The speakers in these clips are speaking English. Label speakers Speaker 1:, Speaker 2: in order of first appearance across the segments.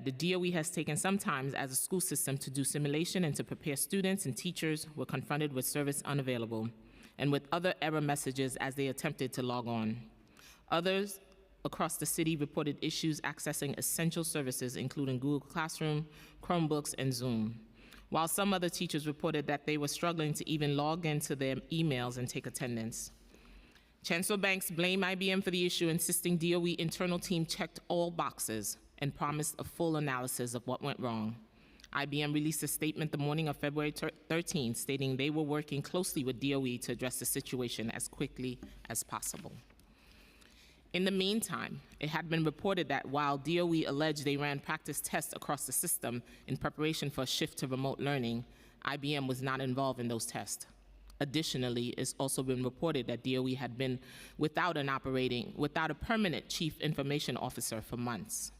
Speaker 1: the DOE has taken some time as a school system to do simulation and to prepare students, and teachers were confronted with service unavailable and with other error messages as they attempted to log on. Others across the city reported issues accessing essential services, including Google Classroom, Chromebooks, and Zoom, while some other teachers reported that they were struggling to even log into their emails and take attendance. Chancellor Banks blamed IBM for the issue, insisting DOE internal team checked all boxes and promised a full analysis of what went wrong. IBM released a statement the morning of February 13, stating they were working closely with DOE to address the situation as quickly as possible. In the meantime, it had been reported that while DOE alleged they ran practice tests across the system in preparation for a shift to remote learning, IBM was not involved in those tests. Additionally, it's also been reported that DOE had been without a permanent chief information officer for months.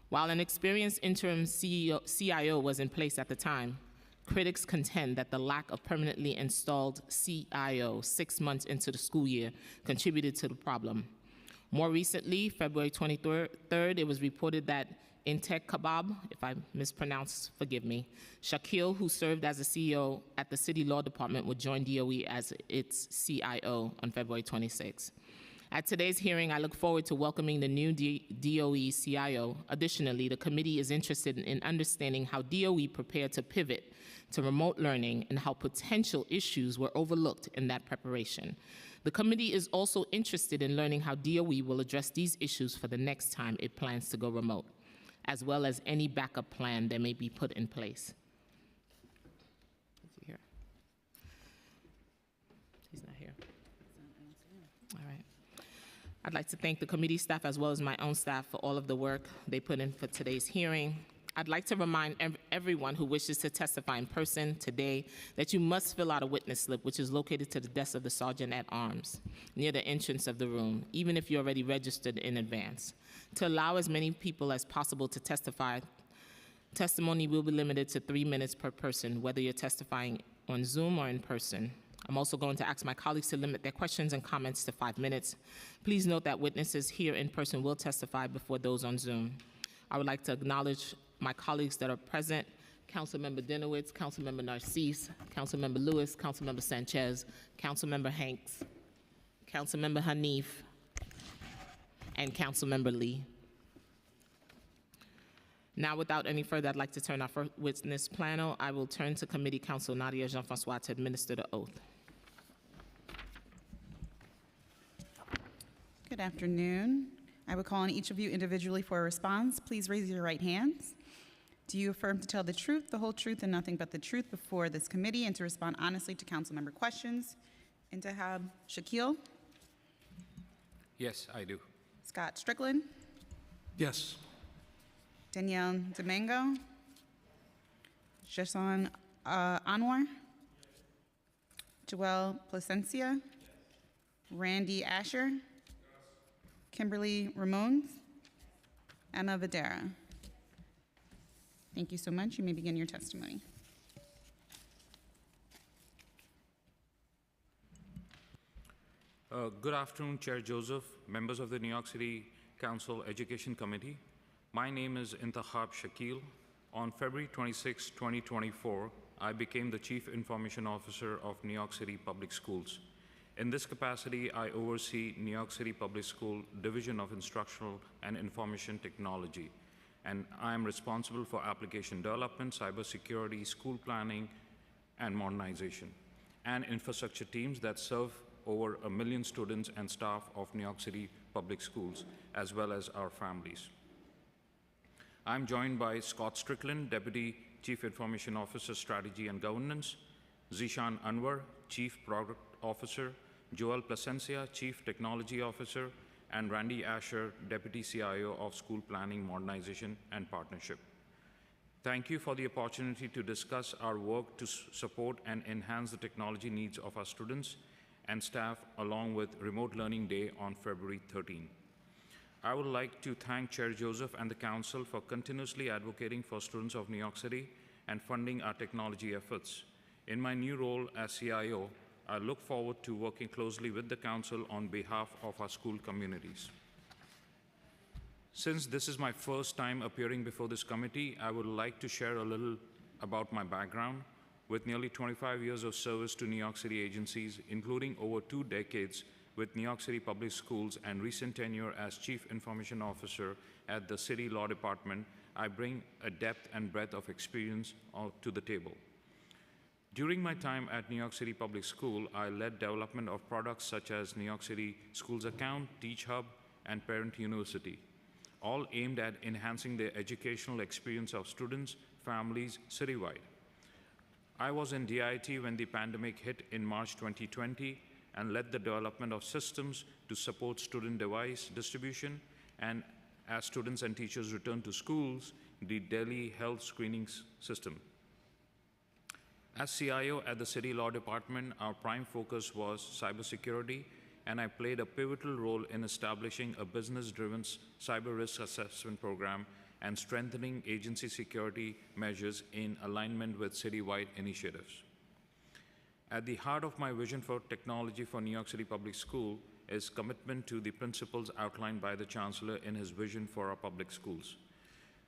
Speaker 1: While an experienced interim CIO was in place at the time, critics contend that the lack of permanently installed CIO 6 months into the school year contributed to the problem. More recently, February 23rd, it was reported that Intech Kabab, if I mispronounce, forgive me, Shakil, who served as a CEO at the City Law Department, would join DOE as its CIO on February 26. At today's hearing, I look forward to welcoming the new DOE CIO. Additionally, the committee is interested in understanding how DOE prepared to pivot to remote learning and how potential issues were overlooked in that preparation. The committee is also interested in learning how DOE will address these issues for the next time it plans to go remote, as well as any backup plan that may be put in place. Is he here? He's not here. All right. I'd like to thank the committee staff as well as my own staff for all of the work they put in for today's hearing. I'd like to remind everyone who wishes to testify in person today that you must fill out a witness slip, which is located to the desk of the Sergeant at Arms, near the entrance of the room, even if you're already registered in advance. To allow as many people as possible to testify, testimony will be limited to 3 minutes per person, whether you're testifying on Zoom or in person. I'm also going to ask my colleagues to limit their questions and comments to 5 minutes. Please note that witnesses here in person will testify before those on Zoom. I would like to acknowledge my colleagues that are present: Councilmember Dinowitz, Councilmember Narcisse, Councilmember Lewis, Councilmember Sanchez, Councilmember Hanks, Councilmember Hanif, and Councilmember Lee. Now, without any further, I'd like to turn our first witness panel. I will turn to Committee Counsel Nadia Jean-Francois to administer the oath.
Speaker 2: Good afternoon. I will call on each of you individually for a response. Please raise your right hands. Do you affirm to tell the truth, the whole truth, and nothing but the truth before this committee, and to respond honestly to council member questions? Intihab Shakil?
Speaker 3: Yes, I do.
Speaker 2: Scott Strickland?
Speaker 3: Yes.
Speaker 2: Danielle Domingo? Jason Anwar? Joelle Placencia? Randy Asher? Kimberly Ramones? Emma Videra? Thank you so much. You may begin your testimony.
Speaker 3: Good afternoon, Chair Joseph, members of the New York City Council Education Committee. My name is Intihab Shakil. On February 26, 2024, I became the Chief Information Officer of New York City Public Schools. In this capacity, I oversee New York City Public School Division of Instructional and Information Technology, and I am responsible for application development, cybersecurity, school planning, and modernization, and infrastructure teams that serve over 1 million students and staff of New York City Public Schools, as well as our families. I'm joined by Scott Strickland, Deputy Chief Information Officer, Strategy and Governance, Zishan Anwar, Chief Product Officer, Joelle Placencia, Chief Technology Officer, and Randy Asher, Deputy CIO of School Planning, Modernization, and Partnership. Thank you for the opportunity to discuss our work to support and enhance the technology needs of our students and staff, along with Remote Learning Day on February 13. I would like to thank Chair Joseph and the Council for continuously advocating for students of New York City and funding our technology efforts. In my new role as CIO, I look forward to working closely with the Council on behalf of our school communities. Since this is my first time appearing before this committee, I would like to share a little about my background. With nearly 25 years of service to New York City agencies, including over 2 decades with New York City Public Schools and recent tenure as Chief Information Officer at the City Law Department, I bring a depth and breadth of experience to the table. During my time at New York City Public School, I led development of products such as New York City Schools Account, Teach Hub, and Parent University, all aimed at enhancing the educational experience of students, families citywide. I was in DIT when the pandemic hit in March 2020 and led the development of systems to support student device distribution and, as students and teachers returned to schools, the Delhi health screening system. As CIO at the City Law Department, our prime focus was cybersecurity, and I played a pivotal role in establishing a business-driven cyber risk assessment program and strengthening agency security measures in alignment with citywide initiatives. At the heart of my vision for technology for New York City Public School is commitment to the principles outlined by the Chancellor in his vision for our public schools.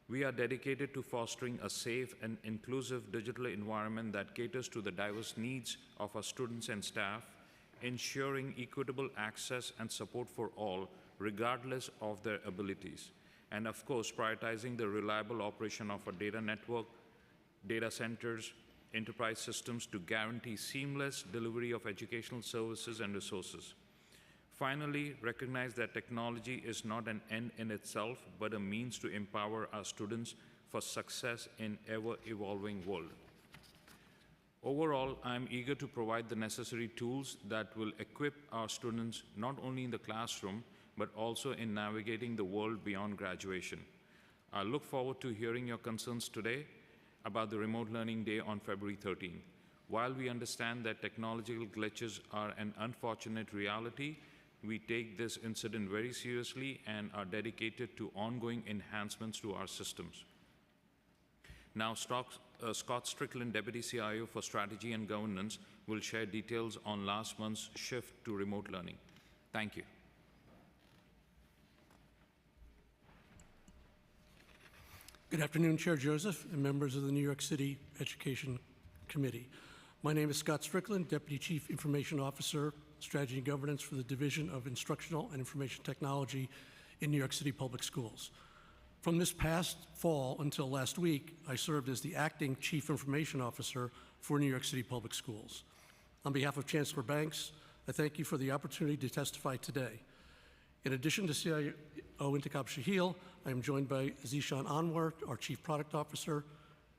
Speaker 3: We are dedicated to fostering a safe and inclusive digital environment that caters to the diverse needs of our students and staff, ensuring equitable access and support for all, regardless of their abilities. And of course, prioritizing the reliable operation of a data network, data centers, enterprise systems to guarantee seamless delivery of educational services and resources. Finally, recognize that technology is not an end in itself, but a means to empower our students for success in ever-evolving world. Overall, I am eager to provide the necessary tools that will equip our students not only in the classroom, but also in navigating the world beyond graduation. I look forward to hearing your concerns today about the Remote Learning Day on February 13. While we understand that technological glitches are an unfortunate reality, we take this incident very seriously and are dedicated to ongoing enhancements to our systems. Now, Scott Strickland, Deputy CIO for Strategy and Governance, will share details on last month's shift to remote learning. Thank you.
Speaker 4: Good afternoon, Chair Joseph and members of the New York City Education Committee. My name is Scott Strickland, Deputy Chief Information Officer, Strategy and Governance for the Division of Instructional and Information Technology in New York City Public Schools. From this past fall until last week, I served as the Acting Chief Information Officer for New York City Public Schools. On behalf of Chancellor Banks, I thank you for the opportunity to testify today. In addition to CIO Intikab Shahil, I am joined by Zishan Anwar, our Chief Product Officer,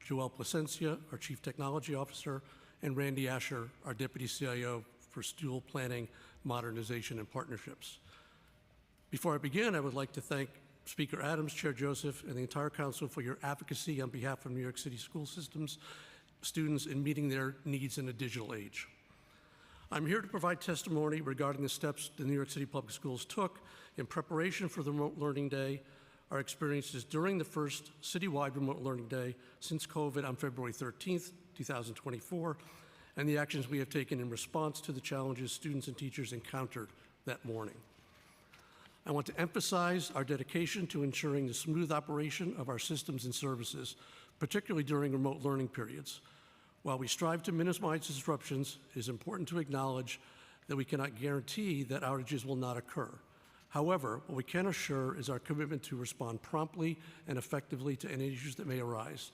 Speaker 4: Joel Placencia, our Chief Technology Officer, and Randy Asher, our Deputy CIO for School Planning, Modernization, and Partnerships. Before I begin, I would like to thank Speaker Adams, Chair Joseph, and the entire Council for your advocacy on behalf of New York City school systems, students in meeting their needs in a digital age. I'm here to provide testimony regarding the steps the New York City Public Schools took in preparation for the Remote Learning Day, our experiences during the first citywide Remote Learning Day since COVID on February 13th, 2024, and the actions we have taken in response to the challenges students and teachers encountered that morning. I want to emphasize our dedication to ensuring the smooth operation of our systems and services, particularly during remote learning periods. While we strive to minimize disruptions, it is important to acknowledge that we cannot guarantee that outages will not occur. However, what we can assure is our commitment to respond promptly and effectively to any issues that may arise.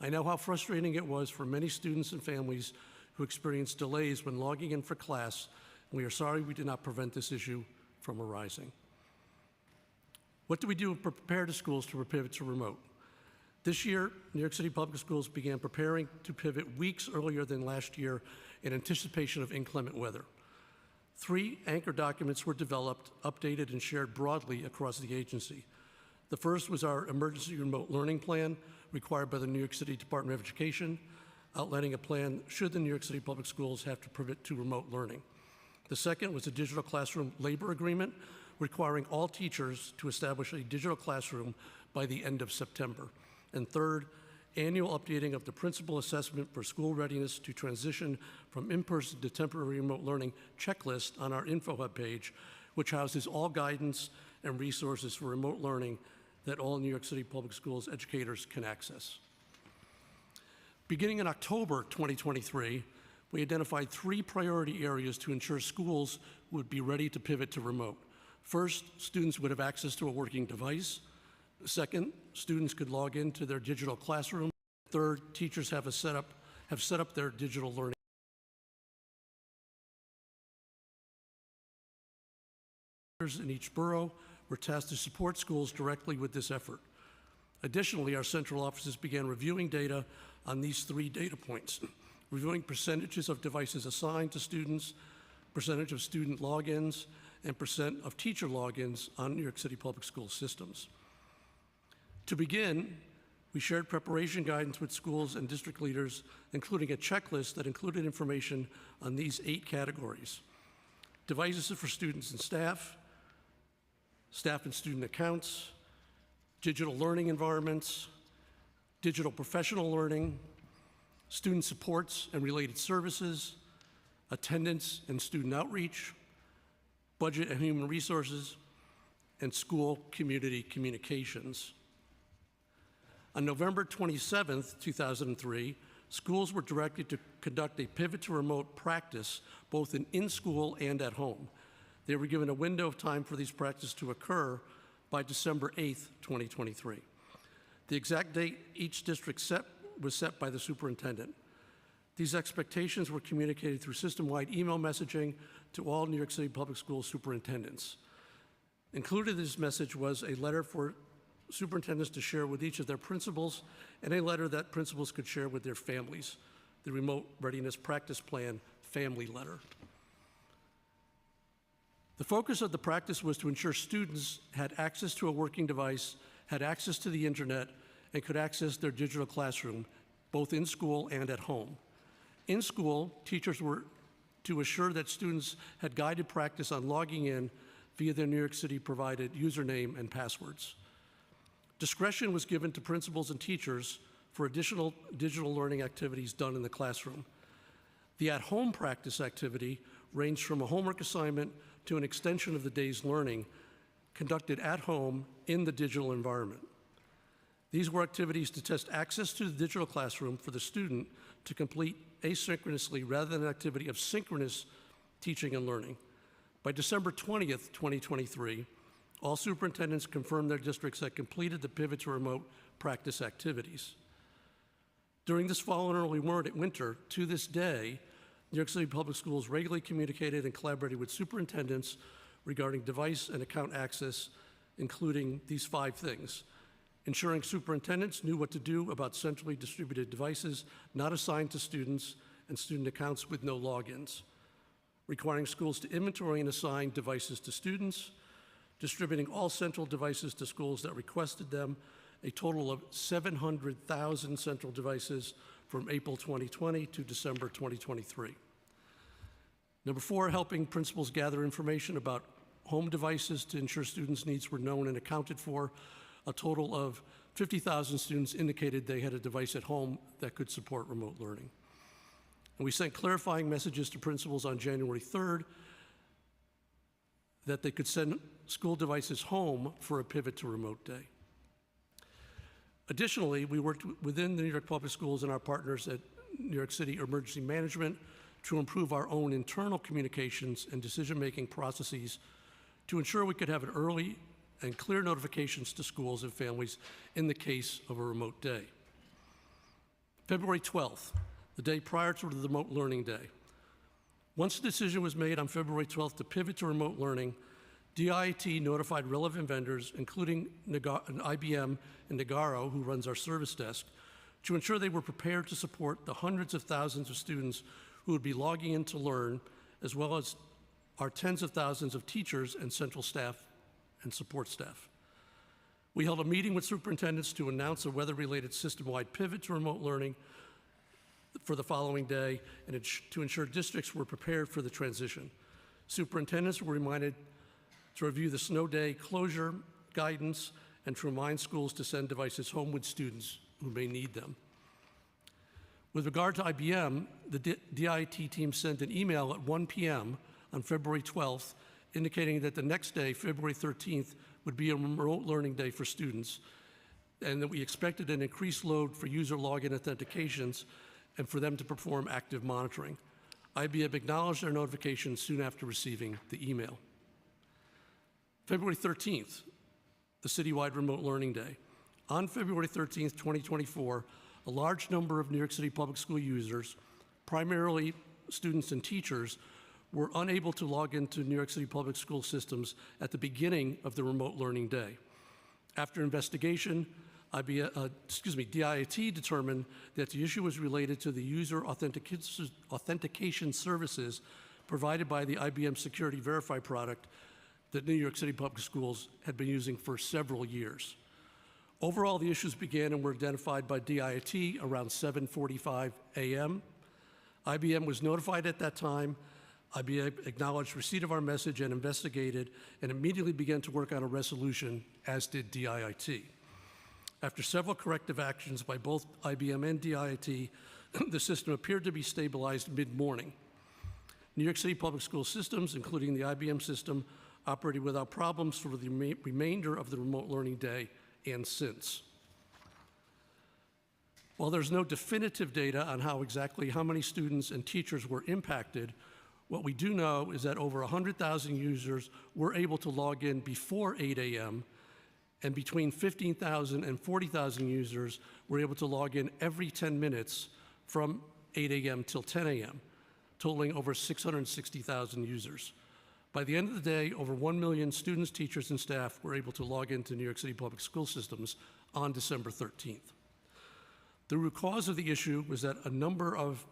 Speaker 4: I know how frustrating it was for many students and families who experienced delays when logging in for class, and we are sorry we did not prevent this issue from arising. What do we do to prepare the schools to pivot to remote? This year, New York City Public Schools began preparing to pivot weeks earlier than last year in anticipation of inclement weather. 3 anchor documents were developed, updated, and shared broadly across the agency. The first was our Emergency Remote Learning Plan, required by the New York City Department of Education, outlining a plan should the New York City Public Schools have to pivot to remote learning. The second was a Digital Classroom Labor Agreement, requiring all teachers to establish a digital classroom by the end of September. And third, annual updating of the principal assessment for school readiness to transition from in-person to temporary remote learning checklist on our InfoHub page, which houses all guidance and resources for remote learning that all New York City Public Schools educators can access. Beginning in October 2023, we identified 3 priority areas to ensure schools would be ready to pivot to remote. First, students would have access to a working device. Second, students could log into their digital classroom. Third, teachers have set up their digital learning. In each borough were tasked to support schools directly with this effort. Additionally, our central offices began reviewing data on these 3 data points, reviewing percentages of devices assigned to students, percentage of student logins, and percent of teacher logins on New York City Public School systems. To begin, we shared preparation guidance with schools and district leaders, including a checklist that included information on these 8 categories: devices for students and staff and student accounts, digital learning environments, digital professional learning, student supports and related services, attendance and student outreach, budget and human resources, and school community communications. On November 27, 2003, schools were directed to conduct a pivot to remote practice, both in school and at home. They were given a window of time for these practices to occur by December 8, 2023. The exact date each district was set by the superintendent. These expectations were communicated through system-wide email messaging to all New York City Public Schools superintendents. Included in this message was a letter for superintendents to share with each of their principals, and a letter that principals could share with their families, the Remote Readiness Practice Plan family letter. The focus of the practice was to ensure students had access to a working device, had access to the internet, and could access their digital classroom, both in school and at home. In school, teachers were to assure that students had guided practice on logging in via their New York City provided username and passwords. Discretion was given to principals and teachers for additional digital learning activities done in the classroom. The at-home practice activity ranged from a homework assignment to an extension of the day's learning conducted at home in the digital environment. These were activities to test access to the digital classroom for the student to complete asynchronously rather than an activity of synchronous teaching and learning. By December 20th, 2023, all superintendents confirmed their districts had completed the pivot to remote practice activities. During this fall and early winter, to this day, New York City Public Schools regularly communicated and collaborated with superintendents regarding device and account access, including these 5 things: ensuring superintendents knew what to do about centrally distributed devices not assigned to students and student accounts with no logins, requiring schools to inventory and assign devices to students, distributing all central devices to schools that requested them, a total of 700,000 central devices from April 2020 to December 2023. Number 4, helping principals gather information about home devices to ensure students' needs were known and accounted for. A total of 50,000 students indicated they had a device at home that could support remote learning. And we sent clarifying messages to principals on January 3rd that they could send school devices home for a pivot to remote day. Additionally, we worked within the New York Public Schools and our partners at New York City Emergency Management to improve our own internal communications and decision-making processes to ensure we could have an early and clear notifications to schools and families in the case of a remote day. February 12th, the day prior to the remote learning day. Once the decision was made on February 12th to pivot to remote learning, DIT notified relevant vendors, including IBM and Nagaro, who runs our service desk, to ensure they were prepared to support the hundreds of thousands of students who would be logging in to learn, as well as our tens of thousands of teachers and central staff and support staff. We held a meeting with superintendents to announce a weather-related system-wide pivot to remote learning for the following day and to ensure districts were prepared for the transition. Superintendents were reminded to review the snow day closure guidance and to remind schools to send devices home with students who may need them. With regard to IBM, the DIT team sent an email at 1 p.m. on February 12th indicating that the next day, February 13th, would be a remote learning day for students, and that we expected an increased load for user login authentications and for them to perform active monitoring. IBM acknowledged their notification soon after receiving the email. February 13th, the citywide remote learning day. On February 13th, 2024, a large number of New York City public school users, primarily students and teachers, were unable to log into New York City public school systems at the beginning of the remote learning day. After investigation, DIT determined that the issue was related to the user authentication services provided by the IBM Security Verify product that New York City public schools had been using for several years. Overall, the issues began and were identified by DIT around 7:45 a.m. IBM was notified at that time. IBM acknowledged receipt of our message and investigated and immediately began to work on a resolution, as did DIT. After several corrective actions by both IBM and DIT, the system appeared to be stabilized mid-morning. New York City public school systems, including the IBM system, operated without problems for the remainder of the remote learning day and since. While there's no definitive data on how many students and teachers were impacted, what we do know is that over 100,000 users were able to log in before 8 a.m., and between 15,000 and 40,000 users were able to log in every 10 minutes from 8 a.m. till 10 a.m., totaling over 660,000 users. By the end of the day, over 1 million students, teachers, and staff were able to log into New York City public school systems on December 13th. The root cause of the issue was that the number of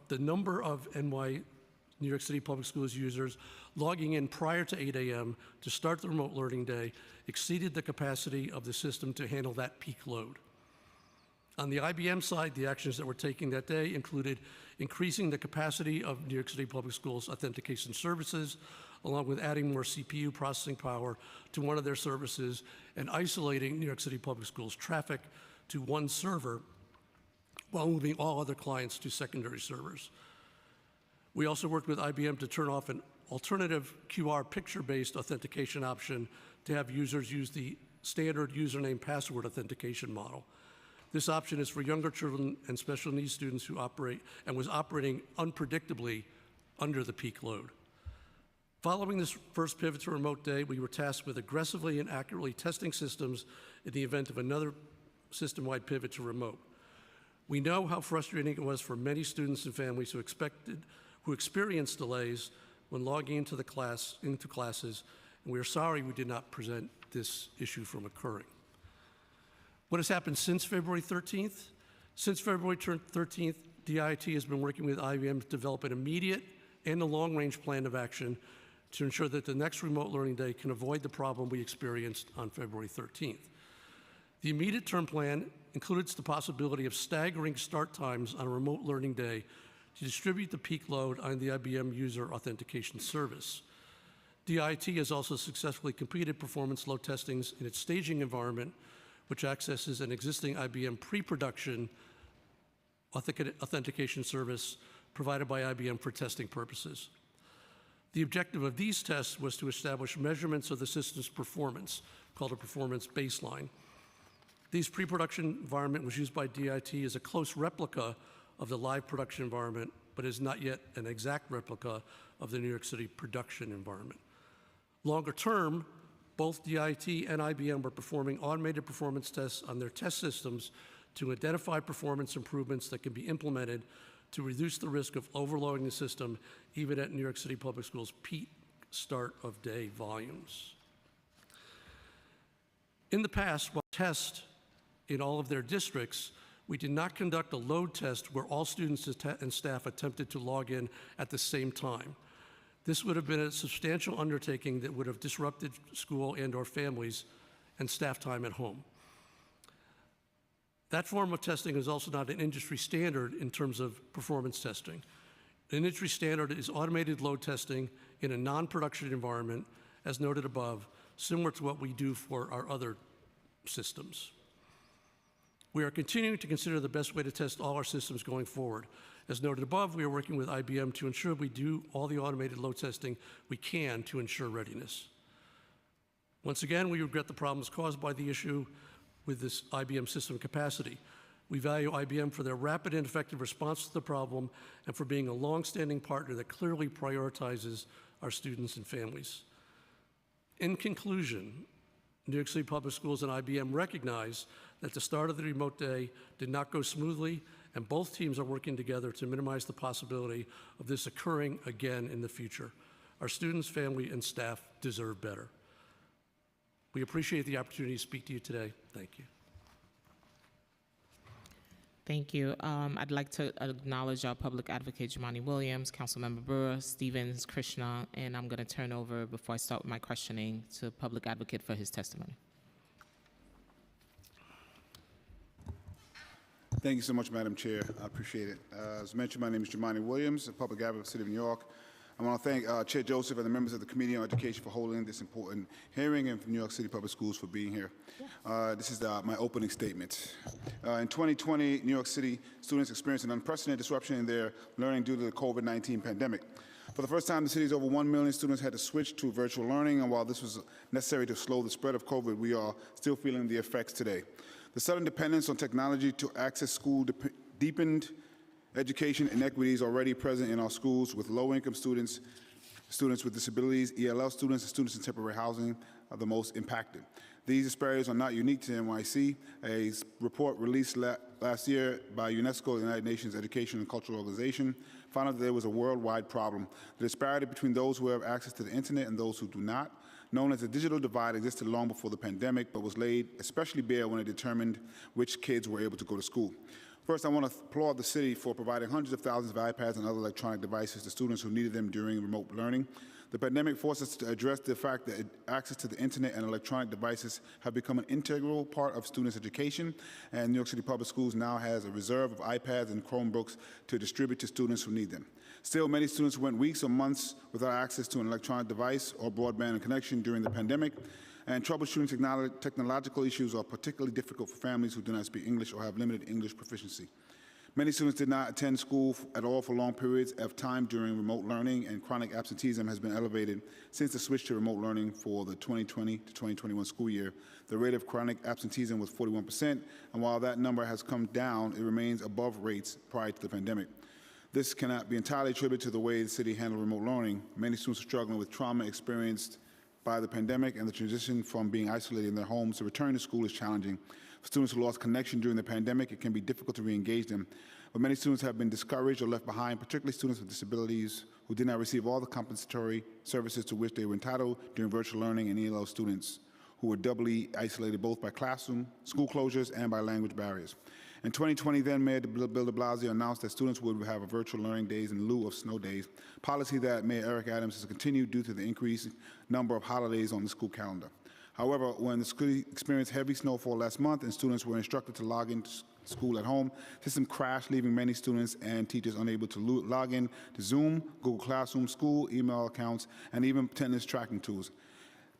Speaker 4: New York City public schools users logging in prior to 8 a.m. to start the remote learning day exceeded the capacity of the system to handle that peak load. On the IBM side, the actions that were taken that day included increasing the capacity of New York City public schools authentication services, along with adding more CPU processing power to one of their services and isolating New York City public schools traffic to one server while moving all other clients to secondary servers. We also worked with IBM to turn off an alternative QR picture-based authentication option to have users use the standard username password authentication model. This option is for younger children and special needs students who operate and was operating unpredictably under the peak load. Following this first pivot to remote day, we were tasked with aggressively and accurately testing systems in the event of another system-wide pivot to remote. We know how frustrating it was for many students and families who experienced delays when logging into classes, and we are sorry we did not prevent this issue from occurring. What has happened since February 13th? Since February 13th, DIT has been working with IBM to develop an immediate and a long-range plan of action to ensure that the next remote learning day can avoid the problem we experienced on February 13th. The immediate term plan includes the possibility of staggering start times on a remote learning day to distribute the peak load on the IBM user authentication service. DIT has also successfully completed performance load testings in its staging environment, which accesses an existing IBM pre-production authentication service provided by IBM for testing purposes. The objective of these tests was to establish measurements of the system's performance, called a performance baseline. This pre-production environment was used by DIT as a close replica of the live production environment, but is not yet an exact replica of the New York City production environment. Longer term, both DIT and IBM were performing automated performance tests on their test systems to identify performance improvements that can be implemented to reduce the risk of overloading the system, even at New York City Public Schools' peak start of day volumes. In the past, while tests in all of their districts, we did not conduct a load test where all students and staff attempted to log in at the same time. This would have been a substantial undertaking that would have disrupted school and/or families and staff time at home. That form of testing is also not an industry standard in terms of performance testing. An industry standard is automated load testing in a non-production environment, as noted above, similar to what we do for our other systems. We are continuing to consider the best way to test all our systems going forward. As noted above, we are working with IBM to ensure we do all the automated load testing we can to ensure readiness. Once again, we regret the problems caused by the issue with this IBM system capacity. We value IBM for their rapid and effective response to the problem and for being a long-standing partner that clearly prioritizes our students and families. In conclusion, New York City Public Schools and IBM recognize that the start of the remote day did not go smoothly, and both teams are working together to minimize the possibility of this occurring again in the future. Our students, family, and staff deserve better. We appreciate the opportunity to speak to you today. Thank you.
Speaker 1: Thank you. I'd like to acknowledge our public advocate, Jumani Williams, Councilmember Brewer, Stevens, Krishna, and I'm going to turn over, before I start with my questioning, to public advocate for his testimony.
Speaker 5: Thank you so much, Madam Chair. I appreciate it. As mentioned, my name is Jumani Williams, a public advocate of the City of New York. I want to thank Chair Joseph and the members of the Committee on Education for holding this important hearing, and for New York City Public Schools for being here. This is my opening statement. In 2020, New York City students experienced an unprecedented disruption in their learning due to the COVID-19 pandemic. For the first time, the city's over 1 million students had to switch to virtual learning, and while this was necessary to slow the spread of COVID, we are still feeling the effects today. The sudden dependence on technology to access school deepened education inequities already present in our schools, with low-income students, students with disabilities, ELL students, and students in temporary housing are the most impacted. These disparities are not unique to NYC. A report released last year by UNESCO, the United Nations Education and Cultural Organization, found out that there was a worldwide problem. The disparity between those who have access to the internet and those who do not, known as the digital divide, existed long before the pandemic, but was laid especially bare when it determined which kids were able to go to school. First, I want to applaud the city for providing hundreds of thousands of iPads and other electronic devices to students who needed them during remote learning. The pandemic forced us to address the fact that access to the internet and electronic devices have become an integral part of students' education, and New York City Public Schools now has a reserve of iPads and Chromebooks to distribute to students who need them. Still, many students went weeks or months without access to an electronic device or broadband connection during the pandemic, and troubleshooting technological issues are particularly difficult for families who do not speak English or have limited English proficiency. Many students did not attend school at all for long periods of time during remote learning, and chronic absenteeism has been elevated since the switch to remote learning for the 2020 to 2021 school year. The rate of chronic absenteeism was 41%, and while that number has come down, it remains above rates prior to the pandemic. This cannot be entirely attributed to the way the city handled remote learning. Many students are struggling with trauma experienced by the pandemic, and the transition from being isolated in their homes to return to school is challenging. For students who lost connection during the pandemic, it can be difficult to re-engage them. But many students have been discouraged or left behind, particularly students with disabilities who did not receive all the compensatory services to which they were entitled during virtual learning, and ELL students who were doubly isolated both by classroom, school closures, and by language barriers. In 2020, then Mayor Bill de Blasio announced that students would have a virtual learning days in lieu of snow days, policy that Mayor Eric Adams has continued due to the increased number of holidays on the school calendar. However, when the school experienced heavy snowfall last month and students were instructed to log into school at home, the system crashed, leaving many students and teachers unable to log in to Zoom, Google Classroom, school, email accounts, and even attendance tracking tools.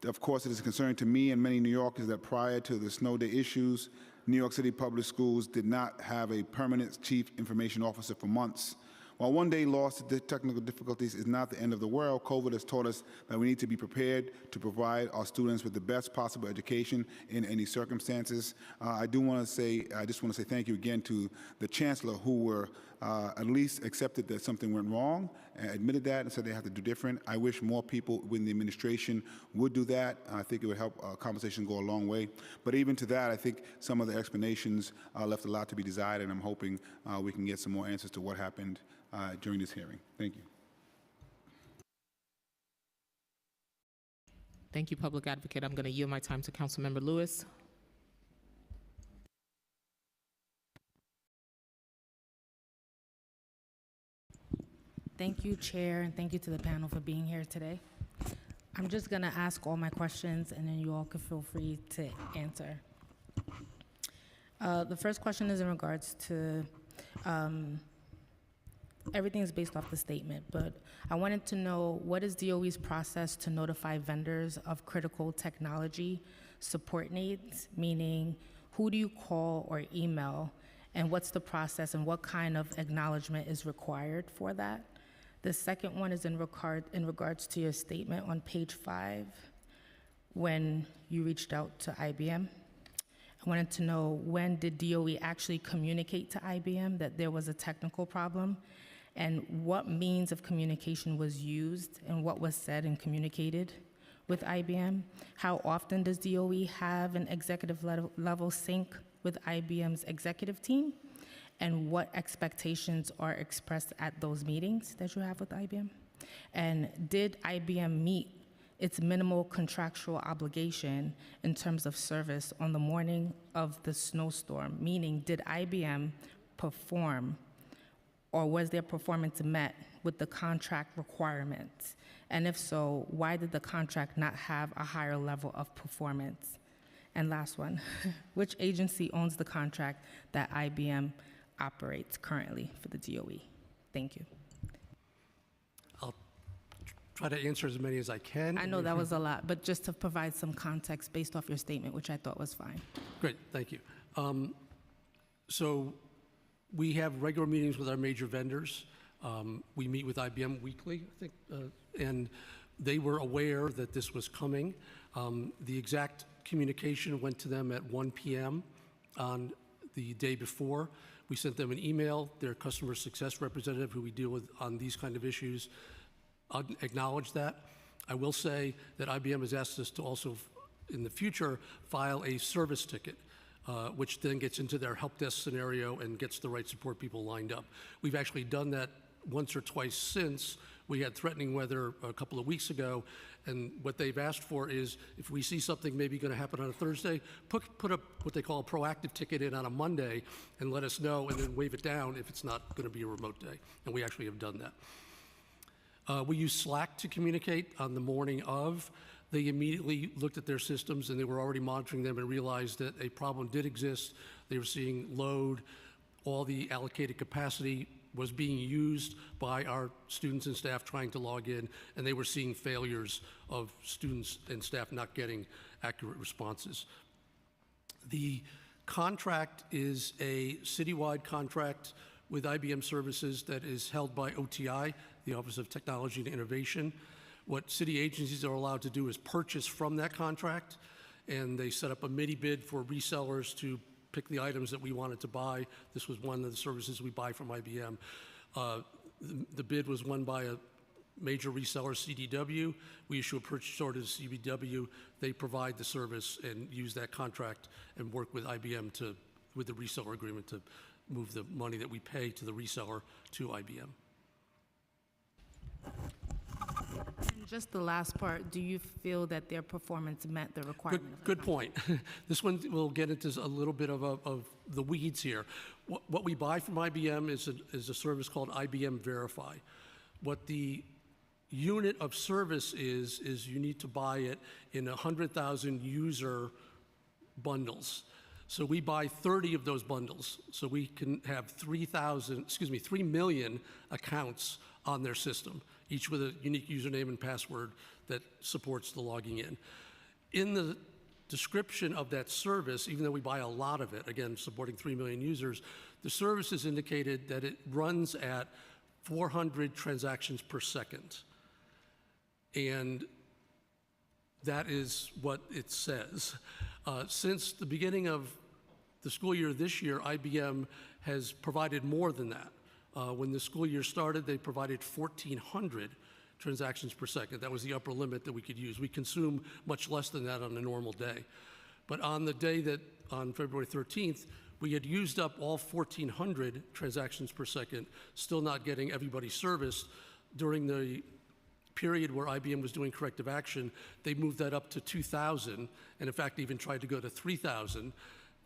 Speaker 5: Of course, it is concerning to me and many New Yorkers that prior to the snow day issues, New York City Public Schools did not have a permanent chief information officer for months. While one day lost to technical difficulties is not the end of the world, COVID has taught us that we need to be prepared to provide our students with the best possible education in any circumstances. I just want to say thank you again to the Chancellor, who were at least accepted that something went wrong, admitted that, and said they have to do different. I wish more people within the administration would do that. I think it would help conversation go a long way. But even to that, I think some of the explanations left a lot to be desired, and I'm hoping we can get some more answers to what happened during this hearing. Thank you.
Speaker 1: Thank you, Public Advocate. I'm going to yield my time to Councilmember Lewis.
Speaker 6: Thank you, Chair, and thank you to the panel for being here today. I'm just going to ask all my questions, and then you all can feel free to answer. The first question is in regards to everything's based off the statement, but I wanted to know, what is DOE's process to notify vendors of critical technology support needs, meaning who do you call or email, and what's the process and what kind of acknowledgement is required for that? The second one is in regards to your statement on page 5, when you reached out to IBM. I wanted to know, when did DOE actually communicate to IBM that there was a technical problem, and what means of communication was used and what was said and communicated with IBM? How often does DOE have an executive level sync with IBM's executive team? And what expectations are expressed at those meetings that you have with IBM? And did IBM meet its minimal contractual obligation in terms of service on the morning of the snowstorm? Meaning, did IBM perform, or was their performance met with the contract requirements? And if so, why did the contract not have a higher level of performance? And last one, which agency owns the contract that IBM operates currently for the DOE? Thank you.
Speaker 4: I'll try to answer as many as I can.
Speaker 6: I know that was a lot, but just to provide some context based off your statement, which I thought was fine.
Speaker 4: Great, thank you. So we have regular meetings with our major vendors. We meet with IBM weekly, I think, and they were aware that this was coming. The exact communication went to them at 1 p.m. on the day before. We sent them an email. Their customer success representative, who we deal with on these kind of issues, acknowledged that. I will say that IBM has asked us to also, in the future, file a service ticket, which then gets into their help desk scenario and gets the right support people lined up. We've actually done that once or twice since. We had threatening weather a couple of weeks ago, and what they've asked for is, if we see something maybe going to happen on a Thursday, put up what they call a proactive ticket in on a Monday and let us know, and then wave it down if it's not going to be a remote day. And we actually have done that. We use Slack to communicate on the morning of. They immediately looked at their systems, and they were already monitoring them and realized that a problem did exist. They were seeing load, all the allocated capacity was being used by our students and staff trying to log in, and they were seeing failures of students and staff not getting accurate responses. The contract is a citywide contract with IBM services that is held by OTI, the Office of Technology and Innovation. What city agencies are allowed to do is purchase from that contract, and they set up a mini bid for resellers to pick the items that we wanted to buy. This was one of the services we buy from IBM. The bid was won by a major reseller, CDW. We issue a purchase order to CDW. They provide the service and use that contract and work with IBM with the reseller agreement to move the money that we pay to the reseller to IBM.
Speaker 6: And just the last part, do you feel that their performance met the requirement?
Speaker 4: Good point. This one will get into a little bit of the weeds here. What we buy from IBM is a service called IBM Verify. What the unit of service is you need to buy it in 100,000 user bundles. So we buy 30 of those bundles, so we can have 3 million accounts on their system, each with a unique username and password that supports the logging in. In the description of that service, even though we buy a lot of it, again, supporting 3 million users, the service is indicated that it runs at 400 transactions per second. And that is what it says. Since the beginning of the school year this year, IBM has provided more than that. When the school year started, they provided 1,400 transactions per second. That was the upper limit that we could use. We consume much less than that on a normal day. But on the day that, on February 13th, we had used up all 1,400 transactions per second, still not getting everybody serviced. During the period where IBM was doing corrective action, they moved that up to 2,000, and in fact even tried to go to 3,000.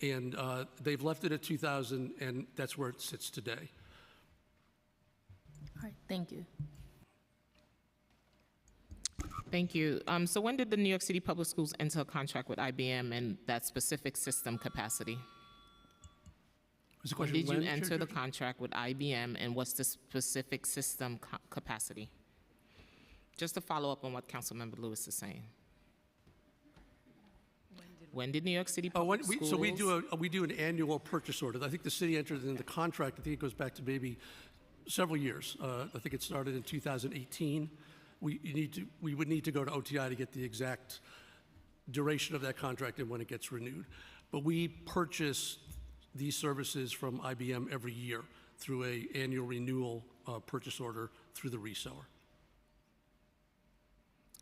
Speaker 4: And they've left it at 2,000, and that's where it sits today.
Speaker 6: All right, thank you.
Speaker 1: Thank you. So when did the New York City Public Schools enter a contract with IBM and that specific system capacity?
Speaker 4: Was the
Speaker 1: When
Speaker 4: question
Speaker 1: did you
Speaker 4: Chair
Speaker 1: enter the
Speaker 4: Joseph?
Speaker 1: contract with IBM, and what's the specific system capacity? Just to follow up on what Councilmember Lewis is saying.
Speaker 2: When did
Speaker 1: When did New York City Public Schools?
Speaker 4: So we do an annual purchase order. I think the city entered in the contract. I think it goes back to maybe several years. I think it started in 2018. We would need to go to OTI to get the exact duration of that contract and when it gets renewed. But we purchase these services from IBM every year through a annual renewal purchase order through the reseller.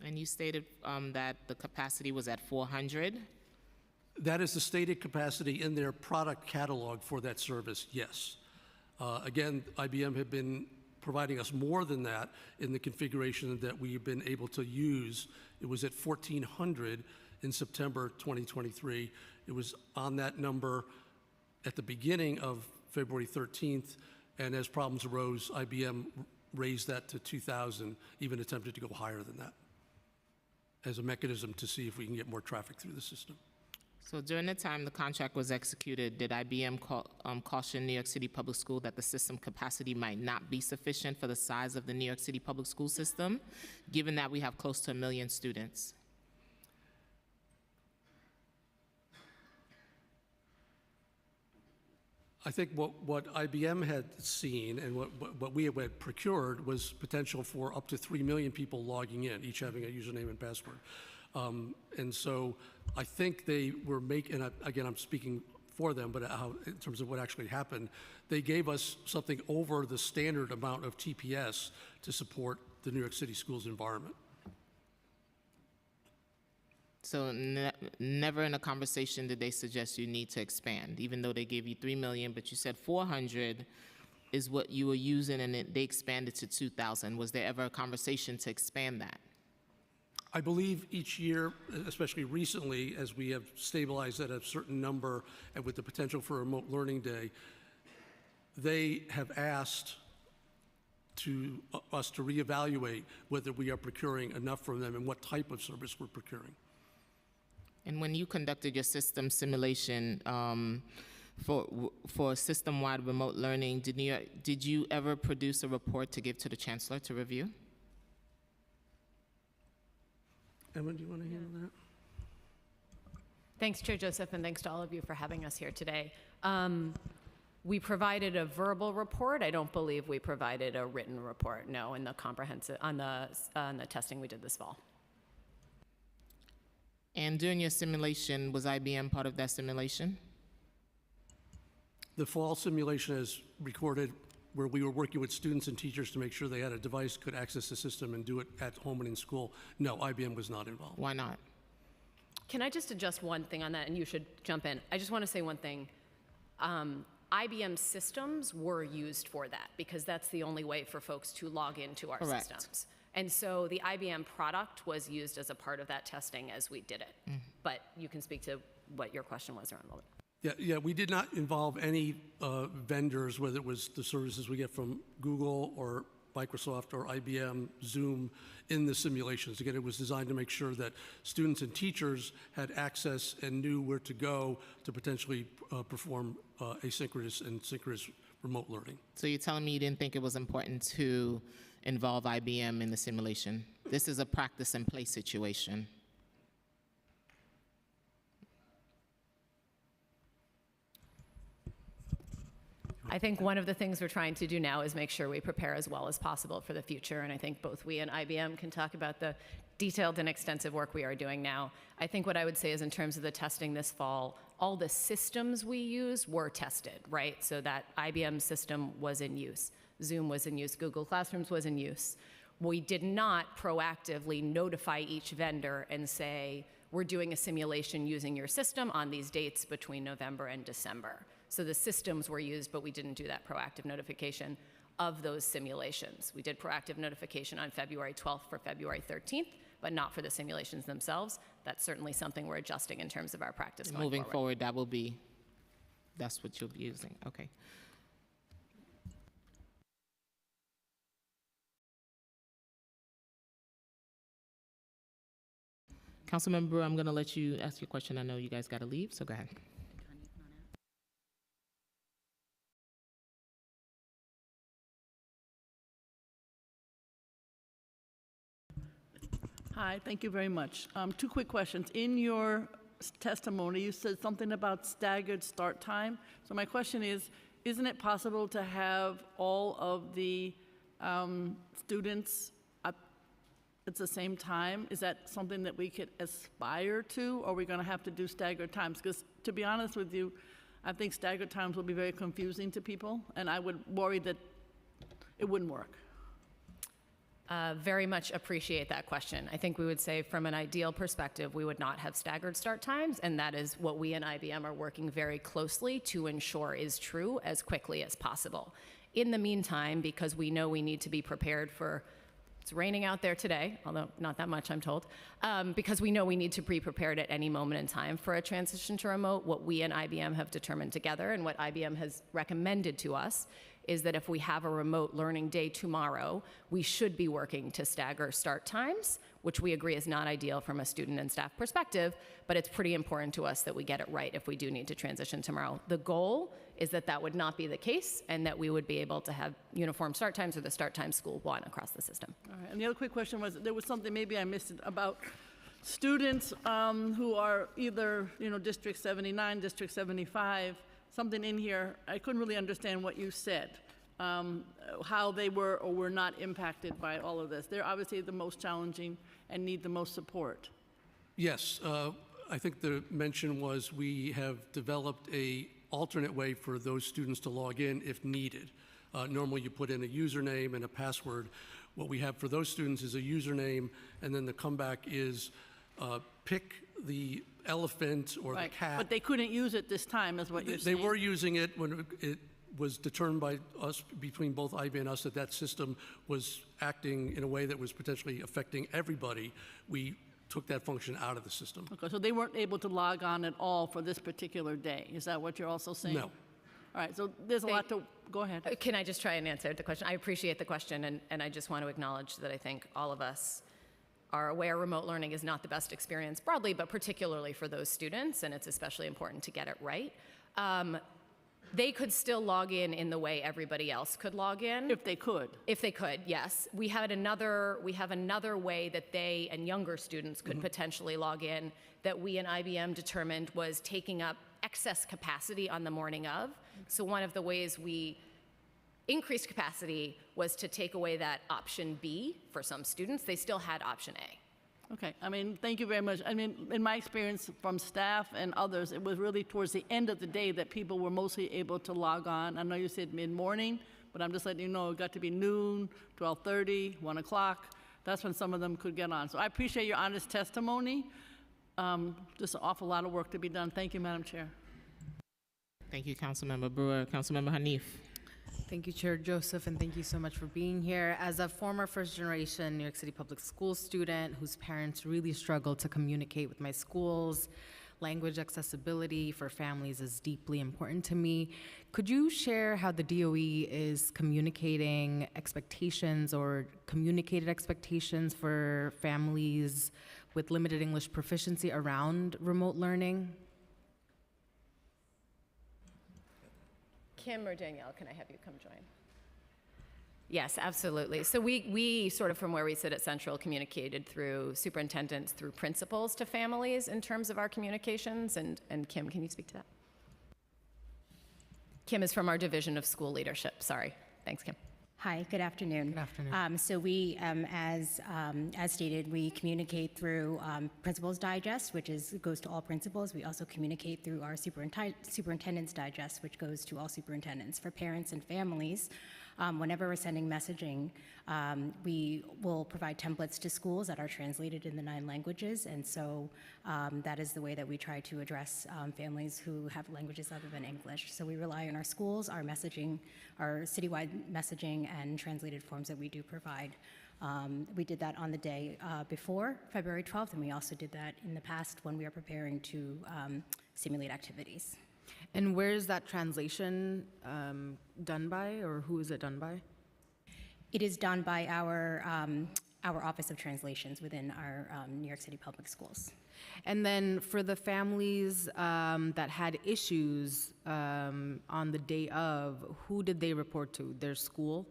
Speaker 1: And you stated that the capacity was at 400.
Speaker 4: That is the stated capacity in their product catalog for that service, yes. Again, IBM had been providing us more than that in the configuration that we've been able to use. It was at 1,400 in September 2023. It was on that number at the beginning of February 13th, and as problems arose, IBM raised that to 2,000, even attempted to go higher than that as a mechanism to see if we can get more traffic through the system.
Speaker 1: So during the time the contract was executed, did IBM caution New York City Public School that the system capacity might not be sufficient for the size of the New York City Public School system, given that we have close to 1 million students?
Speaker 4: I think what IBM had seen and what we had procured was potential for up to 3 million people logging in, each having a username and password. And so I think they were making, and again, I'm speaking for them, but in terms of what actually happened, they gave us something over the standard amount of TPS to support the New York City schools environment.
Speaker 1: So never in a conversation did they suggest you need to expand, even though they gave you 3 million, but you said 400 is what you were using, and they expanded to 2,000. Was there ever a conversation to expand that?
Speaker 4: I believe each year, especially recently, as we have stabilized at a certain number and with the potential for a remote learning day, they have asked us to reevaluate whether we are procuring enough from them and what type of service we're procuring.
Speaker 1: And when you conducted your system simulation for system-wide remote learning, did you ever produce a report to give to the chancellor to review?
Speaker 4: Emma, do you want to handle that?
Speaker 7: Thanks, Chair Joseph, and thanks to all of you for having us here today. We provided a verbal report. I don't believe we provided a written report, no, in the comprehensive, on the testing we did this fall.
Speaker 1: And during your simulation, was IBM part of that simulation?
Speaker 4: The fall simulation is recorded where we were working with students and teachers to make sure they had a device, could access the system and do it at home and in school. No, IBM was not involved.
Speaker 1: Why not?
Speaker 7: Can I just adjust one thing on that, and you should jump in? I just want to say one thing. IBM systems were used for that because that's the only way for folks to log into our
Speaker 1: Correct.
Speaker 7: systems. And so the IBM product was used as a part of that testing as we did it. But you can speak to what your question was around that.
Speaker 4: Yeah, we did not involve any vendors, whether it was the services we get from Google or Microsoft or IBM, Zoom, in the simulations. Again, it was designed to make sure that students and teachers had access and knew where to go to potentially perform asynchronous and synchronous remote learning.
Speaker 1: So you're telling me you didn't think it was important to involve IBM in the simulation? This is a practice and play situation.
Speaker 7: I think one of the things we're trying to do now is make sure we prepare as well as possible for the future, and I think both we and IBM can talk about the detailed and extensive work we are doing now. I think what I would say is in terms of the testing this fall, all the systems we use were tested, right? So that IBM system was in use, Zoom was in use, Google Classrooms was in use. We did not proactively notify each vendor and say, we're doing a simulation using your system on these dates between November and December. So the systems were used, but we didn't do that proactive notification of those simulations. We did proactive notification on February 12th for February 13th, but not for the simulations themselves. That's certainly something we're adjusting in terms of our practice going
Speaker 1: Moving forward, that's what you'll be using, okay. Councilmember Brewer, I'm gonna let you ask your question. I know you guys gotta leave, so go ahead.
Speaker 8: Hi, thank you very much. Two quick questions. In your testimony, you said something about staggered start time. So my question is, isn't it possible to have all of the students at the same time? Is that something that we could aspire to, or are we going to have to do staggered times? Because to be honest with you, I think staggered times will be very confusing to people, and I would worry that it wouldn't work.
Speaker 7: Very much appreciate that question. I think we would say from an ideal perspective, we would not have staggered start times, and that is what we in IBM are working very closely to ensure is true as quickly as possible. In the meantime, because we know we need to be prepared for, it's raining out there today, although not that much, I'm told, because we know we need to be prepared at any moment in time for a transition to remote. What we and IBM have determined together and what IBM has recommended to us is that if we have a remote learning day tomorrow, we should be working to stagger start times, which we agree is not ideal from a student and staff perspective, but it's pretty important to us that we get it right if we do need to transition tomorrow. The goal is that that would not be the case and that we would be able to have uniform start times or the start time school one across the system.
Speaker 8: All right. And the other quick question was, there was something, maybe I missed it, about students who are either, District 79, District 75, something in here, I couldn't really understand what you said, how they were or were not impacted by all of this. They're obviously the most challenging and need the most support.
Speaker 4: Yes, I think the mention was we have developed a alternate way for those students to log in if needed. Normally you put in a username and a password. What we have for those students is a username, and then the comeback is pick the elephant or the cat.
Speaker 8: But they couldn't use it this time, is what you're
Speaker 4: They
Speaker 8: saying.
Speaker 4: were using it when it was determined by us, between both IB and us, that that system was acting in a way that was potentially affecting everybody. We took that function out of the system.
Speaker 8: Okay, so they weren't able to log on at all for this particular day. Is that what you're also saying?
Speaker 4: No.
Speaker 8: All right, so there's a lot to, go ahead.
Speaker 7: Can I just try and answer the question? I appreciate the question, and I just want to acknowledge that I think all of us are aware remote learning is not the best experience broadly, but particularly for those students, and it's especially important to get it right. They could still log in the way everybody else could log in.
Speaker 8: If they could.
Speaker 7: If they could, yes. We have another way that they and younger students could potentially log in that we and IBM determined was taking up excess capacity on the morning of. So one of the ways we increased capacity was to take away that option B for some students. They still had option A.
Speaker 8: Okay, thank you very much. In my experience from staff and others, it was really towards the end of the day that people were mostly able to log on. I know you said mid-morning, but I'm just letting you know it got to be noon, 12:30, 1 o'clock. That's when some of them could get on. So I appreciate your honest testimony. Just an awful lot of work to be done. Thank you, Madam Chair.
Speaker 1: Thank you, Councilmember Brewer. Councilmember Hanif.
Speaker 9: Thank you, Chair Joseph, and thank you so much for being here. As a former first-generation New York City public school student whose parents really struggle to communicate with my schools, language accessibility for families is deeply important to me. Could you share how the DOE is communicating expectations or communicated expectations for families with limited English proficiency around remote learning?
Speaker 7: Kim or Danielle, can I have you come join? Yes, absolutely. So we sort of, from where we sit at Central, communicated through superintendents, through principals to families in terms of our communications. And Kim, can you speak to that? Kim is from our Division of School Leadership. Sorry. Thanks, Kim.
Speaker 10: Hi, good afternoon.
Speaker 9: Good afternoon.
Speaker 10: So we, as stated, we communicate through Principals Digest, which goes to all principals. We also communicate through our Superintendent's Digest, which goes to all superintendents. For parents and families, whenever we're sending messaging, we will provide templates to schools that are translated in the 9 languages, and so that is the way that we try to address families who have languages other than English. So we rely on our schools, our messaging, our citywide messaging, and translated forms that we do provide. We did that on the day before February 12th, and we also did that in the past when we are preparing to simulate activities.
Speaker 9: And where is that translation done by, or who is it done by?
Speaker 10: It is done by our Office of Translations within our New York City Public Schools.
Speaker 9: And then for the families that had issues on the day of, who did they report to? Their school?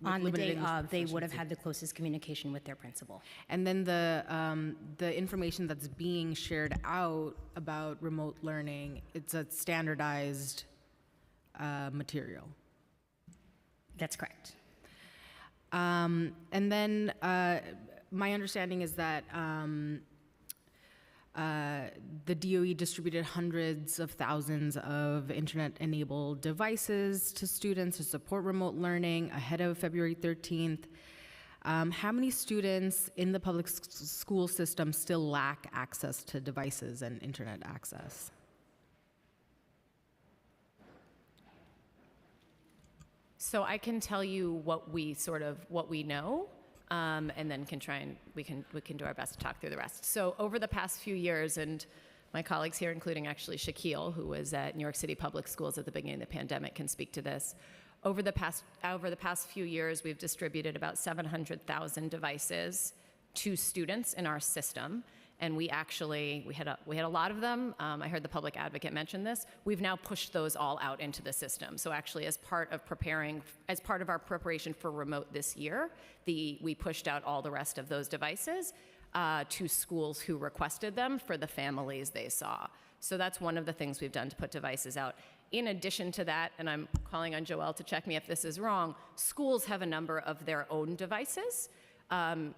Speaker 10: On the
Speaker 9: limited
Speaker 10: day
Speaker 9: English
Speaker 10: of, they would have
Speaker 9: proficiency.
Speaker 10: had the closest communication with their principal.
Speaker 9: And then the information that's being shared out about remote learning, it's a standardized material.
Speaker 10: That's correct.
Speaker 9: And then my understanding is that the DOE distributed hundreds of thousands of internet-enabled devices to students to support remote learning ahead of February 13th. How many students in the public school system still lack access to devices and internet access?
Speaker 7: So I can tell you what we know, and then we can do our best to talk through the rest. So over the past few years, and my colleagues here, including actually Shaquille, who was at New York City Public Schools at the beginning of the pandemic, can speak to this. Over the past few years, we've distributed about 700,000 devices to students in our system. And we had a lot of them. I heard the public advocate mention this. We've now pushed those all out into the system. So actually, as part of our preparation for remote this year, we pushed out all the rest of those devices to schools who requested them for the families they saw. So that's one of the things we've done to put devices out. In addition to that, and I'm calling on Joelle to check me if this is wrong, schools have a number of their own devices.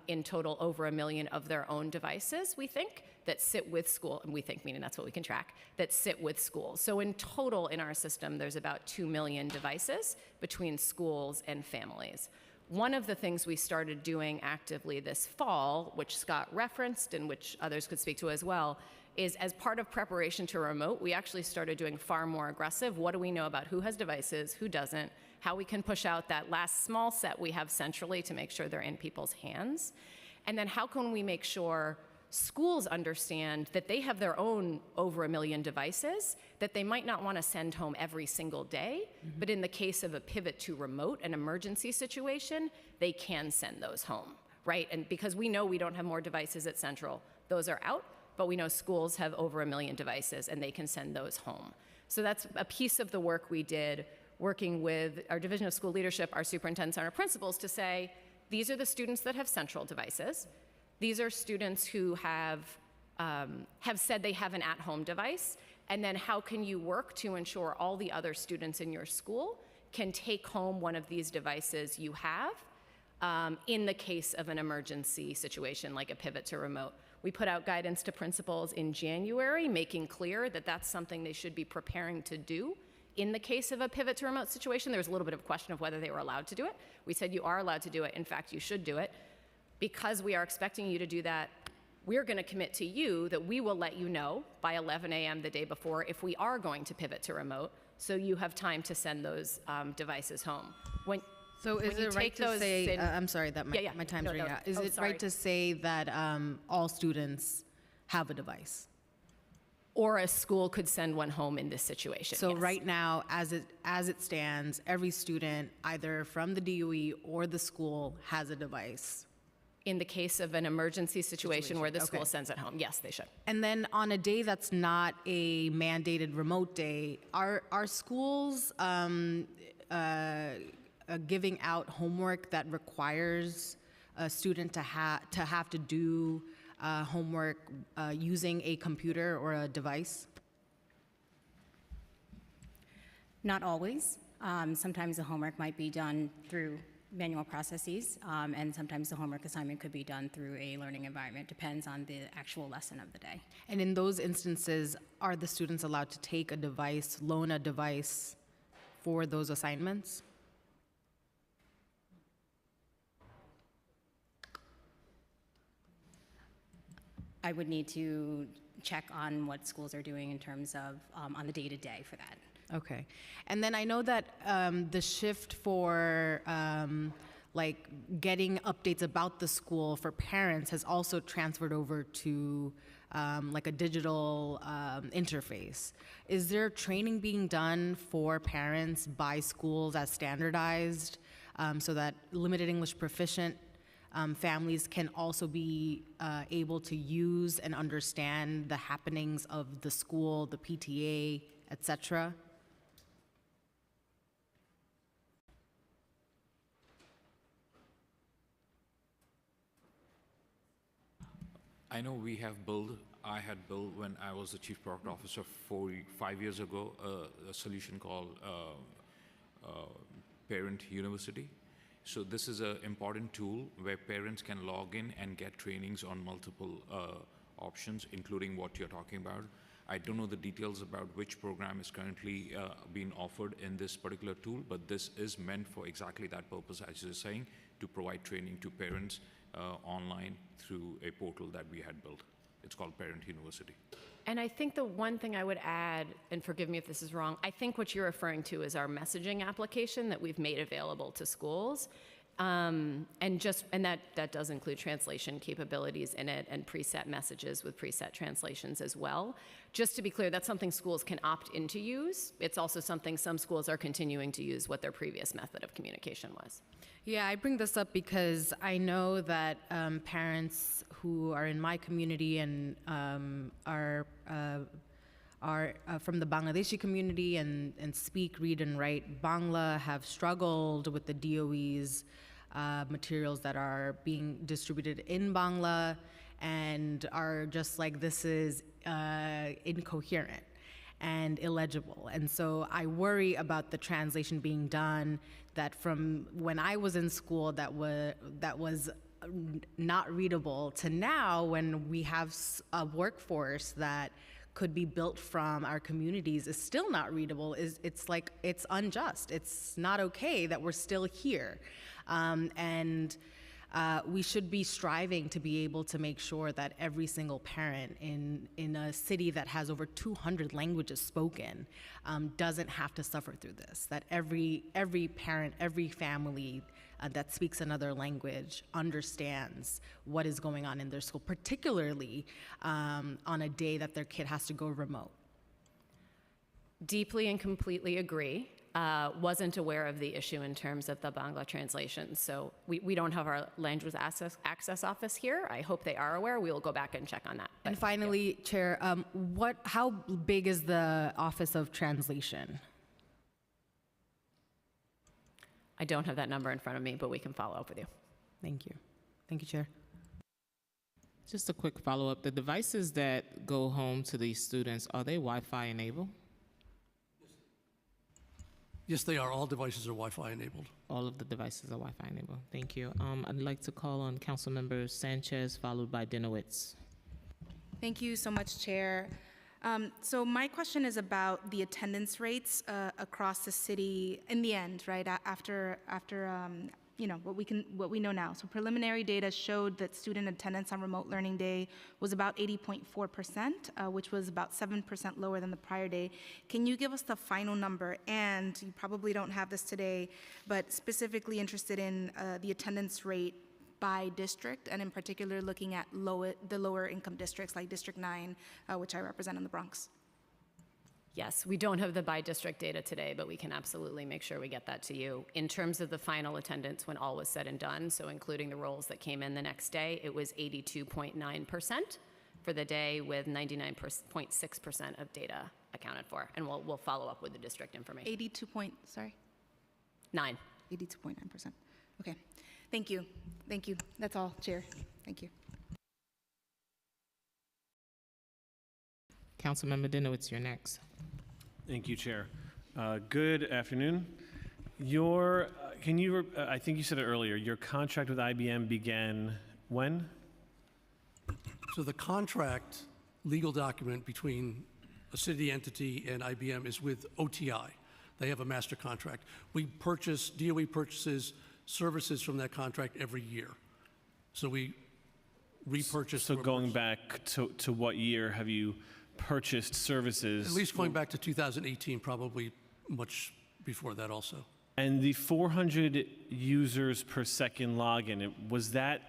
Speaker 7: In total, over 1 million of their own devices, we think, that sit with school, and we think, meaning that's what we can track, that sit with schools. So in total in our system, there's about 2 million devices between schools and families. One of the things we started doing actively this fall, which Scott referenced and which others could speak to as well, is as part of preparation to remote, we actually started doing far more aggressive. What do we know about who has devices, who doesn't, how we can push out that last small set we have centrally to make sure they're in people's hands. And then how can we make sure schools understand that they have their own over 1 million devices that they might not want to send home every single day, but in the case of a pivot to remote, an emergency situation, they can send those home, right? And because we know we don't have more devices at Central, those are out, but we know schools have over 1 million devices and they can send those home. So that's a piece of the work we did working with our Division of School Leadership, our superintendents, and our principals to say, these are the students that have central devices. These are students who have said they have an at-home device. And then how can you work to ensure all the other students in your school can take home one of these devices you have in the case of an emergency situation like a pivot to remote. We put out guidance to principals in January, making clear that that's something they should be preparing to do. In the case of a pivot to remote situation, there was a little bit of a question of whether they were allowed to do it. We said you are allowed to do it. In fact, you should do it. Because we are expecting you to do that, we're going to commit to you that we will let you know by 11 a.m. the day before if we are going to pivot to remote, so you have time to send those devices home.
Speaker 9: So is it right to say, I'm sorry that my time's running out. Is it right to say that all students have a device?
Speaker 7: Or a school could send one home in this situation.
Speaker 9: So
Speaker 7: yes.
Speaker 9: right now, as it stands, every student, either from the DOE or the school, has a device.
Speaker 7: In the case of an emergency situation where the school sends it home, yes, they should.
Speaker 9: And then on a day that's not a mandated remote day, are schools giving out homework that requires a student to have to do homework using a computer or a device?
Speaker 10: Not always. Sometimes the homework might be done through manual processes, and sometimes the homework assignment could be done through a learning environment. Depends on the actual lesson of the day.
Speaker 9: And in those instances, are the students allowed to take a device, loan a device for those assignments?
Speaker 10: I would need to check on what schools are doing in terms of on the day-to-day for that.
Speaker 9: Okay. And then I know that the shift for like getting updates about the school for parents has also transferred over to like a digital interface. Is there training being done for parents by schools as standardized so that limited English proficient families can also be able to use and understand the happenings of the school, the PTA, et cetera?
Speaker 3: I know I had built when I was the Chief Product Officer 5 years ago, a solution called Parent University. So this is an important tool where parents can log in and get trainings on multiple options, including what you're talking about. I don't know the details about which program is currently being offered in this particular tool, but this is meant for exactly that purpose, as you're saying, to provide training to parents online through a portal that we had built. It's called Parent University.
Speaker 7: And I think the one thing I would add, and forgive me if this is wrong, I think what you're referring to is our messaging application that we've made available to schools. And that does include translation capabilities in it and preset messages with preset translations as well. Just to be clear, that's something schools can opt in to use. It's also something some schools are continuing to use what their previous method of communication was.
Speaker 9: Yeah, I bring this up because I know that parents who are in my community and are from the Bangladeshi community and speak, read, and write Bangla have struggled with the DOE's materials that are being distributed in Bangla and are just like, this is incoherent and illegible. And so I worry about the translation being done that from when I was in school that was not readable to now when we have a workforce that could be built from our communities is still not readable. It's like, it's unjust. It's not okay that we're still here. We should be striving to be able to make sure that every single parent in a city that has over 200 languages spoken doesn't have to suffer through this, that every parent, every family that speaks another language understands what is going on in their school, particularly on a day that their kid has to go remote.
Speaker 7: Deeply and completely agree. Wasn't aware of the issue in terms of the Bangla translation. So we don't have our language access office here. I hope they are aware. We will go back and check on that.
Speaker 9: And finally, yeah. Chair, how big is the Office of Translation?
Speaker 7: I don't have that number in front of me, but we can follow up with you.
Speaker 9: Thank you. Thank you, Chair.
Speaker 1: Just a quick follow-up. The devices that go home to these students, are they Wi-Fi enabled?
Speaker 4: Yes, they are. All devices are Wi-Fi enabled.
Speaker 1: All of the devices are Wi-Fi enabled. Thank you. I'd like to call on Councilmember Sanchez, followed by Dinowitz.
Speaker 11: Thank you so much, Chair. So my question is about the attendance rates across the city in the end, right, after what we know now. So preliminary data showed that student attendance on remote learning day was about 80.4%, which was about 7% lower than the prior day. Can you give us the final number? And you probably don't have this today, but specifically interested in the attendance rate by district, and in particular looking at the lower income districts like District 9, which I represent in the Bronx.
Speaker 7: Yes, we don't have the by district data today, but we can absolutely make sure we get that to you. In terms of the final attendance when all was said and done, so including the rolls that came in the next day, it was 82.9% for the day with 99.6% of data accounted for. And we'll follow up with the district information.
Speaker 11: 9. 82.9%. Okay. Thank you. Thank you. That's all, Chair. Thank you.
Speaker 1: Councilmember Dinowitz, you're next.
Speaker 12: Thank you, Chair. Good afternoon. I think you said it earlier, your contract with IBM began when?
Speaker 4: So the contract, legal document between a city entity and IBM is with OTI. They have a master contract. DOE purchases services from that contract every year. So we repurchase.
Speaker 12: So going back to what year have you purchased services?
Speaker 4: At least going back to 2018, probably much before that also.
Speaker 12: And the 400 users per second login, was that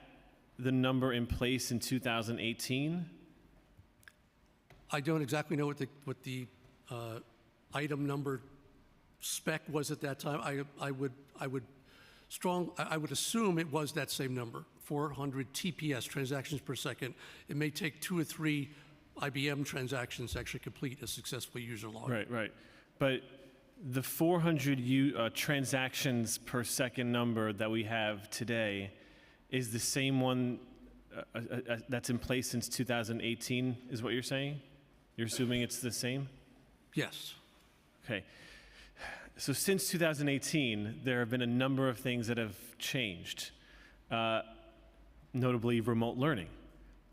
Speaker 12: the number in place in 2018?
Speaker 4: I don't exactly know what the item number spec was at that time. I would assume it was that same number, 400 TPS, transactions per second. It may take 2 or 3 IBM transactions to actually complete a successful user login.
Speaker 12: Right. But the 400 transactions per second number that we have today is the same one that's in place since 2018, is what you're saying? You're assuming it's the same?
Speaker 4: Yes.
Speaker 12: Okay. So since 2018, there have been a number of things that have changed, notably remote learning.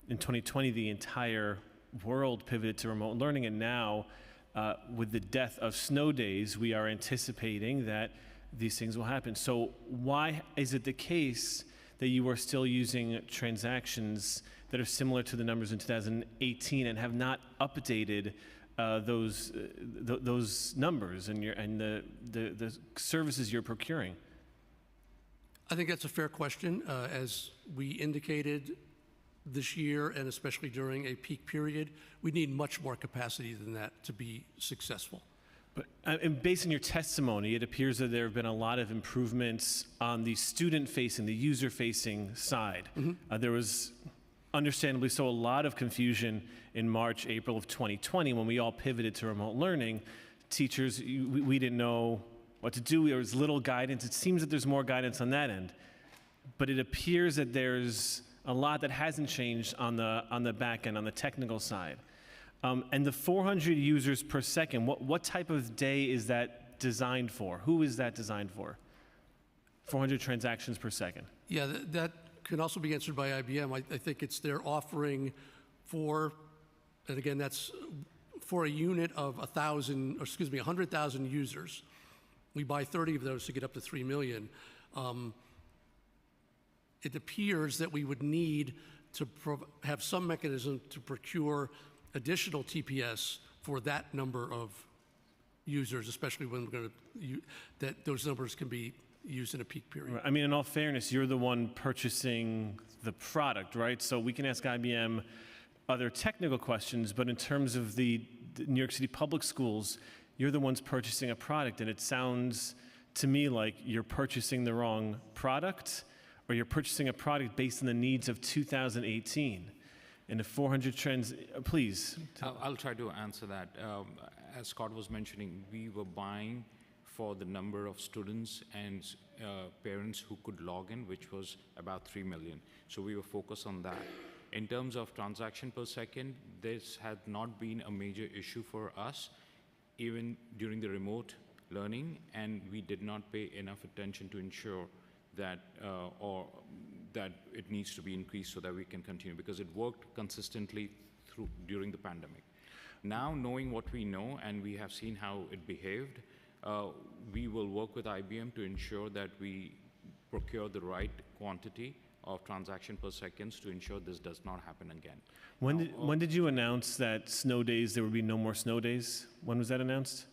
Speaker 12: In 2020, the entire world pivoted to remote learning, and now, with the death of snow days, we are anticipating that these things will happen. So why is it the case that you are still using transactions that are similar to the numbers in 2018 and have not updated those numbers and the services you're procuring?
Speaker 4: I think that's a fair question. As we indicated this year, and especially during a peak period, we need much more capacity than that to be successful.
Speaker 12: But and based on your testimony, it appears that there have been a lot of improvements on the student-facing, the user-facing side. There was, understandably so, a lot of confusion in March, April of 2020 when we all pivoted to remote learning. Teachers, we didn't know what to do. There was little guidance. It seems that there's more guidance on that end. But it appears that there's a lot that hasn't changed on the back end, on the technical side. And the 400 users per second, what type of day is that designed for? Who is that designed for? 400 transactions per second.
Speaker 4: Yeah, that can also be answered by IBM. I think it's their offering for, and again, that's for a unit of 100,000 users. We buy 30 of those to get up to 3 million. It appears that we would need to have some mechanism to procure additional TPS for that number of users, especially when we're going to, that those numbers can be used in a peak period.
Speaker 12: I mean, in all fairness, you're the one purchasing the product, right? So we can ask IBM other technical questions, but in terms of the New York City public schools, you're the ones purchasing a product, and it sounds to me like you're purchasing the wrong product, or you're purchasing a product based on the needs of 2018. And the 400 trends, please.
Speaker 3: I'll try to answer that. As Scott was mentioning, we were buying for the number of students and parents who could log in, which was about 3 million. So we were focused on that. In terms of transaction per second, this had not been a major issue for us, even during the remote learning, and we did not pay enough attention to ensure that that it needs to be increased so that we can continue, because it worked consistently during the pandemic. Now, knowing what we know and we have seen how it behaved, we will work with IBM to ensure that we procure the right quantity of transaction per seconds to ensure this does not happen again.
Speaker 12: When did you announce that snow days, there would be no more snow days? When was that announced?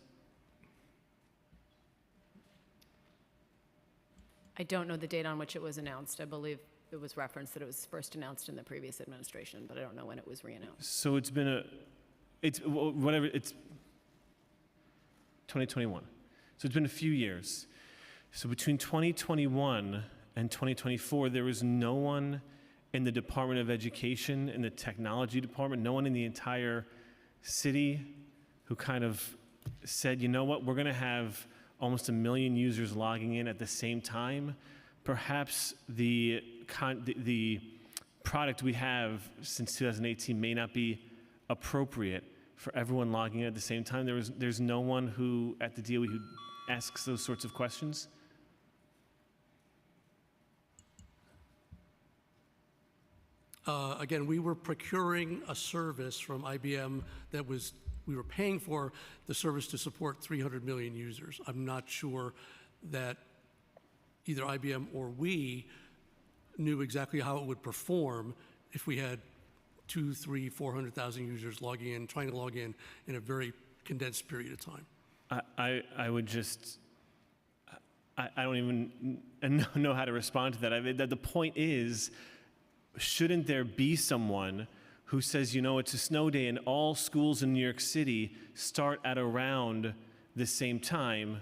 Speaker 7: I don't know the date on which it was announced. I believe it was referenced that it was first announced in the previous administration, but I don't know when it was re-announced.
Speaker 12: So it's been it's 2021. So it's been a few years. So between 2021 and 2024, there was no one in the Department of Education, in the technology department, no one in the entire city who kind of said, you know what, we're going to have almost 1 million users logging in at the same time. Perhaps the product we have since 2018 may not be appropriate for everyone logging in at the same time. There's no one who at the DOE who asks those sorts of questions.
Speaker 4: Again, we were procuring a service from IBM that we were paying for the service to support 300 million users. I'm not sure that either IBM or we knew exactly how it would perform if we had 200,000, 300,000, 400,000 users logging in, trying to log in a very condensed period of time.
Speaker 12: I would just, I don't even know how to respond to that. I mean, the point is, shouldn't there be someone who says, you know, it's a snow day and all schools in New York City start at around the same time?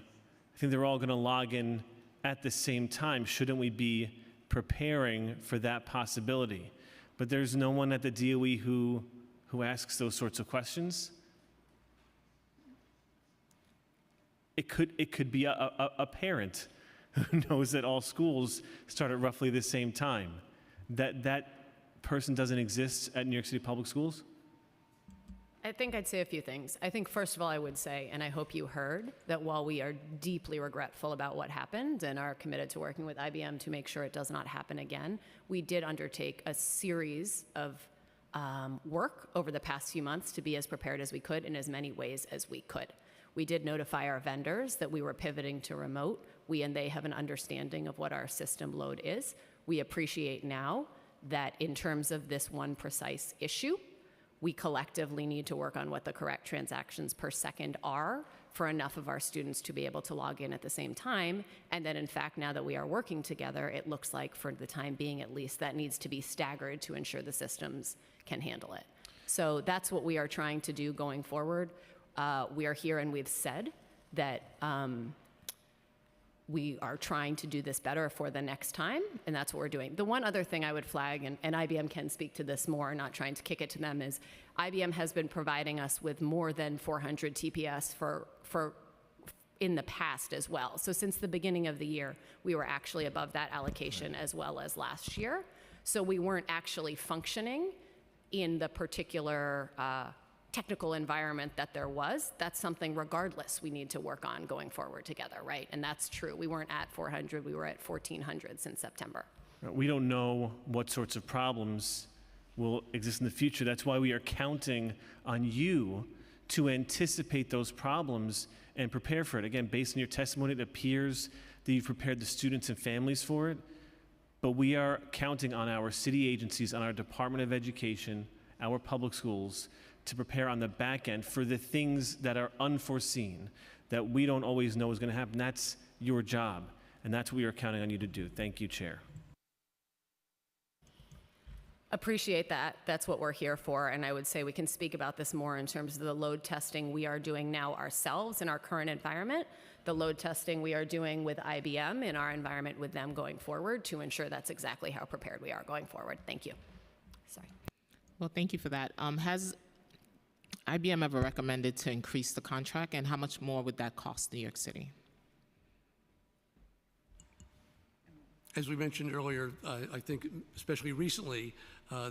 Speaker 12: I think they're all going to log in at the same time. Shouldn't we be preparing for that possibility? But there's no one at the DOE who asks those sorts of questions. It could be a parent who knows that all schools start at roughly the same time. That person doesn't exist at New York City Public Schools?
Speaker 7: I think I'd say a few things. I think, first of all, I would say, and I hope you heard, that while we are deeply regretful about what happened and are committed to working with IBM to make sure it does not happen again, we did undertake a series of work over the past few months to be as prepared as we could in as many ways as we could. We did notify our vendors that we were pivoting to remote. We and they have an understanding of what our system load is. We appreciate now that in terms of this one precise issue, we collectively need to work on what the correct transactions per second are for enough of our students to be able to log in at the same time. And then, in fact, now that we are working together, it looks like for the time being at least, that needs to be staggered to ensure the systems can handle it. So that's what we are trying to do going forward. We are here and we've said that we are trying to do this better for the next time, and that's what we're doing. The one other thing I would flag, and IBM can speak to this more, not trying to kick it to them, is IBM has been providing us with more than 400 TPS for in the past as well. So since the beginning of the year, we were actually above that allocation as well as last year. So we weren't actually functioning in the particular technical environment that there was. That's something regardless we need to work on going forward together, right? And that's true. We weren't at 400, we were at 1,400 since September.
Speaker 12: We don't know what sorts of problems will exist in the future. That's why we are counting on you to anticipate those problems and prepare for it. Again, based on your testimony, it appears that you've prepared the students and families for it, but we are counting on our city agencies, on our Department of Education, our public schools, to prepare on the back end for the things that are unforeseen, that we don't always know is going to happen. That's your job, and that's what we are counting on you to do. Thank you, Chair.
Speaker 7: Appreciate that. That's what we're here for, and I would say we can speak about this more in terms of the load testing we are doing now ourselves in our current environment, the load testing we are doing with IBM in our environment with them going forward to ensure that's exactly how prepared we are going forward. Thank you. Sorry.
Speaker 1: Well, thank you for that. Has IBM ever recommended to increase the contract, and how much more would that cost New York City?
Speaker 4: As we mentioned earlier, I think especially recently,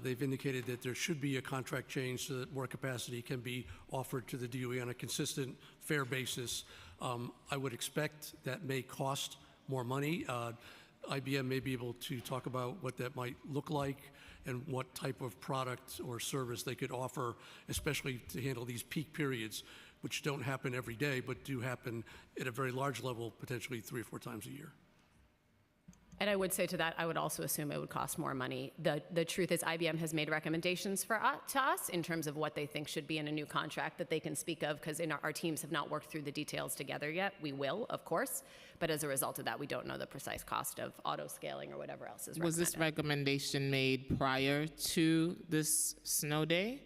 Speaker 4: they've indicated that there should be a contract change so that more capacity can be offered to the DOE on a consistent, fair basis. I would expect that may cost more money. IBM may be able to talk about what that might look like and what type of product or service they could offer, especially to handle these peak periods, which don't happen every day, but do happen at a very large level, potentially 3 or 4 times a year.
Speaker 7: And I would say to that, I would also assume it would cost more money. The truth is IBM has made recommendations to us in terms of what they think should be in a new contract that they can speak of, because our teams have not worked through the details together yet. We will, of course, but as a result of that, we don't know the precise cost of auto-scaling or whatever else is recommended.
Speaker 1: Was this recommendation made prior to this snow day,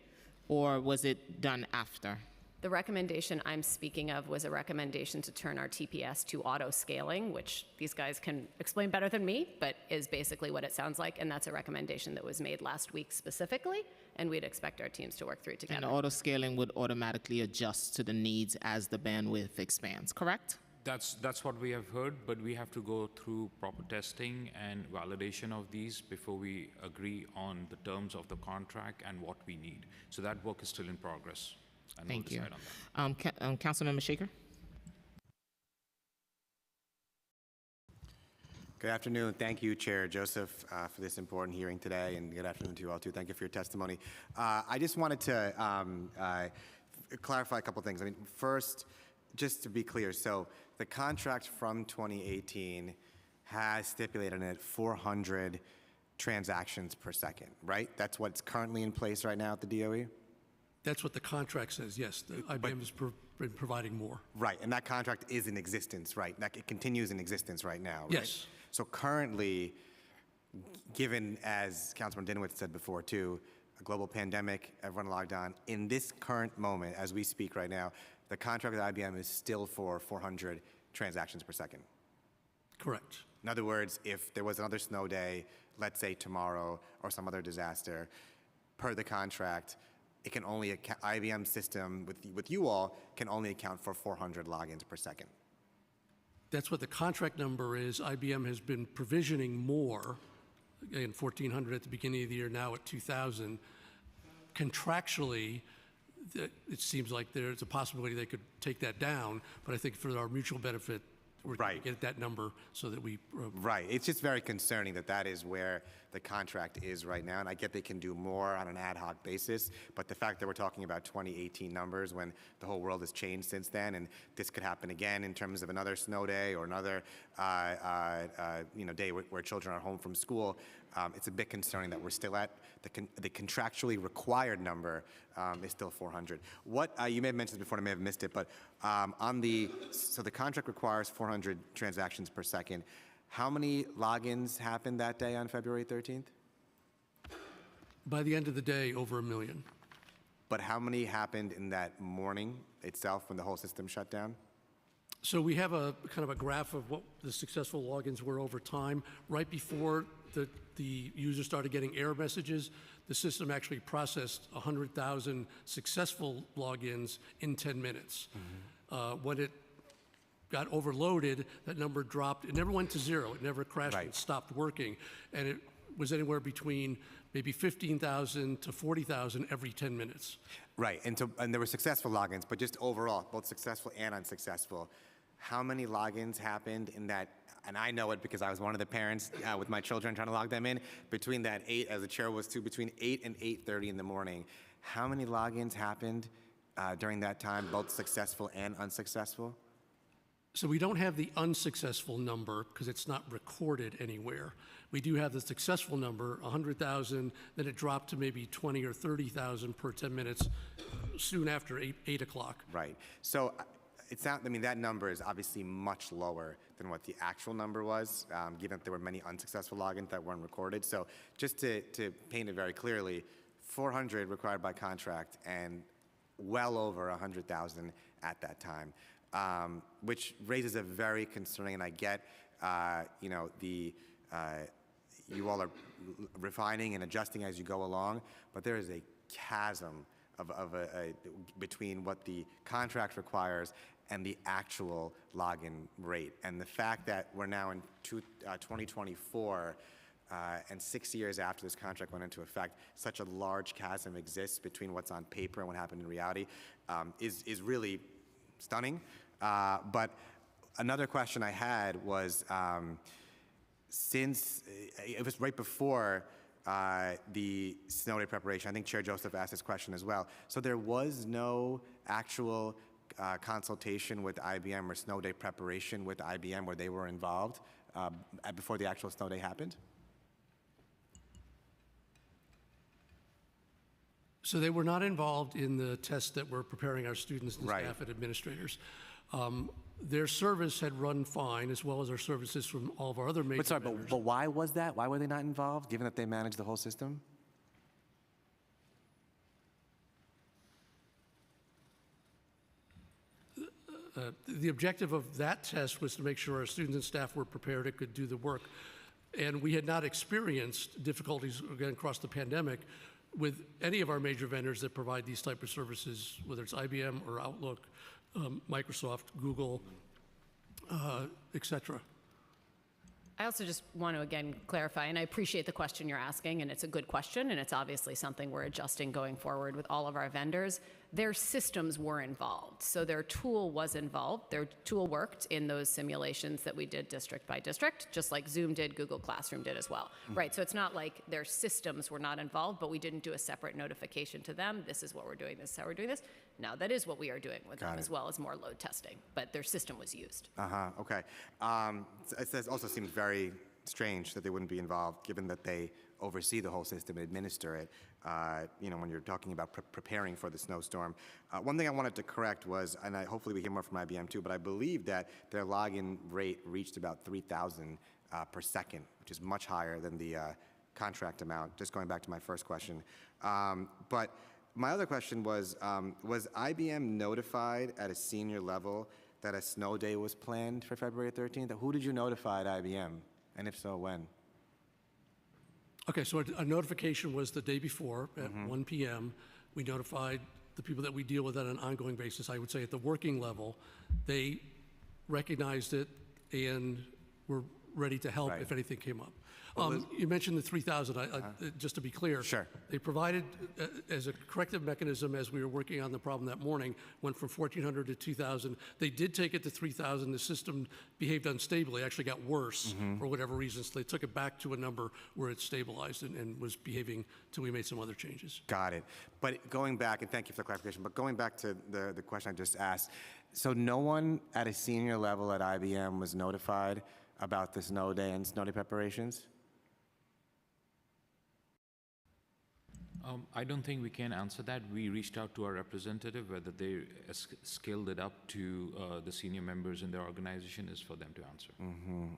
Speaker 1: or was it done after?
Speaker 7: The recommendation I'm speaking of was a recommendation to turn our TPS to auto-scaling, which these guys can explain better than me, but is basically what it sounds like, and that's a recommendation that was made last week specifically, and we'd expect our teams to work through it together.
Speaker 1: And auto-scaling would automatically adjust to the needs as the bandwidth expands, correct?
Speaker 3: That's what we have heard, but we have to go through proper testing and validation of these before we agree on the terms of the contract and what we need. So that work is still in progress.
Speaker 1: Thank you. Councilmember Shaker.
Speaker 13: Good afternoon. Thank you, Chair Joseph, for this important hearing today, and good afternoon to you all, too. Thank you for your testimony. I just wanted to clarify a couple things. I mean, first, just to be clear, so the contract from 2018 has stipulated in it 400 transactions per second, right? That's what's currently in place right now at the DOE?
Speaker 4: That's what the contract says, yes. The IBM has been providing more.
Speaker 13: Right, and that contract is in existence, right? It continues in existence right now, right?
Speaker 4: Yes.
Speaker 13: So currently, given, as Councilman Dinowitz said before too, a global pandemic, everyone logged on, in this current moment, as we speak right now, the contract with IBM is still for 400 transactions per second.
Speaker 4: Correct.
Speaker 13: In other words, if there was another snow day, let's say tomorrow, or some other disaster, per the contract, it can only account, IBM system with you all can only account for 400 logins per second.
Speaker 4: That's what the contract number is. IBM has been provisioning more again, 1,400 at the beginning of the year, now at 2,000. Contractually, it seems like there's a possibility they could take that down, but I think for our mutual benefit, we're going to get that number so that we...
Speaker 13: Right. It's just very concerning that that is where the contract is right now, and I get they can do more on an ad hoc basis, but the fact that we're talking about 2018 numbers when the whole world has changed since then, and this could happen again in terms of another snow day or another day where children are home from school, it's a bit concerning that we're still at the contractually required number is still 400. What you may have mentioned this before, and I may have missed it, but so the contract requires 400 transactions per second. How many logins happened that day on February 13th?
Speaker 4: By the end of the day, over 1 million.
Speaker 13: But how many happened in that morning itself when the whole system shut down?
Speaker 4: So we have a kind of a graph of what the successful logins were over time. Right before the user started getting error messages, the system actually processed 100,000 successful logins in 10 minutes. When it got overloaded, that number dropped. It never went to zero. It never crashed and stopped working. And it was anywhere between maybe 15,000 to 40,000 every 10 minutes.
Speaker 13: Right, and there were successful logins, but just overall, both successful and unsuccessful, how many logins happened in that, and I know it because I was one of the parents with my children trying to log them in, between that 8, as the chair was too, between 8 and 8:30 in the morning, how many logins happened during that time, both successful and unsuccessful?
Speaker 4: So we don't have the unsuccessful number because it's not recorded anywhere. We do have the successful number, 100,000, then it dropped to maybe 20 or 30,000 per 10 minutes soon after 8 o'clock.
Speaker 13: Right. So it's not, I mean, that number is obviously much lower than what the actual number was, given that there were many unsuccessful logins that weren't recorded. So just to paint it very clearly, 400 required by contract and well over 100,000 at that time. Which raises a very concerning, and I get, you all are refining and adjusting as you go along, but there is a chasm between what the contract requires and the actual login rate. And the fact that we're now in 2024, and 6 years after this contract went into effect, such a large chasm exists between what's on paper and what happened in reality is really stunning. But another question I had was, since it was right before the snow day preparation, I think Chair Joseph asked this question as well. So there was no actual consultation with IBM or snow day preparation with IBM where they were involved before the actual snow day happened?
Speaker 4: So they were not involved in the tests that we're preparing our students and staff and administrators. Their service had run fine, as well as our services from all of our other major vendors.
Speaker 13: But why was that? Why were they not involved, given that they managed the whole system?
Speaker 4: The objective of that test was to make sure our students and staff were prepared and could do the work. And we had not experienced difficulties, again, across the pandemic with any of our major vendors that provide these type of services, whether it's IBM or Outlook, Microsoft, Google, et cetera.
Speaker 7: I also just want to again clarify, and I appreciate the question you're asking, and it's a good question, and it's obviously something we're adjusting going forward with all of our vendors. Their systems were involved, so their tool was involved. Their tool worked in those simulations that we did district by district, just like Zoom did, Google Classroom did as well, right? So it's not like their systems were not involved, but we didn't do a separate notification to them. This is what we're doing, this is how we're doing this. Now that is what we are doing with them, as well as more load testing, but their system was used.
Speaker 13: Okay. It also seems very strange that they wouldn't be involved, given that they oversee the whole system and administer it, when you're talking about preparing for the snowstorm. One thing I wanted to correct was, and hopefully we hear more from IBM too, but I believe that their login rate reached about 3,000 per second, which is much higher than the contract amount, just going back to my first question. But my other question was IBM notified at a senior level that a snow day was planned for February 13th? Who did you notify at IBM, and if so, when?
Speaker 4: Okay, so a notification was the day before at 1 p.m. We notified the people that we deal with on an ongoing basis. I would say at the working level, they recognized it and were ready to help
Speaker 13: Right.
Speaker 4: if anything came up. You mentioned the 3,000. Just to be clear,
Speaker 13: Sure.
Speaker 4: they provided as a corrective mechanism as we were working on the problem that morning, went from 1,400 to 2,000. They did take it to 3,000. The system behaved unstably, actually got worse for whatever reasons. So they took it back to a number where it stabilized and was behaving till we made some other changes.
Speaker 13: Got it. But going back, and thank you for the clarification, but going back to the question I just asked, so no one at a senior level at IBM was notified about the snow day and snow day preparations?
Speaker 3: I don't think we can answer that. We reached out to our representative. Whether they scaled it up to the senior members in their organization is for them to answer.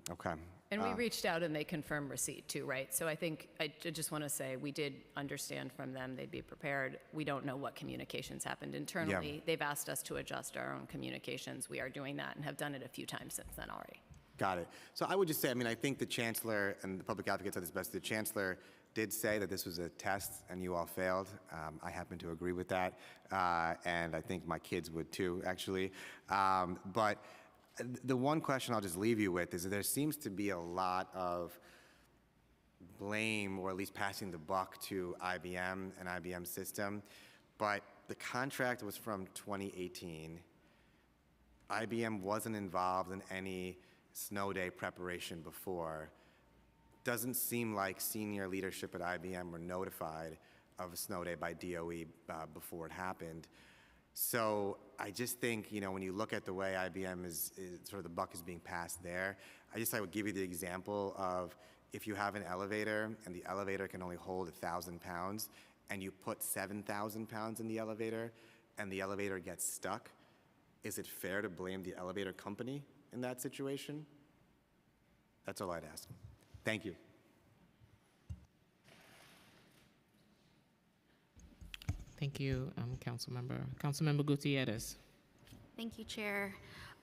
Speaker 13: Okay.
Speaker 7: And we reached out and they confirmed receipt too, right? So I think, I just want to say, we did understand from them they'd be prepared. We don't know what communications happened internally.
Speaker 13: Yeah.
Speaker 7: They've asked us to adjust our own communications. We are doing that and have done it a few times since then already.
Speaker 13: Got it. So I would just say, I mean, I think the chancellor and the public advocate said this best. The chancellor did say that this was a test and you all failed. I happen to agree with that. And I think my kids would too, actually. But the one question I'll just leave you with is that there seems to be a lot of blame, or at least passing the buck to IBM and IBM system. But the contract was from 2018. IBM wasn't involved in any snow day preparation before. Doesn't seem like senior leadership at IBM were notified of a snow day by DOE before it happened. So I just think, when you look at the way IBM is sort of the buck is being passed there, I would give you the example of if you have an elevator and the elevator can only hold 1,000 pounds and you put 7,000 pounds in the elevator and the elevator gets stuck, is it fair to blame the elevator company in that situation? That's all I'd ask. Thank you.
Speaker 1: Thank you, Councilmember. Councilmember Gutierrez.
Speaker 14: Thank you, Chair.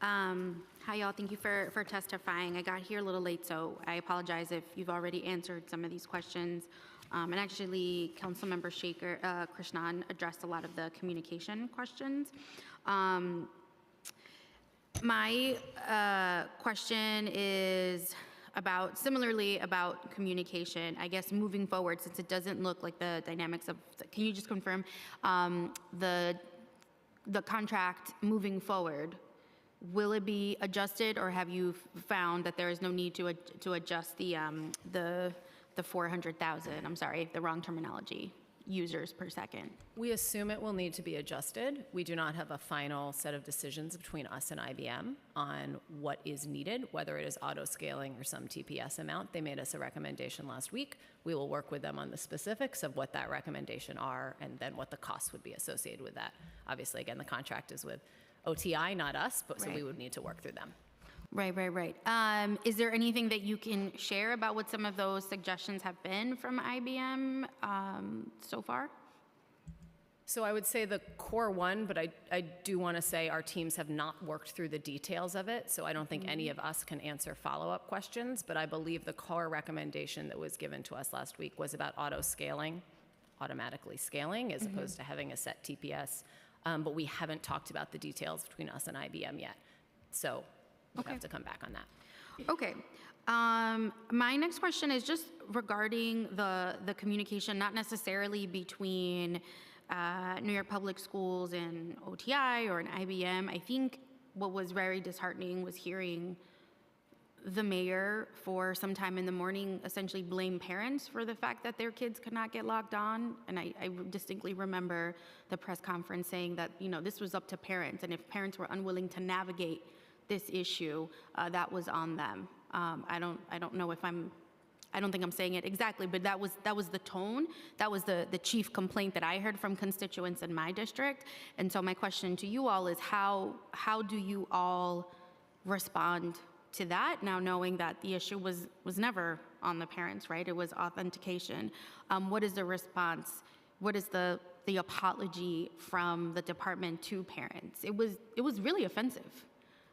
Speaker 14: Hi, y'all. Thank you for testifying. I got here a little late, so I apologize if you've already answered some of these questions. And actually, Councilmember Krishnan addressed a lot of the communication questions. My question is similarly about communication. I guess moving forward, since it doesn't look like the dynamics of, can you just confirm the contract moving forward? Will it be adjusted, or have you found that there is no need to adjust the 400,000? I'm sorry, the wrong terminology. Users per second.
Speaker 7: We assume it will need to be adjusted. We do not have a final set of decisions between us and IBM on what is needed, whether it is auto-scaling or some TPS amount. They made us a recommendation last week. We will work with them on the specifics of what that recommendation are and then what the costs would be associated with that. Obviously, again, the contract is with OTI, not us, but so we would need to work through them.
Speaker 14: Right. Is there anything that you can share about what some of those suggestions have been from IBM so far?
Speaker 7: So I would say the core one, but I do want to say our teams have not worked through the details of it, so I don't think any of us can answer follow-up questions, but I believe the core recommendation that was given to us last week was about auto-scaling, automatically scaling, as opposed to having a set TPS, but we haven't talked about the details between us and IBM yet. So we'll have to come back on that.
Speaker 14: Okay. My next question is just regarding the communication, not necessarily between New York Public Schools and OTI or an IBM. I think what was very disheartening was hearing the mayor for some time in the morning essentially blame parents for the fact that their kids could not get logged on. And I distinctly remember the press conference saying that, this was up to parents, and if parents were unwilling to navigate this issue, that was on them. I don't know if I don't think I'm saying it exactly, but that was the tone. That was the chief complaint that I heard from constituents in my district. And so my question to you all is how do you all respond to that, now knowing that the issue was never on the parents, right? It was authentication. What is the response? What is the apology from the department to parents? It was really offensive.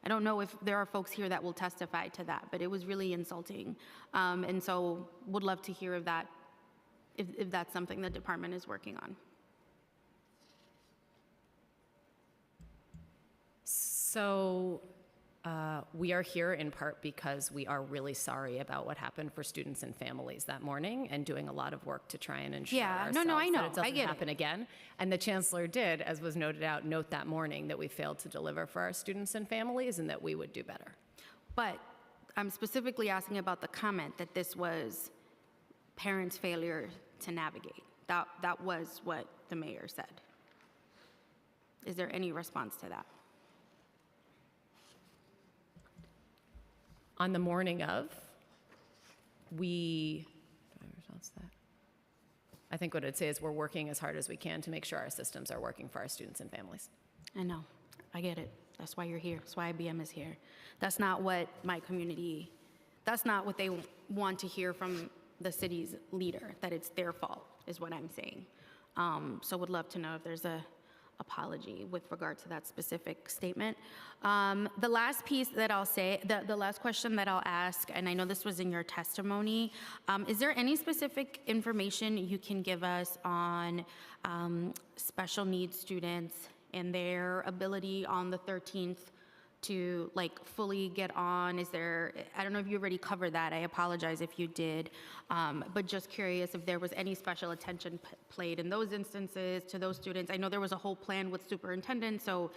Speaker 14: I don't know if there are folks here that will testify to that, but it was really insulting. And so would love to hear of that, if that's something the department is working on.
Speaker 7: So We are here in part because we are really sorry about what happened for students and families that morning and doing a lot of work to try and ensure
Speaker 14: Yeah,
Speaker 7: ourselves
Speaker 14: no, I know.
Speaker 7: that it
Speaker 14: I
Speaker 7: doesn't
Speaker 14: get it.
Speaker 7: happen again. And the chancellor did, as was noted out, note that morning that we failed to deliver for our students and families and that we would do better.
Speaker 14: But I'm specifically asking about the comment that this was parents' failure to navigate. That was what the mayor said. Is there any response to that?
Speaker 7: On the morning of, do I response to that? I think what I'd say is we're working as hard as we can to make sure our systems are working for our students and families.
Speaker 14: I know. I get it. That's why you're here. That's why IBM is here. That's not what my community, that's not what they want to hear from the city's leader, that it's their fault, is what I'm saying. So would love to know if there's a apology with regard to that specific statement. The last piece that I'll say, the last question that I'll ask, and I know this was in your testimony, is there any specific information you can give us on special needs students and their ability on the 13th to like fully get on? Is there, I don't know if you already covered that, I apologize if you did, but just curious if there was any special attention played in those instances to those students. I know there was a whole plan with superintendent, so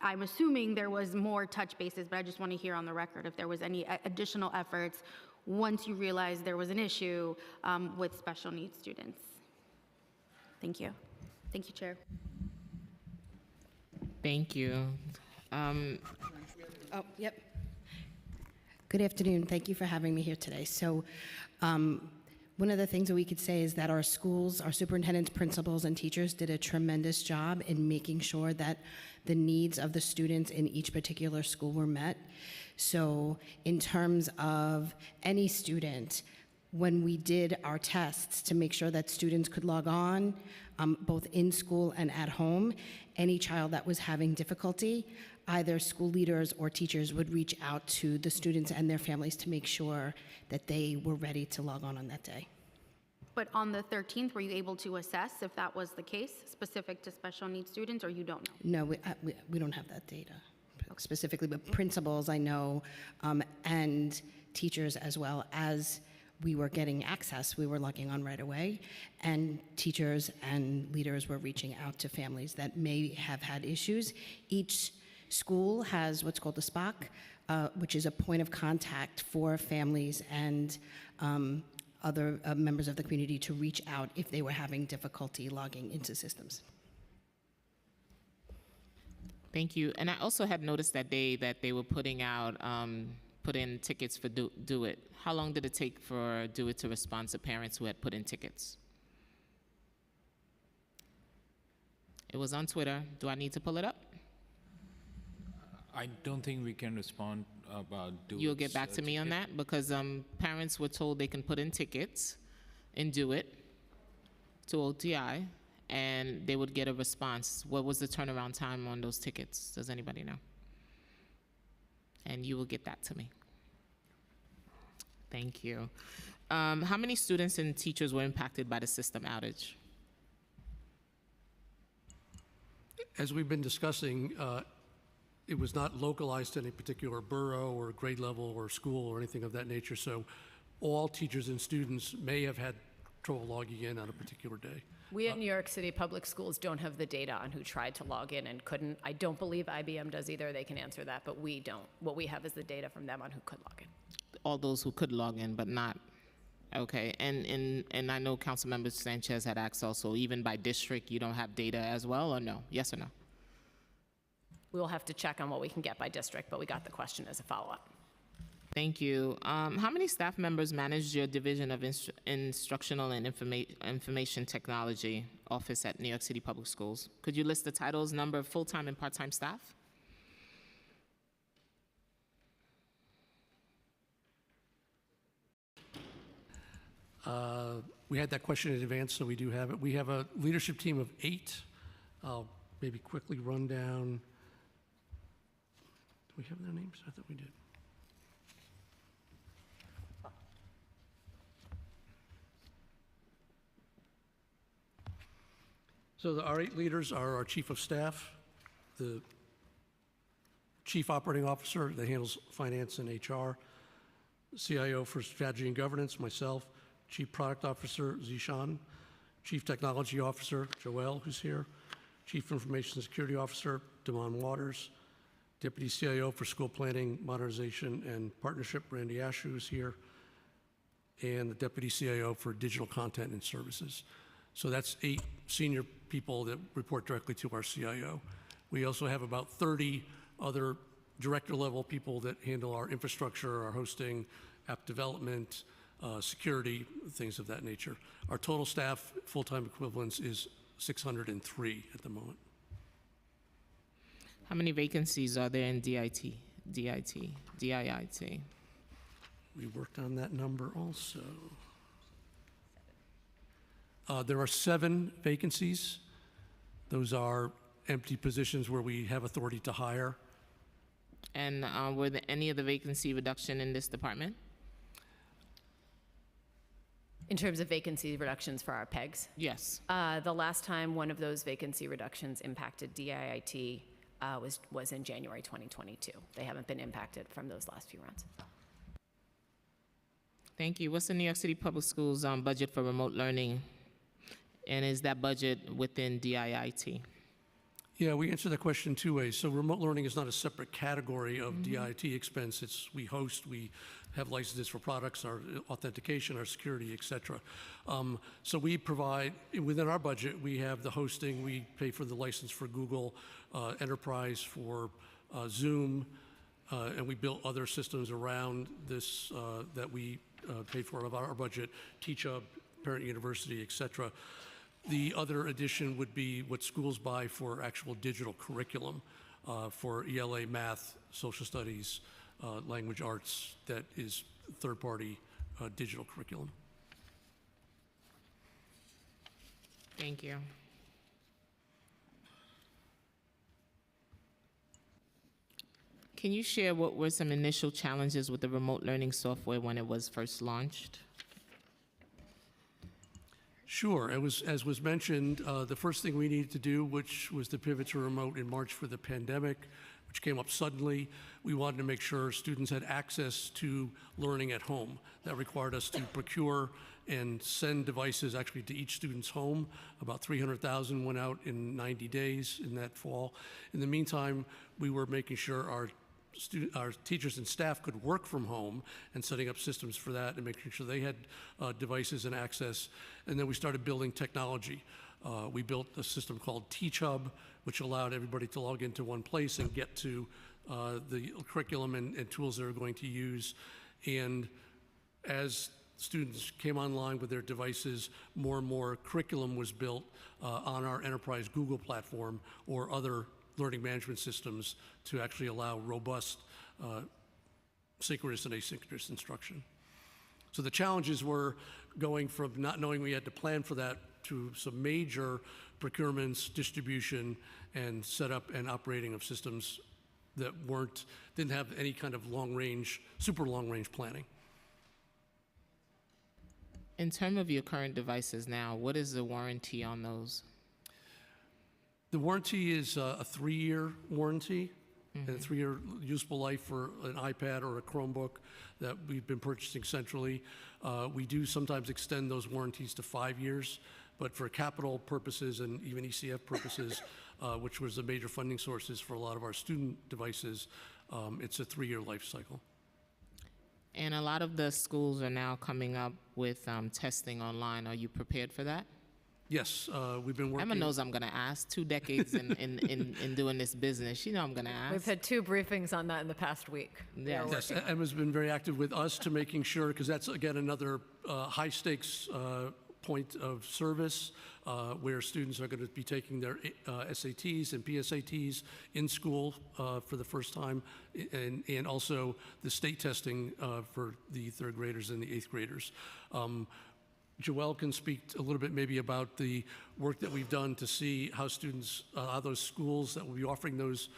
Speaker 14: I'm assuming there was more touch bases, but I just want to hear on the record if there was any additional efforts once you realized there was an issue with special needs students. Thank you. Thank you, Chair.
Speaker 1: Thank you.
Speaker 15: Oh, yep. Good afternoon. Thank you for having me here today. So one of the things that we could say is that our schools, our superintendents, principals, and teachers did a tremendous job in making sure that the needs of the students in each particular school were met. So in terms of any student, when we did our tests to make sure that students could log on, both in school and at home, any child that was having difficulty, either school leaders or teachers would reach out to the students and their families to make sure that they were ready to log on that day.
Speaker 14: But on the 13th, were you able to assess if that was the case, specific to special needs students, or you don't know?
Speaker 15: No, we don't have that data specifically, but principals I know, and teachers as well. As we were getting access, we were logging on right away, and teachers and leaders were reaching out to families that may have had issues. Each school has what's called a SPOC, which is a point of contact for families and other members of the community to reach out if they were having difficulty logging into systems.
Speaker 1: Thank you. And I also had noticed that day that they were putting out, put in tickets for Do It. How long did it take for Do It to respond to parents who had put in tickets? It was on Twitter. Do I need to pull it up?
Speaker 16: I don't think we can respond about Do It.
Speaker 1: You'll get back to me on that? Because parents were told they can put in tickets and Do It to OTI, and they would get a response. What was the turnaround time on those tickets? Does anybody know? And you will get that to me. Thank you. How many students and teachers were impacted by the system outage?
Speaker 4: As we've been discussing, it was not localized to any particular borough or grade level or school or anything of that nature, so all teachers and students may have had trouble logging in on a particular day.
Speaker 7: We at New York City Public Schools don't have the data on who tried to log in and couldn't. I don't believe IBM does either. They can answer that, but we don't. What we have is the data from them on who could log in.
Speaker 1: All those who could log in, but not. Okay, and I know Councilmember Sanchez had asked also, even by district, you don't have data as well, or no? Yes or no?
Speaker 7: We'll have to check on what we can get by district, but we got the question as a follow-up.
Speaker 1: Thank you. How many staff members managed your Division of Instructional and Information Technology office at New York City Public Schools? Could you list the titles, number of full-time and part-time staff?
Speaker 4: We had that question in advance, so we do have it. We have a leadership team of 8. I'll maybe quickly run down. Do we have their names? I thought we did. So our 8 leaders are our chief of staff, the Chief Operating Officer that handles finance and HR. CIO for Strategy and Governance, myself. Chief Product Officer, Zishan. Chief Technology Officer, Joelle, who's here. Chief Information Security Officer, Damon Waters. Deputy CIO for School Planning, Modernization, and Partnership, Randy Ashew, is here. And the Deputy CIO for Digital Content and Services. So that's 8 senior people that report directly to our CIO. We also have about 30 other director-level people that handle our infrastructure, our hosting, app development, security, things of that nature. Our total staff, full-time equivalents, is 603 at the moment.
Speaker 1: How many vacancies are there in DIIT?
Speaker 4: We worked on that number also. There are 7 vacancies. Those are empty positions where we have authority to hire.
Speaker 1: And were there any of the vacancy reduction in this department?
Speaker 7: In terms of vacancy reductions for our PEGs?
Speaker 1: Yes.
Speaker 7: The last time one of those vacancy reductions impacted DIIT was in January 2022. They haven't been impacted from those last few rounds.
Speaker 1: Thank you. What's the New York City Public Schools budget for remote learning? And is that budget within DIIT?
Speaker 4: Yeah, we answer that question 2 ways. So remote learning is not a separate category of DIIT expense. It's we host, we have licenses for products, our authentication, our security, et cetera. So we provide, within our budget, we have the hosting, we pay for the license for Google Enterprise, for Zoom, and we built other systems around this that we pay for of our budget, TeachHub, Parent University, et cetera. The other addition would be what schools buy for actual digital curriculum for ELA, math, social studies, language arts, that is third-party digital curriculum.
Speaker 1: Thank you. Can you share what were some initial challenges with the remote learning software when it was first launched?
Speaker 4: Sure. As was mentioned, the first thing we needed to do, which was to pivot to remote in March for the pandemic, which came up suddenly, we wanted to make sure students had access to learning at home. That required us to procure and send devices actually to each student's home. About 300,000 went out in 90 days in that fall. In the meantime, we were making sure our teachers and staff could work from home and setting up systems for that and making sure they had devices and access. And then we started building technology. We built a system called TeachHub, which allowed everybody to log into one place and get to the curriculum and tools they're going to use. And as students came online with their devices, more and more curriculum was built on our enterprise Google platform or other learning management systems to actually allow robust synchronous and asynchronous instruction. So the challenges were going from not knowing we had to plan for that to some major procurements, distribution, and setup and operating of systems that didn't have any kind of super long-range planning.
Speaker 1: In terms of your current devices now, what is the warranty on those?
Speaker 4: The warranty is a 3-year warranty and a 3-year useful life for an iPad or a Chromebook that we've been purchasing centrally. We do sometimes extend those warranties to 5 years, but for capital purposes and even ECF purposes, which was the major funding sources for a lot of our student devices, it's a 3-year life cycle.
Speaker 1: And a lot of the schools are now coming up with testing online. Are you prepared for that?
Speaker 4: Yes, we've been working.
Speaker 1: Emma knows I'm going to ask. 2 decades in doing this business. You know I'm going to ask.
Speaker 7: We've had 2 briefings on that in the past week.
Speaker 4: Yes, Emma's been very active with us to making sure, because that's, again, another high-stakes point of service where students are going to be taking their SATs and PSATs in school for the first time, and also the state testing for the 3rd graders and the 8th graders. Joelle can speak a little bit maybe about the work that we've done to see how students, how those schools that will be offering those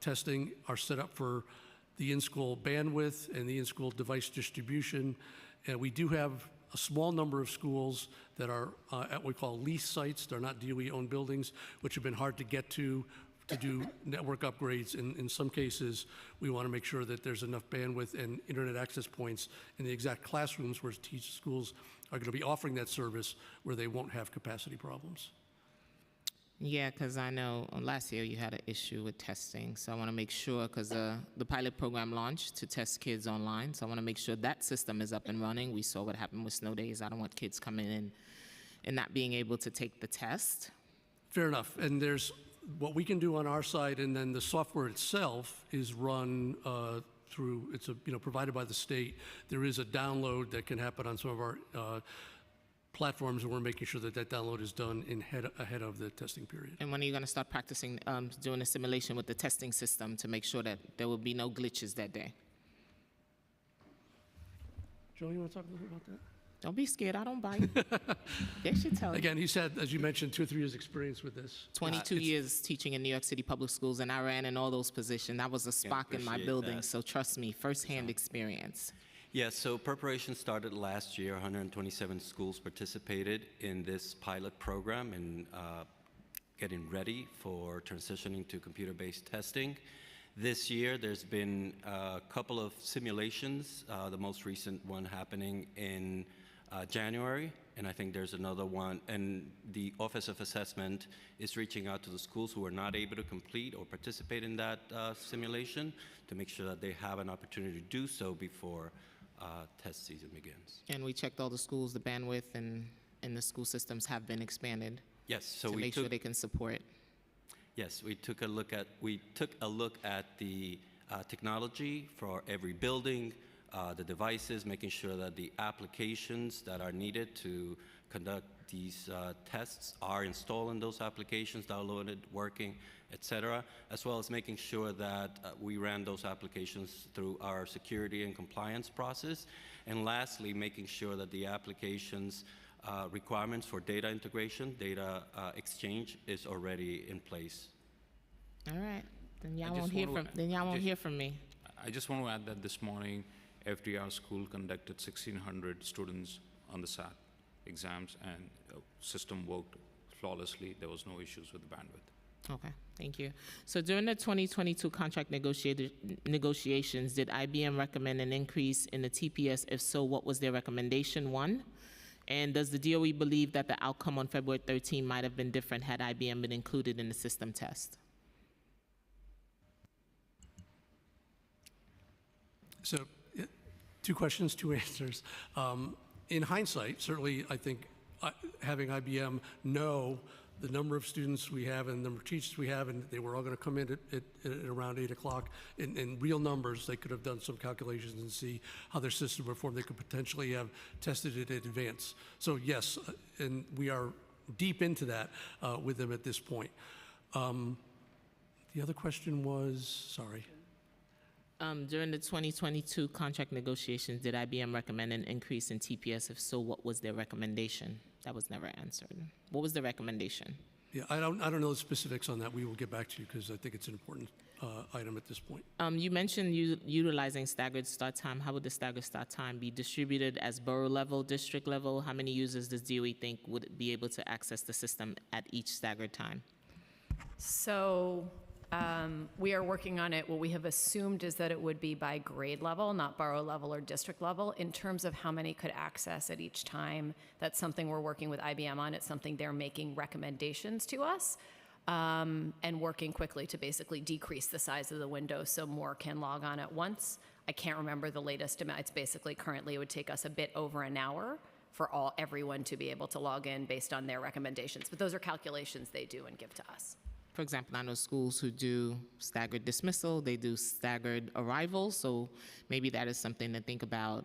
Speaker 4: testing are set up for the in-school bandwidth and the in-school device distribution. And we do have a small number of schools that are at what we call lease sites. They're not DOE-owned buildings, which have been hard to get to to do network upgrades. In some cases, we want to make sure that there's enough bandwidth and internet access points in the exact classrooms where schools are going to be offering that service where they won't have capacity problems.
Speaker 1: Yeah, because I know last year you had an issue with testing, so I want to make sure, because the pilot program launched to test kids online, so I want to make sure that system is up and running. We saw what happened with snow days. I don't want kids coming in and not being able to take the test.
Speaker 4: Fair enough. And there's what we can do on our side, and then the software itself is run through, it's provided by the state. There is a download that can happen on some of our platforms, and we're making sure that that download is done ahead of the testing period.
Speaker 1: And when are you going to start practicing doing a simulation with the testing system to make sure that there will be no glitches that day?
Speaker 4: Joe, you want to talk a little bit about that?
Speaker 1: Don't be scared, I don't bite. They should tell you.
Speaker 4: Again, he said, as you mentioned, 2 or 3 years experience with this.
Speaker 1: 22 years teaching in New York City public schools, and I ran in all those positions. That was a spark in my building, so trust me, firsthand experience.
Speaker 17: Yeah, so preparation started last year. 127 schools participated in this pilot program and getting ready for transitioning to computer-based testing. This year, there's been a couple of simulations, the most recent one happening in January, and I think there's another one. And the Office of Assessment is reaching out to the schools who are not able to complete or participate in that simulation to make sure that they have an opportunity to do so before test season begins.
Speaker 1: And we checked all the schools, the bandwidth and the school systems have been expanded.
Speaker 17: Yes, so
Speaker 1: to make sure they can support.
Speaker 17: Yes, we took a look at the technology for every building, the devices, making sure that the applications that are needed to conduct these tests are installed in those applications, downloaded, working, etc., as well as making sure that we ran those applications through our security and compliance process. And lastly, making sure that the applications requirements for data integration, data exchange is already in place.
Speaker 1: All right, then y'all won't hear from me.
Speaker 3: I just want to add that this morning, FDR school conducted 1,600 students on the SAT exams, and the system worked flawlessly. There was no issues with the bandwidth.
Speaker 1: Okay, thank you. So during the 2022 contract negotiations, did IBM recommend an increase in the TPS? If so, what was their recommendation, 1? And does the DOE believe that the outcome on February 13 might have been different had IBM been included in the system test?
Speaker 4: So, 2 questions, 2 answers. In hindsight, certainly, I think having IBM know the number of students we have and the number of teachers we have, and they were all going to come in at around 8 o'clock in real numbers, they could have done some calculations and see how their system performed. They could potentially have tested it in advance. So yes, and we are deep into that with them at this point. The other question was, sorry.
Speaker 1: During the 2022 contract negotiations, did IBM recommend an increase in TPS? If so, what was their recommendation? That was never answered. What was the recommendation?
Speaker 4: Yeah, I don't know the specifics on that. We will get back to you because I think it's an important item at this point.
Speaker 1: You mentioned utilizing staggered start time. How would the staggered start time be distributed as borough level, district level? How many users does DOE think would be able to access the system at each staggered time?
Speaker 7: So we are working on it. What we have assumed is that it would be by grade level, not borough level or district level. In terms of how many could access at each time, that's something we're working with IBM on. It's something they're making recommendations to us and working quickly to basically decrease the size of the window so more can log on at once. I can't remember the latest amount. It's basically currently it would take us a bit over an hour for everyone to be able to log in based on their recommendations. But those are calculations they do and give to us.
Speaker 1: For example, I know schools who do staggered dismissal, they do staggered arrival, so maybe that is something to think about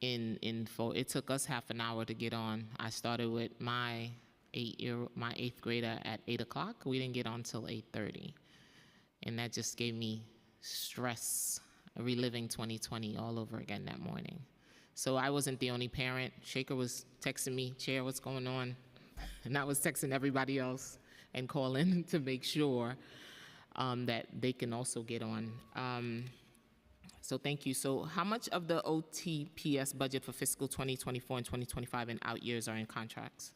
Speaker 1: it took us half an hour to get on. I started with my 8th grader at 8 o'clock. We didn't get on till 8:30. And that just gave me stress, reliving 2020 all over again that morning. So I wasn't the only parent. Shaker was texting me, Chair, what's going on? And I was texting everybody else and calling to make sure that they can also get on. So thank you. So how much of the OTPS budget for fiscal 2024 and 2025 and out years are in contracts?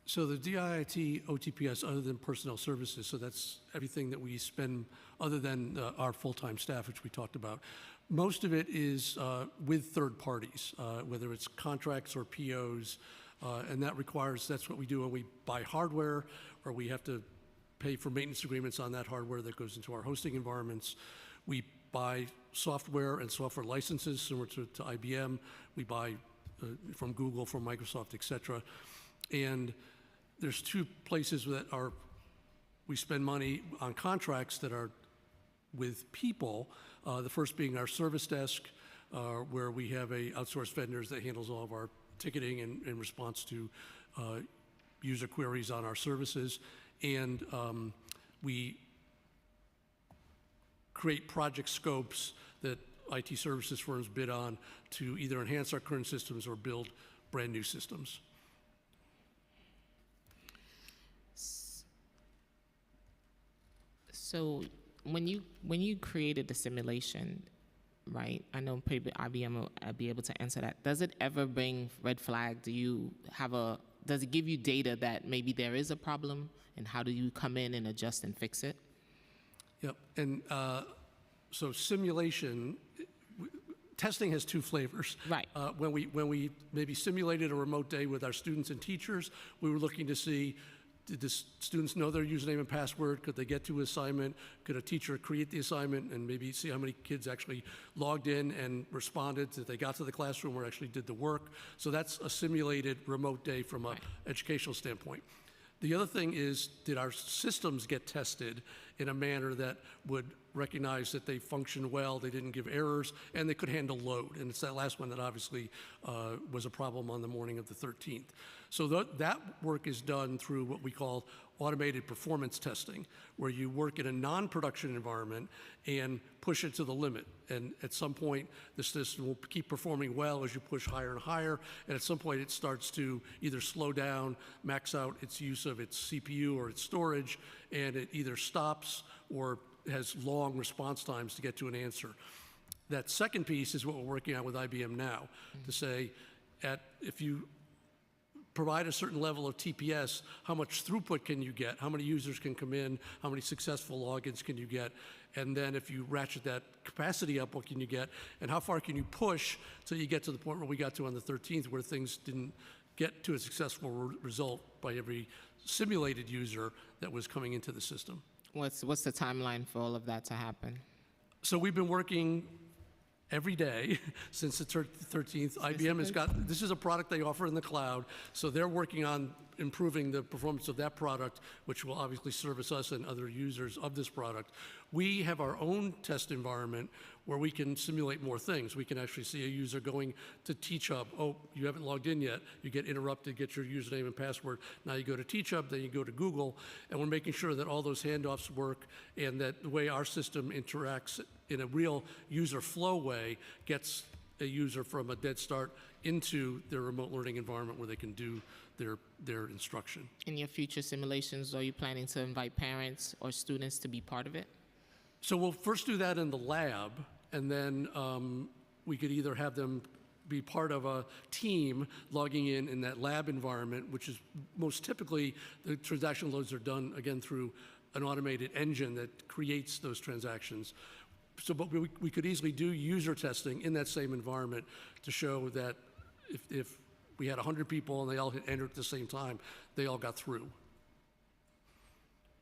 Speaker 4: So the DIIT OTPS, other than personnel services, so that's everything that we spend other than our full-time staff, which we talked about. Most of it is with third parties, whether it's contracts or POs, and that's what we do when we buy hardware, or we have to pay for maintenance agreements on that hardware that goes into our hosting environments. We buy software and software licenses similar to IBM. We buy from Google, from Microsoft, et cetera. And there's two places that we spend money on contracts that are with people. The first being our service desk, where we have a outsourced vendors that handles all of our ticketing in response to user queries on our services. And we create project scopes that IT services firms bid on to either enhance our current systems or build brand new systems.
Speaker 1: So when you created the simulation, right? I know maybe IBM will be able to answer that. Does it ever bring red flag? Does it give you data that maybe there is a problem, and how do you come in and adjust and fix it?
Speaker 4: Yep, and so simulation, testing has two flavors.
Speaker 1: Right.
Speaker 4: When we maybe simulated a remote day with our students and teachers, we were looking to see, did the students know their username and password? Could they get to an assignment? Could a teacher create the assignment and maybe see how many kids actually logged in and responded, that they got to the classroom or actually did the work? So that's a simulated remote day from an educational standpoint. The other thing is, did our systems get tested in a manner that would recognize that they function well, they didn't give errors, and they could handle load? And it's that last one that obviously was a problem on the morning of the 13th. So that work is done through what we call automated performance testing, where you work in a non-production environment and push it to the limit. And at some point, the system will keep performing well as you push higher and higher. And at some point, it starts to either slow down, max out its use of its CPU or its storage, and it either stops or has long response times to get to an answer. That second piece is what we're working on with IBM now, to say, if you provide a certain level of TPS, how much throughput can you get? How many users can come in? How many successful logins can you get? And then if you ratchet that capacity up, what can you get? And how far can you push till you get to the point where we got to on the 13th, where things didn't get to a successful result by every simulated user that was coming into the system.
Speaker 1: What's the timeline for all of that to happen?
Speaker 4: So we've been working every day since the 13th. IBM has got, this is a product they offer in the cloud, so they're working on improving the performance of that product, which will obviously service us and other users of this product. We have our own test environment where we can simulate more things. We can actually see a user going to TeachHub. Oh, you haven't logged in yet. You get interrupted, get your username and password. Now you go to TeachHub, then you go to Google, and we're making sure that all those handoffs work and that the way our system interacts in a real user flow way gets a user from a dead start into their remote learning environment where they can do their instruction.
Speaker 1: In your future simulations, are you planning to invite parents or students to be part of it?
Speaker 4: So we'll first do that in the lab, and then we could either have them be part of a team logging in that lab environment, which is most typically the transaction loads are done, again, through an automated engine that creates those transactions. So, but we could easily do user testing in that same environment to show that if we had 100 people and they all hit enter at the same time, they all got through.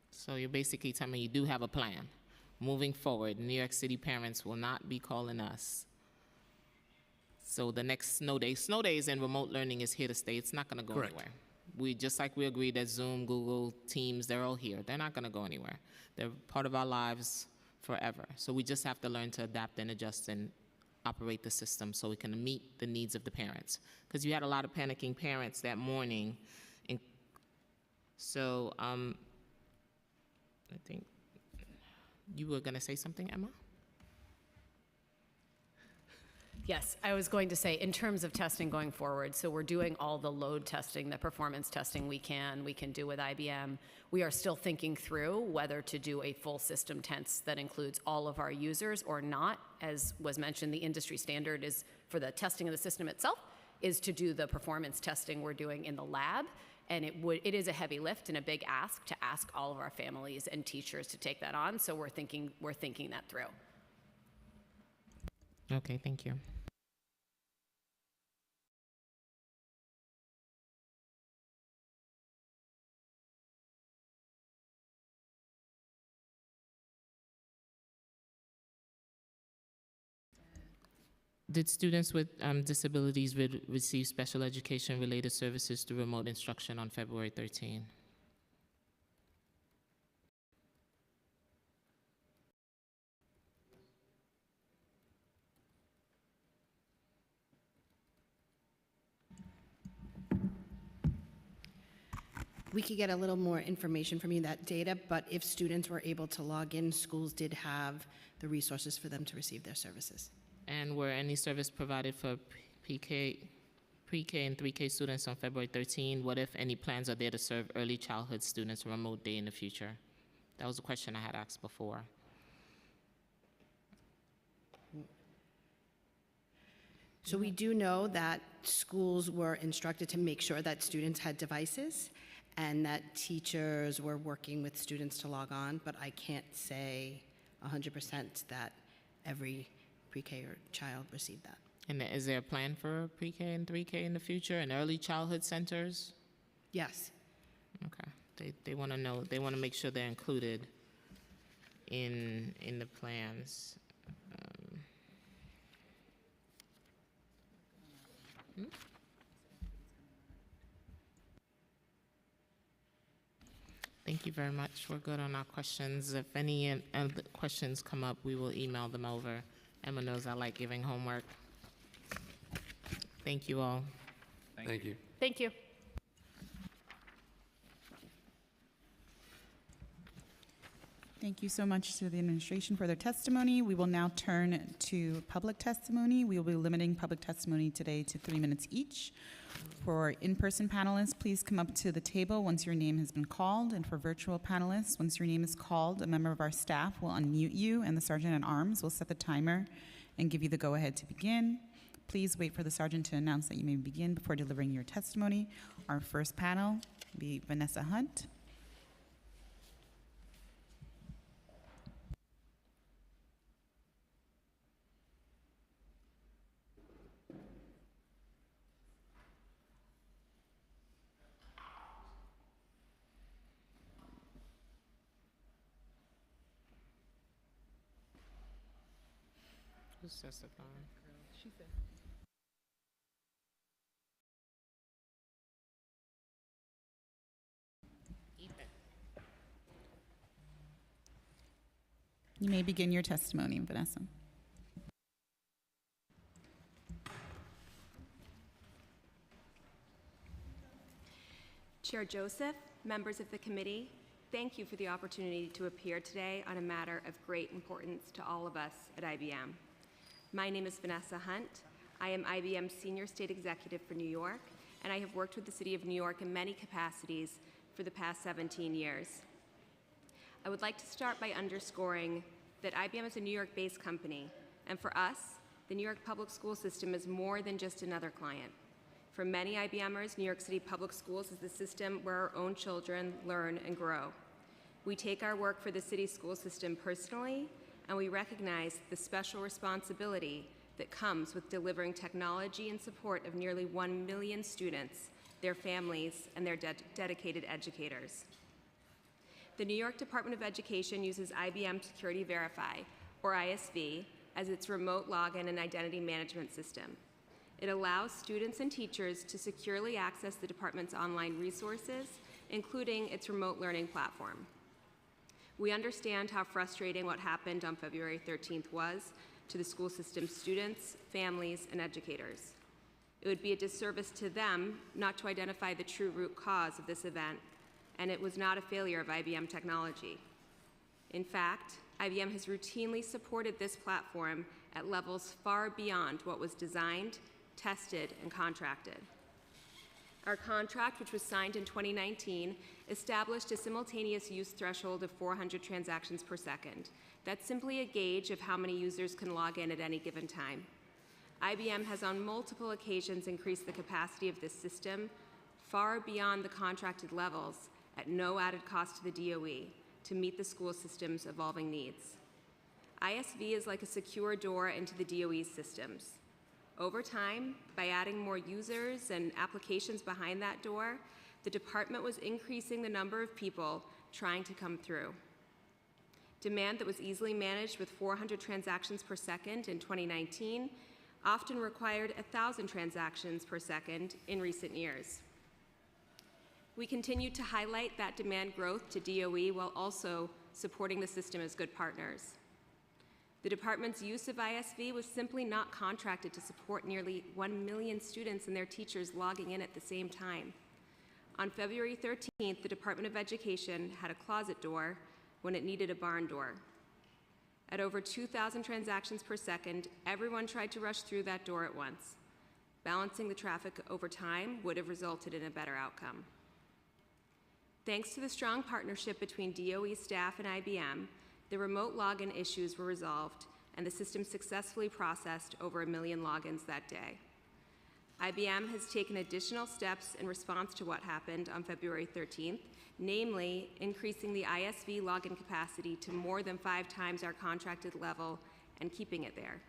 Speaker 1: So you're basically telling me you do have a plan. Moving forward, New York City parents will not be calling us. So the next snow days and remote learning is here to stay. It's not going to go
Speaker 4: Correct.
Speaker 1: anywhere. Just like we agreed that Zoom, Google, Teams, they're all here. They're not going to go anywhere. They're part of our lives forever. So we just have to learn to adapt and adjust and operate the system so we can meet the needs of the parents. Because you had a lot of panicking parents that morning. And so I think you were going to say something, Emma?
Speaker 7: Yes, I was going to say, in terms of testing going forward, so we're doing all the load testing, the performance testing we can do with IBM. We are still thinking through whether to do a full system test that includes all of our users or not. As was mentioned, the industry standard is for the testing of the system itself is to do the performance testing we're doing in the lab. And it is a heavy lift and a big ask to ask all of our families and teachers to take that on. So we're thinking that through.
Speaker 1: Okay, thank you. Did students with disabilities receive special education related services through remote instruction on February 13?
Speaker 15: We could get a little more information from you, that data, but if students were able to log in, schools did have the resources for them to receive their services.
Speaker 1: And were any service provided for pre-K and 3K students on February 13? What, if any, plans are there to serve early childhood students a remote day in the future? That was a question I had asked before.
Speaker 15: So we do know that schools were instructed to make sure that students had devices and that teachers were working with students to log on, but I can't say 100% that every pre-K or child received that.
Speaker 1: And is there a plan for pre-K and 3K in the future and early childhood centers?
Speaker 15: Yes.
Speaker 1: Okay. They want to know, they want to make sure they're included in the plans. Thank you very much. We're good on our questions. If any other questions come up, we will email them over. Emma knows I like giving homework. Thank you all.
Speaker 4: Thank you.
Speaker 7: Thank you.
Speaker 2: Thank you so much to the administration for their testimony. We will now turn to public testimony. We will be limiting public testimony today to 3 minutes each. For in-person panelists, please come up to the table once your name has been called. And for virtual panelists, once your name is called, a member of our staff will unmute you and the sergeant at arms will set the timer and give you the go-ahead to begin. Please wait for the sergeant to announce that you may begin before delivering your testimony. Our first panel will be Vanessa Hunt.
Speaker 1: Who's testifying?
Speaker 8: She said.
Speaker 2: You may begin your testimony, Vanessa.
Speaker 18: Chair Joseph, members of the committee, thank you for the opportunity to appear today on a matter of great importance to all of us at IBM. My name is Vanessa Hunt. I am IBM's Senior State Executive for New York, and I have worked with the City of New York in many capacities for the past 17 years. I would like to start by underscoring that IBM is a New York-based company, and for us, the New York public school system is more than just another client. For many IBMers, New York City Public Schools is the system where our own children learn and grow. We take our work for the city school system personally, and we recognize the special responsibility that comes with delivering technology and support of nearly 1 million students, their families, and their dedicated educators. The New York Department of Education uses IBM Security Verify, or ISV, as its remote login and identity management system. It allows students and teachers to securely access the department's online resources, including its remote learning platform. We understand how frustrating what happened on February 13th was to the school system students, families, and educators. It would be a disservice to them not to identify the true root cause of this event, and it was not a failure of IBM technology. In fact, IBM has routinely supported this platform at levels far beyond what was designed, tested, and contracted. Our contract, which was signed in 2019, established a simultaneous use threshold of 400 transactions per second. That's simply a gauge of how many users can log in at any given time. IBM has on multiple occasions increased the capacity of this system far beyond the contracted levels at no added cost to the DOE to meet the school system's evolving needs. ISV is like a secure door into the DOE's systems. Over time, by adding more users and applications behind that door, the department was increasing the number of people trying to come through. Demand that was easily managed with 400 transactions per second in 2019 often required 1,000 transactions per second in recent years. We continued to highlight that demand growth to DOE while also supporting the system as good partners. The department's use of ISV was simply not contracted to support nearly 1 million students and their teachers logging in at the same time. On February 13th, the Department of Education had a closet door when it needed a barn door. At over 2,000 transactions per second, everyone tried to rush through that door at once. Balancing the traffic over time would have resulted in a better outcome. Thanks to the strong partnership between DOE staff and IBM, the remote login issues were resolved and the system successfully processed over 1 million logins that day. IBM has taken additional steps in response to what happened on February 13th, namely increasing the ISV login capacity to more than 5 times our contracted level and keeping it there.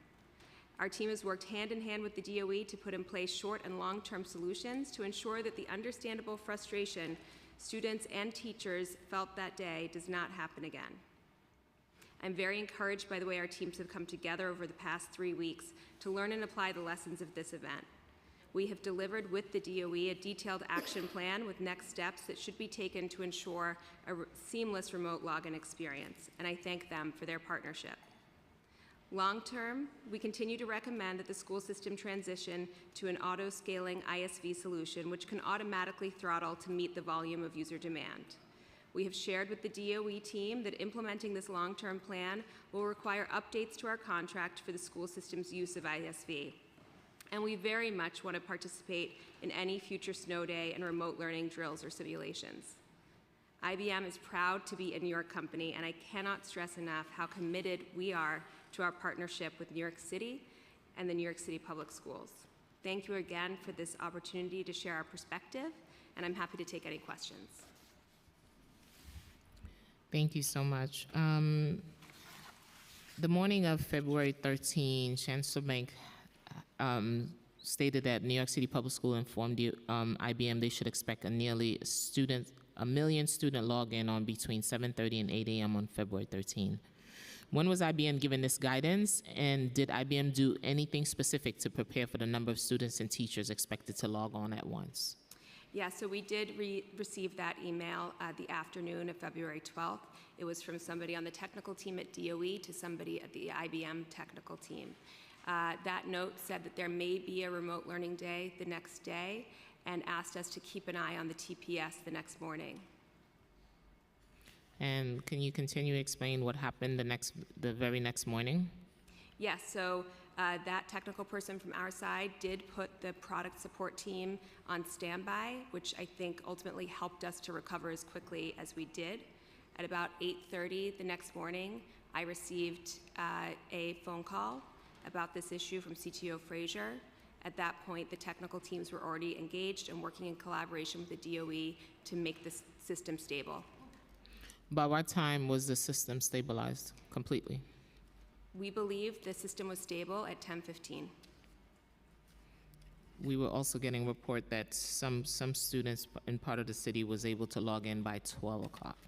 Speaker 18: Our team has worked hand in hand with the DOE to put in place short and long-term solutions to ensure that the understandable frustration students and teachers felt that day does not happen again. I'm very encouraged by the way our teams have come together over the past 3 weeks to learn and apply the lessons of this event. We have delivered with the DOE a detailed action plan with next steps that should be taken to ensure a seamless remote login experience, and I thank them for their partnership. Long term, we continue to recommend that the school system transition to an auto-scaling ISV solution which can automatically throttle to meet the volume of user demand. We have shared with the DOE team that implementing this long-term plan will require updates to our contract for the school system's use of ISV. And we very much want to participate in any future snow day and remote learning drills or simulations. IBM is proud to be a New York company, and I cannot stress enough how committed we are to our partnership with New York City and the New York City Public Schools. Thank you again for this opportunity to share our perspective, and I'm happy to take any questions.
Speaker 1: Thank you so much. The morning of February 13, Chancellor Bank stated that New York City Public School informed IBM they should expect a nearly 1 million student login on between 7:30 and 8 a.m. on February 13. When was IBM given this guidance, and did IBM do anything specific to prepare for the number of students and teachers expected to log on at once?
Speaker 18: Yeah, so we did receive that email the afternoon of February 12th. It was from somebody on the technical team at DOE to somebody at the IBM technical team. That note said that there may be a remote learning day the next day and asked us to keep an eye on the TPS the next morning.
Speaker 1: And can you continue to explain what happened the very next morning?
Speaker 18: Yes, so that technical person from our side did put the product support team on standby, which I think ultimately helped us to recover as quickly as we did. At about 8:30 the next morning, I received a phone call about this issue from CTO Frazier. At that point, the technical teams were already engaged and working in collaboration with the DOE to make this system stable.
Speaker 1: By what time was the system stabilized completely?
Speaker 18: We believe the system was stable at 10:15.
Speaker 1: We were also getting a report that some students in part of the city was able to log in by 12 o'clock.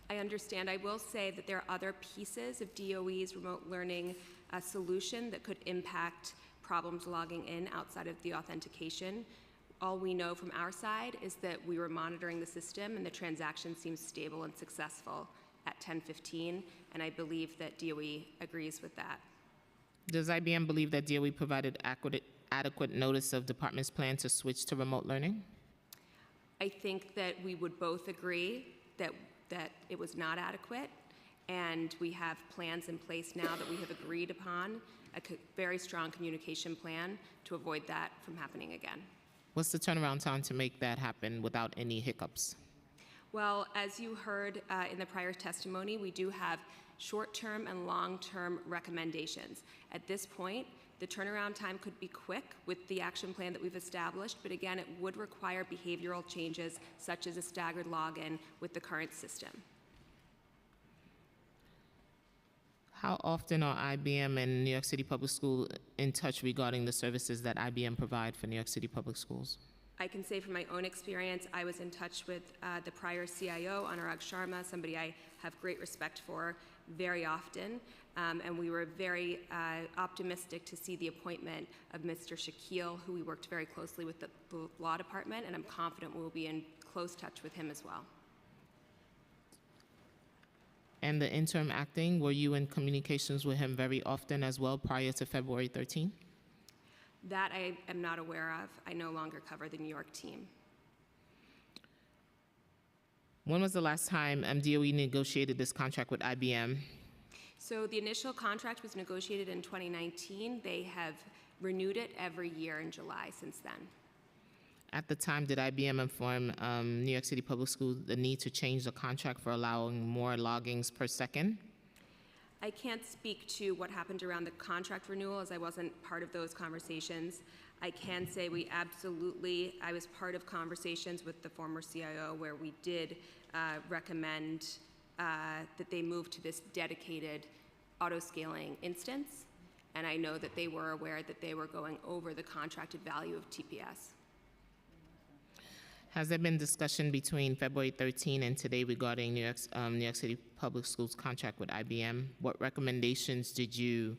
Speaker 18: I understand. I will say that there are other pieces of DOE's remote learning solution that could impact problems logging in outside of the authentication. All we know from our side is that we were monitoring the system and the transaction seems stable and successful at 10:15, and I believe that DOE agrees with that.
Speaker 1: Does IBM believe that DOE provided adequate notice of department's plan to switch to remote learning?
Speaker 18: I think that we would both agree that it was not adequate, and we have plans in place now that we have agreed upon, a very strong communication plan to avoid that from happening again.
Speaker 1: What's the turnaround time to make that happen without any hiccups?
Speaker 18: Well, as you heard in the prior testimony, we do have short-term and long-term recommendations. At this point, The turnaround time could be quick with the action plan that we've established, but again, it would require behavioral changes such as a staggered login with the current system.
Speaker 1: How often are IBM and New York City Public School in touch regarding the services that IBM provide for New York City Public Schools?
Speaker 18: I can say from my own experience, I was in touch with the prior CIO, Anurag Sharma, somebody I have great respect for, very often. And we were very optimistic to see the appointment of Mr. Shakil, who we worked very closely with the law department, and I'm confident we'll be in close touch with him as well.
Speaker 1: And the interim acting, were you in communications with him very often as well prior to February 13?
Speaker 18: That I am not aware of. I no longer cover the New York team.
Speaker 1: When was the last time DOE negotiated this contract with IBM?
Speaker 18: So the initial contract was negotiated in 2019. They have renewed it every year in July since then.
Speaker 1: At the time, did IBM inform New York City Public Schools the need to change the contract for allowing more loggings per second?
Speaker 18: I can't speak to what happened around the contract renewal as I wasn't part of those conversations. I can say I was part of conversations with the former CIO where we did recommend that they move to this dedicated auto-scaling instance, and I know that they were aware that they were going over the contracted value of TPS.
Speaker 1: Has there been discussion between February 13 and today regarding New York City Public Schools contract with IBM? What recommendations did you,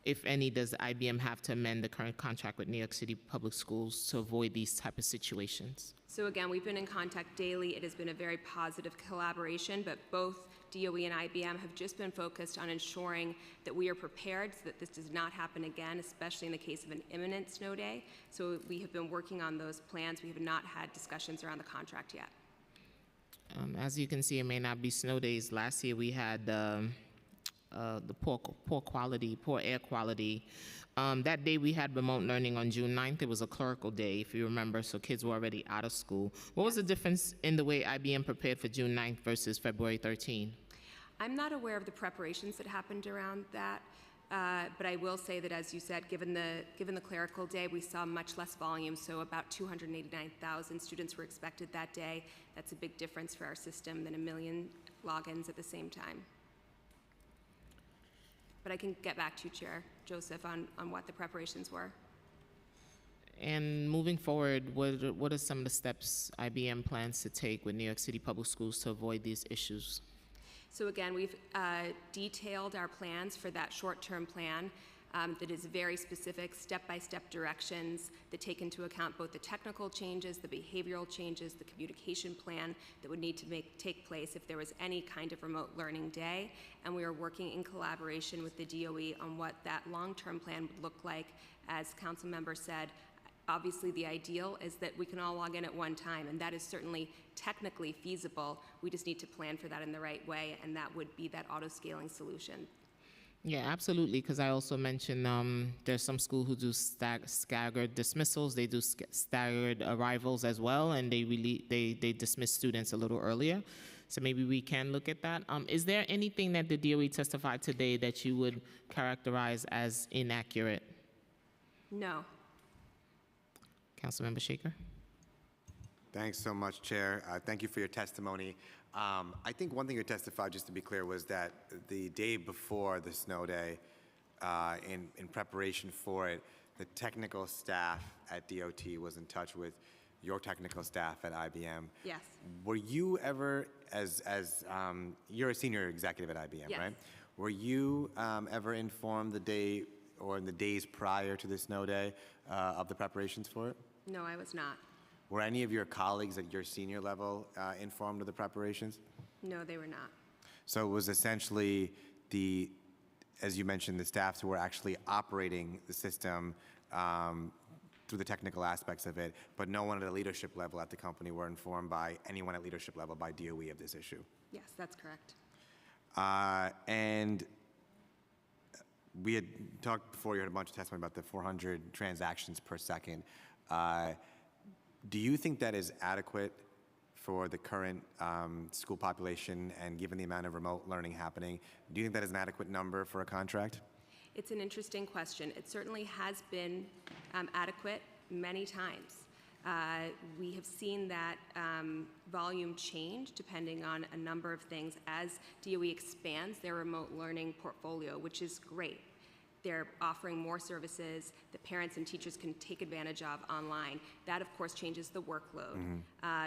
Speaker 1: if any, does IBM have to amend the current contract with New York City Public Schools to avoid these type of situations?
Speaker 18: So again, we've been in contact daily. It has been a very positive collaboration, but both DOE and IBM have just been focused on ensuring that we are prepared so that this does not happen again, especially in the case of an imminent snow day. So we have been working on those plans. We have not had discussions around the contract yet.
Speaker 1: As you can see, it may not be snow days. Last year we had the poor air quality. That day we had remote learning on June 9th. It was a clerical day, if you remember, so kids were already out of school. What was the difference in the way IBM prepared for June 9th versus February 13?
Speaker 18: I'm not aware of the preparations that happened around that, but I will say that, as you said, given the clerical day, we saw much less volume, so about 289,000 students were expected that day. That's a big difference for our system than 1 million logins at the same time. But I can get back to you, Chair Joseph, on what the preparations were.
Speaker 1: And moving forward, what are some of the steps IBM plans to take with New York City Public Schools to avoid these issues?
Speaker 18: So again, we've detailed our plans for that short-term plan that is very specific, step-by-step directions that take into account both the technical changes, the behavioral changes, the communication plan that would need to take place if there was any kind of remote learning day. And we are working in collaboration with the DOE on what that long-term plan would look like. As Council Member said, obviously the ideal is that we can all log in at one time, and that is certainly technically feasible. We just need to plan for that in the right way, and that would be that auto-scaling solution.
Speaker 1: Yeah, absolutely, because I also mentioned there's some schools who do staggered dismissals. They do staggered arrivals as well, and they dismiss students a little earlier. So maybe we can look at that. Is there anything that the DOE testified today that you would characterize as inaccurate?
Speaker 18: No.
Speaker 1: Councilmember Shaker.
Speaker 13: Thanks so much, Chair. Thank you for your testimony. I think one thing you testified, just to be clear, was that the day before the snow day, in preparation for it, the technical staff at DOT was in touch with your technical staff at IBM.
Speaker 18: Yes.
Speaker 13: Were you ever, you're a senior executive at IBM,
Speaker 18: yes.
Speaker 13: right? Were you ever informed the day or in the days prior to the snow day of the preparations for it?
Speaker 18: No, I was not.
Speaker 13: Were any of your colleagues at your senior level informed of the preparations?
Speaker 18: No, they were not.
Speaker 13: So it was essentially as you mentioned, the staffs who were actually operating the system through the technical aspects of it, but no one at a leadership level at the company were informed by anyone at leadership level by DOE of this issue.
Speaker 18: Yes, that's correct.
Speaker 13: And we had talked before, you heard a bunch of testimony about the 400 transactions per second. Do you think that is adequate for the current school population and given the amount of remote learning happening? Do you think that is an adequate number for a contract?
Speaker 18: It's an interesting question. It certainly has been adequate many times. We have seen that volume change depending on a number of things as DOE expands their remote learning portfolio, which is great. They're offering more services that parents and teachers can take advantage of online. That, of course, changes the workload.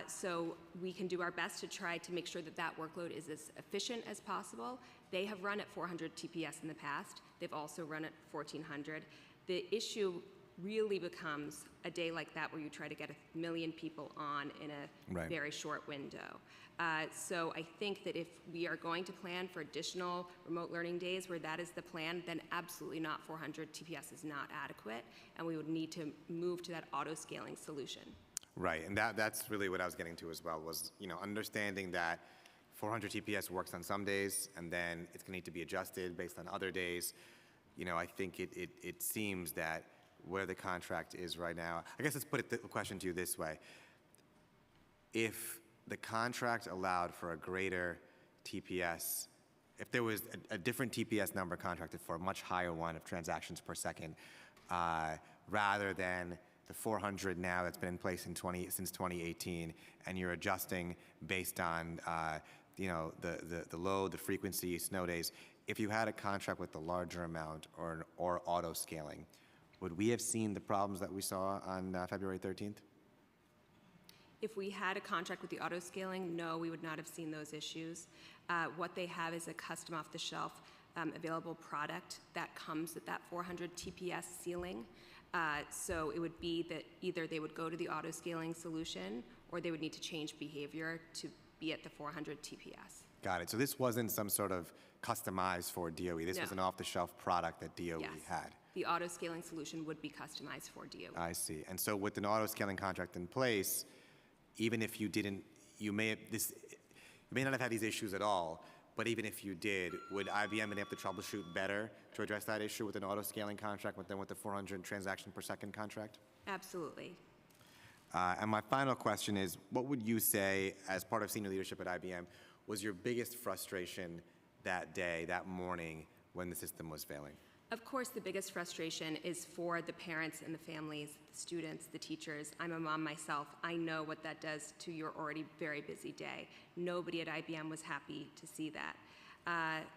Speaker 18: So we can do our best to try to make sure that that workload is as efficient as possible. They have run at 400 TPS in the past. They've also run at 1,400. The issue really becomes a day like that where you try to get 1 million people on in a very short window. So I think that if we are going to plan for additional remote learning days where that is the plan, then absolutely not 400 TPS is not adequate, and we would need to move to that auto-scaling solution.
Speaker 13: Right, and that's really what I was getting to as well, was understanding that 400 TPS works on some days, and then it's going to need to be adjusted based on other days. I think it seems that where the contract is right now, I guess let's put the question to you this way. If the contract allowed for a greater TPS, if there was a different TPS number contracted for a much higher one of transactions per second, rather than the 400 now that's been in place since 2018, and you're adjusting based on the load, the frequency, snow days, if you had a contract with a larger amount or auto scaling, would we have seen the problems that we saw on February 13th?
Speaker 18: If we had a contract with the auto-scaling, no, we would not have seen those issues. What they have is a custom off-the-shelf available product that comes at that 400 TPS ceiling. So it would be that either they would go to the auto-scaling solution or they would need to change behavior to be at the 400 TPS.
Speaker 13: Got it. So this wasn't some sort of customized for DOE. This was an off-the-shelf product that DOE had.
Speaker 18: The auto-scaling solution would be customized for DOE.
Speaker 13: I see. And so with an auto-scaling contract in place, even if you didn't, you may not have had these issues at all, but even if you did, would IBM be able to troubleshoot better to address that issue with an auto-scaling contract than with the 400 transaction per second contract?
Speaker 18: Absolutely.
Speaker 13: And my final question is, what would you say, as part of senior leadership at IBM, was your biggest frustration that day, that morning, when the system was failing?
Speaker 18: Of course, the biggest frustration is for the parents and the families, the students, the teachers. I'm a mom myself. I know what that does to your already very busy day. Nobody at IBM was happy to see that.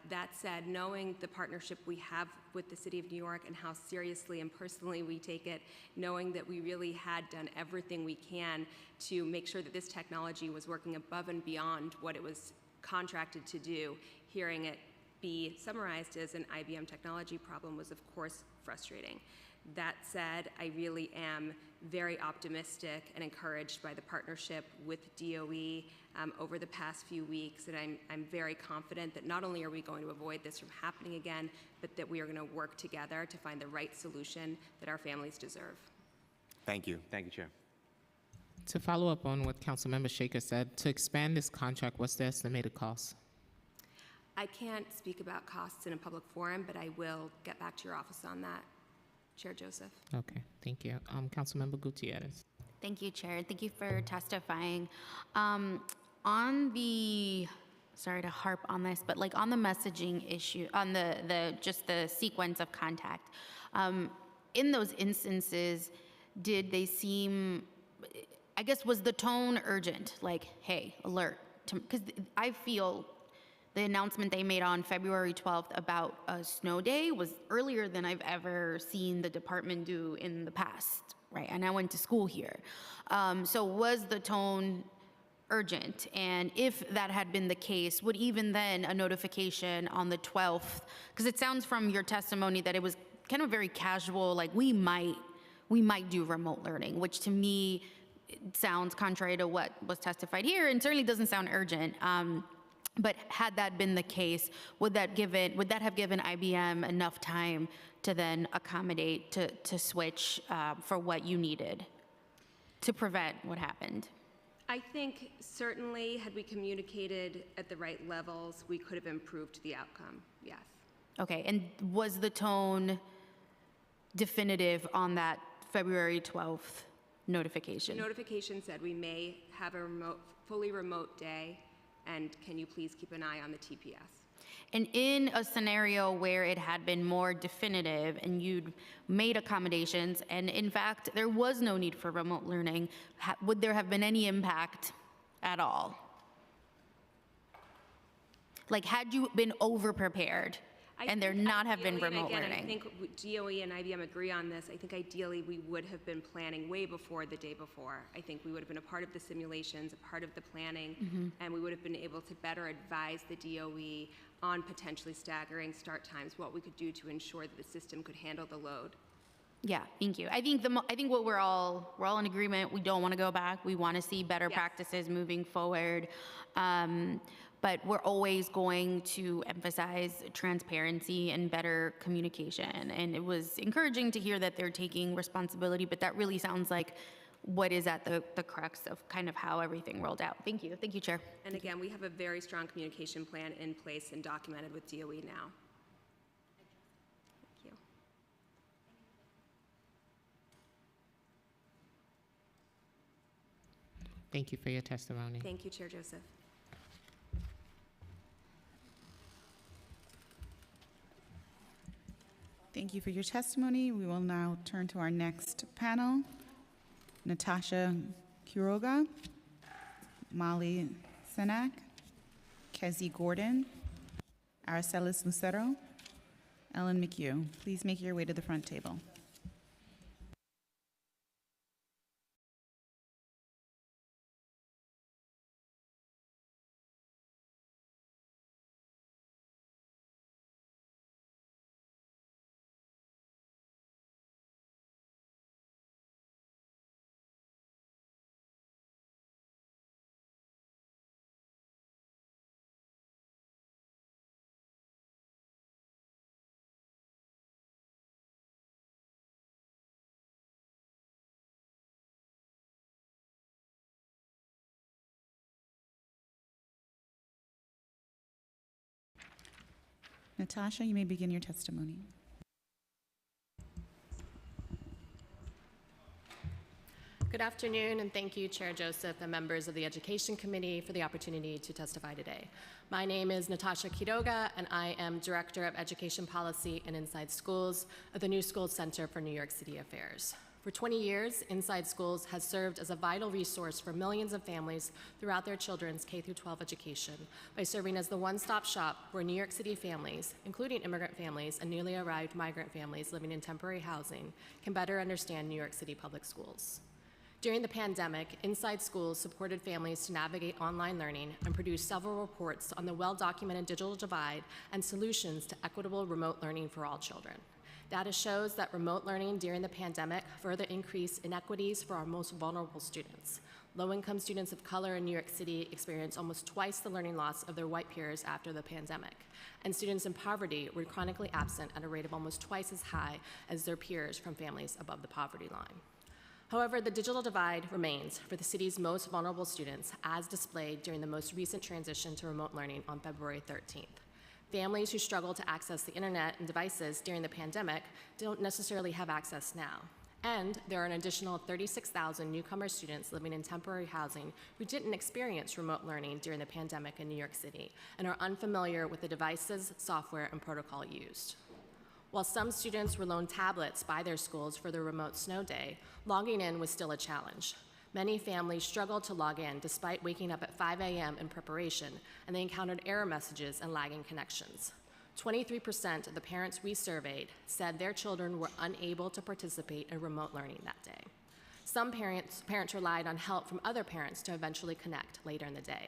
Speaker 18: That said, knowing the partnership we have with the City of New York and how seriously and personally we take it, knowing that we really had done everything we can to make sure that this technology was working above and beyond what it was contracted to do, hearing it be summarized as an IBM technology problem was, of course, frustrating. That said, I really am very optimistic and encouraged by the partnership with DOE over the past few weeks, and I'm very confident that not only are we going to avoid this from happening again, but that we are going to work together to find the right solution that our families deserve.
Speaker 13: Thank you. Thank you, Chair.
Speaker 1: To follow up on what Councilmember Shaker said, to expand this contract, what's the estimated cost?
Speaker 18: I can't speak about costs in a public forum, but I will get back to your office on that, Chair Joseph.
Speaker 1: Okay, thank you. Councilmember Gutierrez.
Speaker 14: Thank you, Chair. Thank you for testifying. Sorry to harp on this, but like on the messaging issue, on just the sequence of contact, in those instances, did they seem, I guess, was the tone urgent? Like, hey, alert. Because I feel the announcement they made on February 12th about a snow day was earlier than I've ever seen the department do in the past, right? And I went to school here. So was the tone urgent? And if that had been the case, would even then a notification on the 12th, because it sounds from your testimony that it was kind of very casual, like we might do remote learning, which to me sounds contrary to what was testified here and certainly doesn't sound urgent. But had that been the case, would that have given IBM enough time to then accommodate, to switch for what you needed to prevent what happened?
Speaker 18: I think certainly had we communicated at the right levels, we could have improved the outcome, yes.
Speaker 14: Okay, and was the tone definitive on that February 12th notification?
Speaker 18: The notification said we may have a fully remote day, and can you please keep an eye on the TPS?
Speaker 14: And in a scenario where it had been more definitive and you'd made accommodations, and in fact, there was no need for remote learning, would there have been any impact at all? Like, had you been over-prepared and there not have been remote
Speaker 18: again,
Speaker 14: learning?
Speaker 18: I think DOE and IBM agree on this. I think ideally we would have been planning way before the day before. I think we would have been a part of the simulations, a part of the planning, and we would have been able to better advise the DOE on potentially staggering start times, what we could do to ensure that the system could handle the load.
Speaker 14: Yeah, thank you. I think what we're all in agreement. We don't want to go back. We want to see better practices moving forward. But we're always going to emphasize transparency and better communication. And it was encouraging to hear that they're taking responsibility, but that really sounds like what is at the crux of kind of how everything rolled out. Thank you. Thank you, Chair.
Speaker 18: And again, we have a very strong communication plan in place and documented with DOE now. Thank you.
Speaker 1: Thank you for your testimony.
Speaker 18: Thank you, Chair Joseph.
Speaker 2: Thank you for your testimony. We will now turn to our next panel. Natasha Quiroga, Molly Senak, Kezi Gordon, Aracelis Lucero, Ellen McHugh. Please make your way to the front table. Natasha, you may begin your testimony.
Speaker 19: Good afternoon, and thank you, Chair Joseph and members of the Education Committee for the opportunity to testify today. My name is Natasha Quiroga, and I am Director of Education Policy and Inside Schools at the New Schools Center for New York City Affairs. For 20 years, Inside Schools has served as a vital resource for millions of families throughout their children's K-12 education by serving as the one-stop shop where New York City families, including immigrant families and newly arrived migrant families living in temporary housing, can better understand New York City public schools. During the pandemic, Inside Schools supported families to navigate online learning and produced several reports on the well-documented digital divide and solutions to equitable remote learning for all children. Data shows that remote learning during the pandemic further increased inequities for our most vulnerable students. Low-income students of color in New York City experienced almost twice the learning loss of their white peers after the pandemic, and students in poverty were chronically absent at a rate of almost twice as high as their peers from families above the poverty line. However, the digital divide remains for the city's most vulnerable students, as displayed during the most recent transition to remote learning on February 13th. Families who struggle to access the internet and devices during the pandemic don't necessarily have access now. And there are an additional 36,000 newcomer students living in temporary housing who didn't experience remote learning during the pandemic in New York City and are unfamiliar with the devices, software, and protocol used. While some students were loaned tablets by their schools for their remote snow day, logging in was still a challenge. Many families struggled to log in despite waking up at 5 a.m. in preparation, and they encountered error messages and lagging connections. 23% of the parents we surveyed said their children were unable to participate in remote learning that day. Some parents relied on help from other parents to eventually connect later in the day.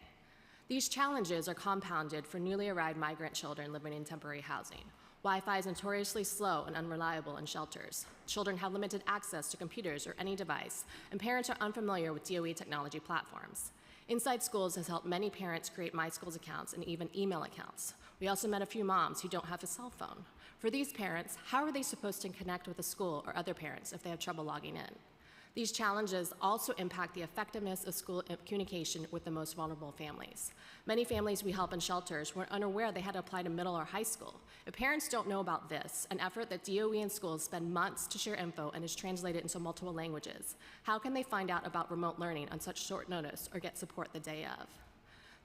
Speaker 19: These challenges are compounded for newly arrived migrant children living in temporary housing. Wi-Fi is notoriously slow and unreliable in shelters. Children have limited access to computers or any device, and parents are unfamiliar with DOE technology platforms. Inside Schools has helped many parents create My Schools accounts and even email accounts. We also met a few moms who don't have a cell phone. For these parents, how are they supposed to connect with a school or other parents if they have trouble logging in? These challenges also impact the effectiveness of school communication with the most vulnerable families. Many families we help in shelters were unaware they had to apply to middle or high school. If parents don't know about this, an effort that DOE and schools spend months to share info and is translated into multiple languages, how can they find out about remote learning on such short notice or get support the day of?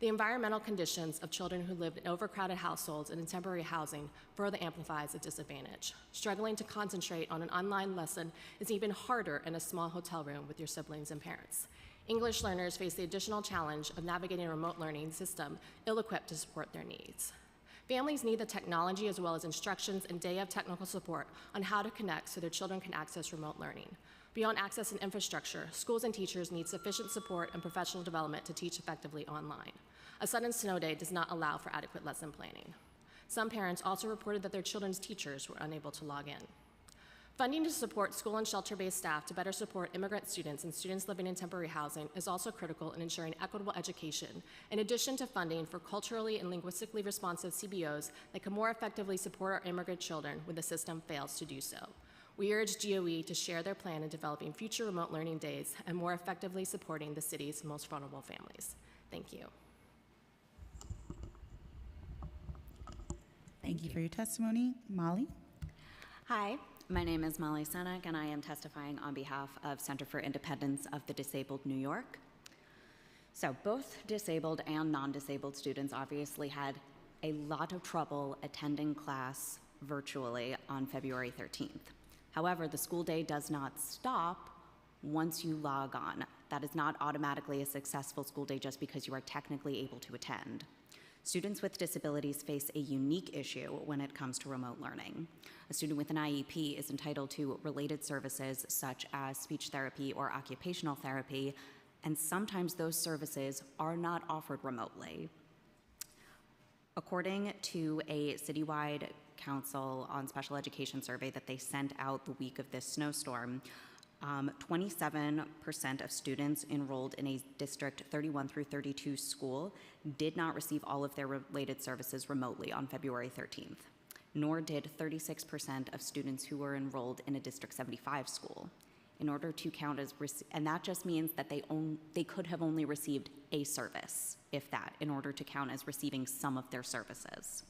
Speaker 19: The environmental conditions of children who live in overcrowded households and in temporary housing further amplifies the disadvantage. Struggling to concentrate on an online lesson is even harder in a small hotel room with your siblings and parents. English learners face the additional challenge of navigating a remote learning system ill-equipped to support their needs. Families need the technology as well as instructions and day of technical support on how to connect so their children can access remote learning. Beyond access and infrastructure, schools and teachers need sufficient support and professional development to teach effectively online. A sudden snow day does not allow for adequate lesson planning. Some parents also reported that their children's teachers were unable to log in. Funding to support school and shelter-based staff to better support immigrant students and students living in temporary housing is also critical in ensuring equitable education, in addition to funding for culturally and linguistically responsive CBOs that can more effectively support our immigrant children when the system fails to do so. We urge DOE to share their plan in developing future remote learning days and more effectively supporting the city's most vulnerable families. Thank you.
Speaker 2: Thank you for your testimony. Molly?
Speaker 20: Hi, my name is Molly Senek, and I am testifying on behalf of Center for Independence of the Disabled New York. So both disabled and non-disabled students obviously had a lot of trouble attending class virtually on February 13th. However, the school day does not stop once you log on. That is not automatically a successful school day just because you are technically able to attend. Students with disabilities face a unique issue when it comes to remote learning. A student with an IEP is entitled to related services such as speech therapy or occupational therapy, and sometimes those services are not offered remotely. According to a citywide Council on Special Education survey that they sent out the week of this snowstorm, 27% of students enrolled in a District 31 through 32 school did not receive all of their related services remotely on February 13th, nor did 36% of students who were enrolled in a District 75 school. In order to count as, and that just means that they could have only received a service, if that, in order to count as receiving some of their services.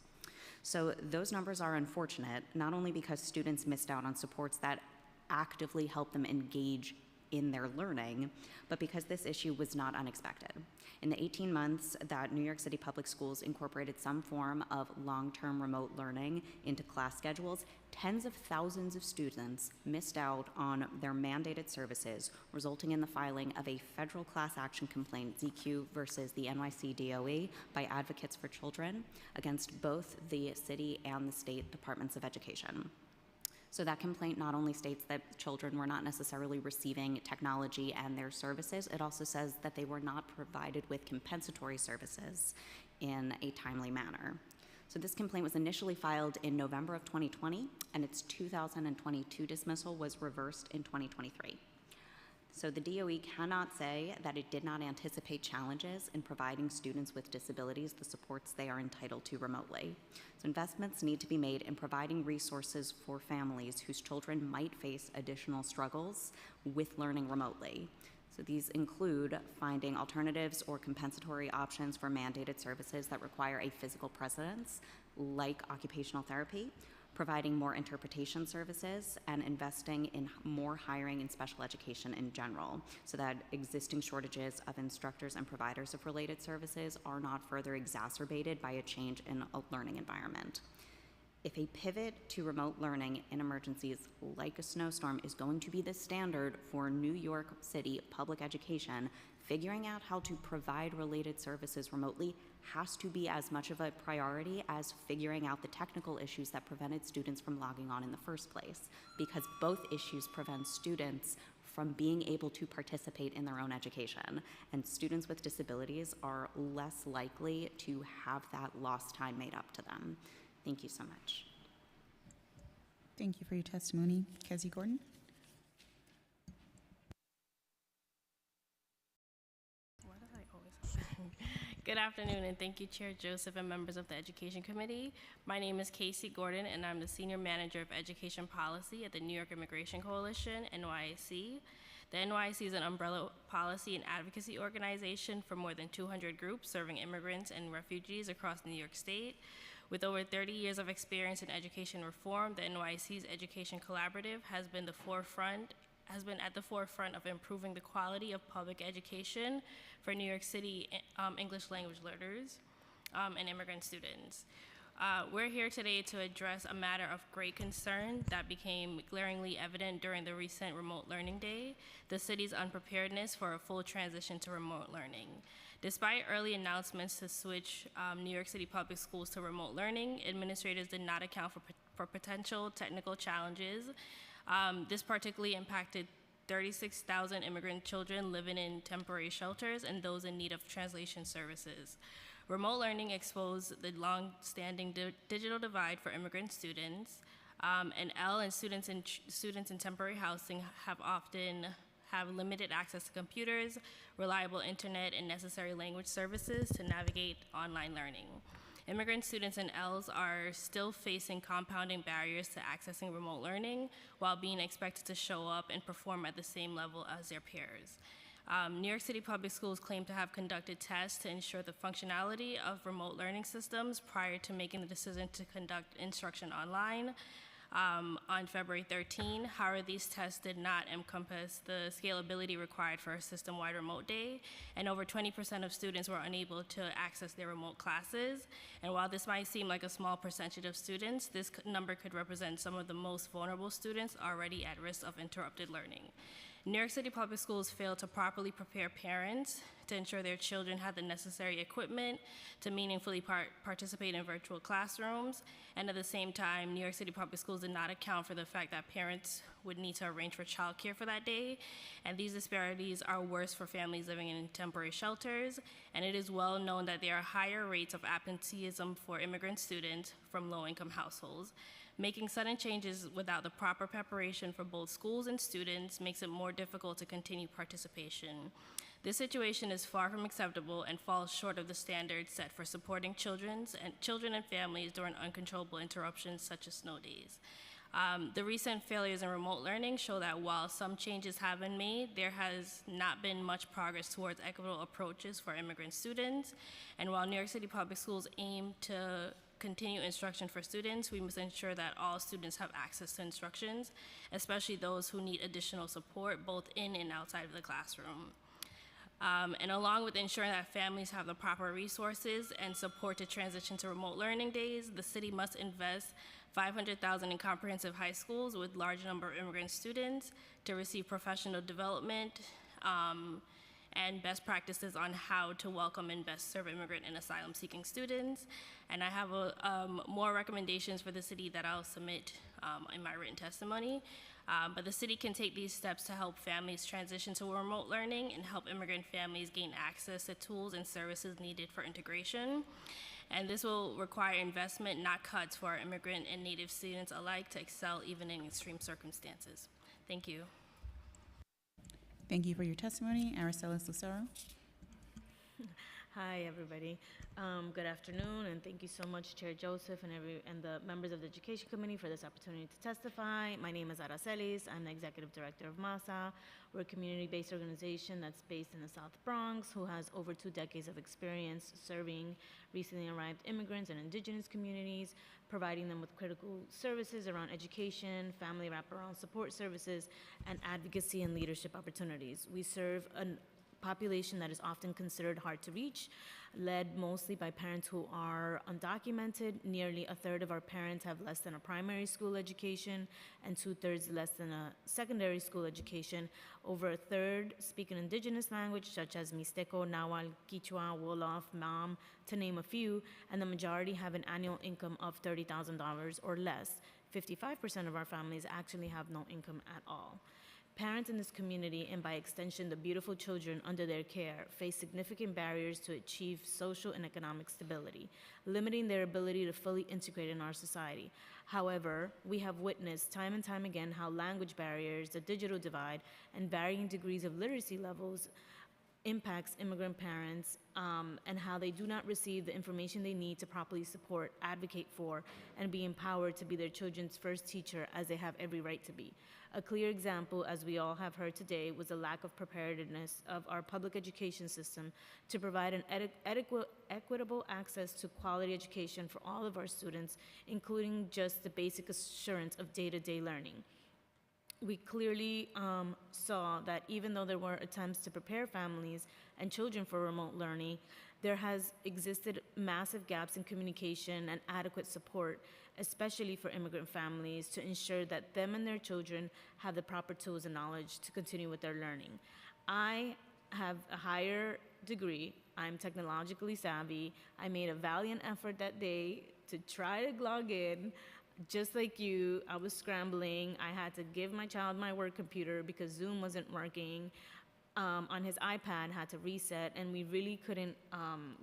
Speaker 20: So those numbers are unfortunate, not only because students missed out on supports that actively help them engage in their learning, but because this issue was not unexpected. In the 18 months that New York City Public Schools incorporated some form of long-term remote learning into class schedules, tens of thousands of students missed out on their mandated services, resulting in the filing of a federal class action complaint, ZQ versus the NYC DOE, by Advocates for Children against both the city and the state departments of education. So that complaint not only states that children were not necessarily receiving technology and their services, it also says that they were not provided with compensatory services in a timely manner. So this complaint was initially filed in November of 2020, and its 2022 dismissal was reversed in 2023. So the DOE cannot say that it did not anticipate challenges in providing students with disabilities the supports they are entitled to remotely. So investments need to be made in providing resources for families whose children might face additional struggles with learning remotely. So these include finding alternatives or compensatory options for mandated services that require a physical presence, like occupational therapy, providing more interpretation services, and investing in more hiring in special education in general, so that existing shortages of instructors and providers of related services are not further exacerbated by a change in a learning environment. If a pivot to remote learning in emergencies like a snowstorm is going to be the standard for New York City public education, figuring out how to provide related services remotely has to be as much of a priority as figuring out the technical issues that prevented students from logging on in the first place, because both issues prevent students from being able to participate in their own education, and students with disabilities are less likely to have that lost time made up to them. Thank you so much.
Speaker 2: Thank you for your testimony. Kezzy Gordon?
Speaker 21: Good afternoon, and thank you, Chair Joseph and members of the Education Committee. My name is Casey Gordon, and I'm the Senior Manager of Education Policy at the New York Immigration Coalition, NYC. The NYC is an umbrella policy and advocacy organization for more than 200 groups serving immigrants and refugees across New York State. With over 30 years of experience in education reform, the NYC's Education Collaborative has been the forefront has been at the forefront of improving the quality of public education for New York City English language learners and immigrant students. We're here today to address a matter of great concern that became glaringly evident during the recent Remote Learning Day, the city's unpreparedness for a full transition to remote learning. Despite early announcements to switch New York City public schools to remote learning, administrators did not account for potential technical challenges. This particularly impacted 36,000 immigrant children living in temporary shelters and those in need of translation services. Remote learning exposed the long-standing digital divide for immigrant students, and students in temporary housing often have limited access to computers, reliable internet, and necessary language services to navigate online learning. Immigrant students in Ls are still facing compounding barriers to accessing remote learning while being expected to show up and perform at the same level as their peers. New York City Public Schools claim to have conducted tests to ensure the functionality of remote learning systems prior to making the decision to conduct instruction online on February 13. However, these tests did not encompass the scalability required for a system-wide remote day, and over 20% of students were unable to access their remote classes. And while this might seem like a small percentage of students, this number could represent some of the most vulnerable students already at risk of interrupted learning. New York City Public Schools failed to properly prepare parents to ensure their children had the necessary equipment to meaningfully participate in virtual classrooms. And at the same time, New York City Public Schools did not account for the fact that parents would need to arrange for childcare for that day. And these disparities are worse for families living in temporary shelters. And it is well known that there are higher rates of absenteeism for immigrant students from low-income households. Making sudden changes without the proper preparation for both schools and students makes it more difficult to continue participation. This situation is far from acceptable and falls short of the standards set for supporting children and families during uncontrollable interruptions such as snow days. The recent failures in remote learning show that while some changes have been made, there has not been much progress towards equitable approaches for immigrant students. And while New York City Public Schools aim to continue instruction for students, we must ensure that all students have access to instructions, especially those who need additional support both in and outside of the classroom. And along with ensuring that families have the proper resources and support to transition to remote learning days, the city must invest $500,000 in comprehensive high schools with large number of immigrant students to receive professional development and best practices on how to welcome and best serve immigrant and asylum-seeking students. And I have more recommendations for the city that I'll submit in my written testimony. But the city can take these steps to help families transition to remote learning and help immigrant families gain access to tools and services needed for integration. And this will require investment, not cuts, for our immigrant and native students alike to excel even in extreme circumstances. Thank you.
Speaker 2: Thank you for your testimony. Aracelis Lucero.
Speaker 5: Hi, everybody. Good afternoon, and thank you so much, Chair Joseph and the members of the Education Committee for this opportunity to testify. My name is Aracelis. I'm the Executive Director of MASA. We're a community-based organization that's based in the South Bronx who has over 2 decades of experience serving recently arrived immigrants and indigenous communities, providing them with critical services around education, family wraparound support services, and advocacy and leadership opportunities. We serve a population that is often considered hard to reach, led mostly by parents who are undocumented. Nearly a third of our parents have less than a primary school education and 2/3 less than a secondary school education. Over a third speak an indigenous language such as Mixteco, Nahuatl, Quichua, Wolof, Mam, to name a few, and the majority have an annual income of $30,000 or less. 55% of our families actually have no income at all. Parents in this community, and by extension the beautiful children under their care, face significant barriers to achieve social and economic stability, limiting their ability to fully integrate in our society. However, we have witnessed time and time again how language barriers, the digital divide, and varying degrees of literacy levels impacts immigrant parents and how they do not receive the information they need to properly support, advocate for, and be empowered to be their children's first teacher as they have every right to be. A clear example, as we all have heard today, was the lack of preparedness of our public education system to provide an equitable access to quality education for all of our students, including just the basic assurance of day-to-day learning. we clearly saw that even though there were attempts to prepare families and children for remote learning, there has existed massive gaps in communication and adequate support, especially for immigrant families, to ensure that them and their children have the proper tools and knowledge to continue with their learning. I have a higher degree. I'm technologically savvy. I made a valiant effort that day to try to log in. Just like you, I was scrambling. I had to give my child my work computer because Zoom wasn't working. On his iPad, had to reset, and we really couldn't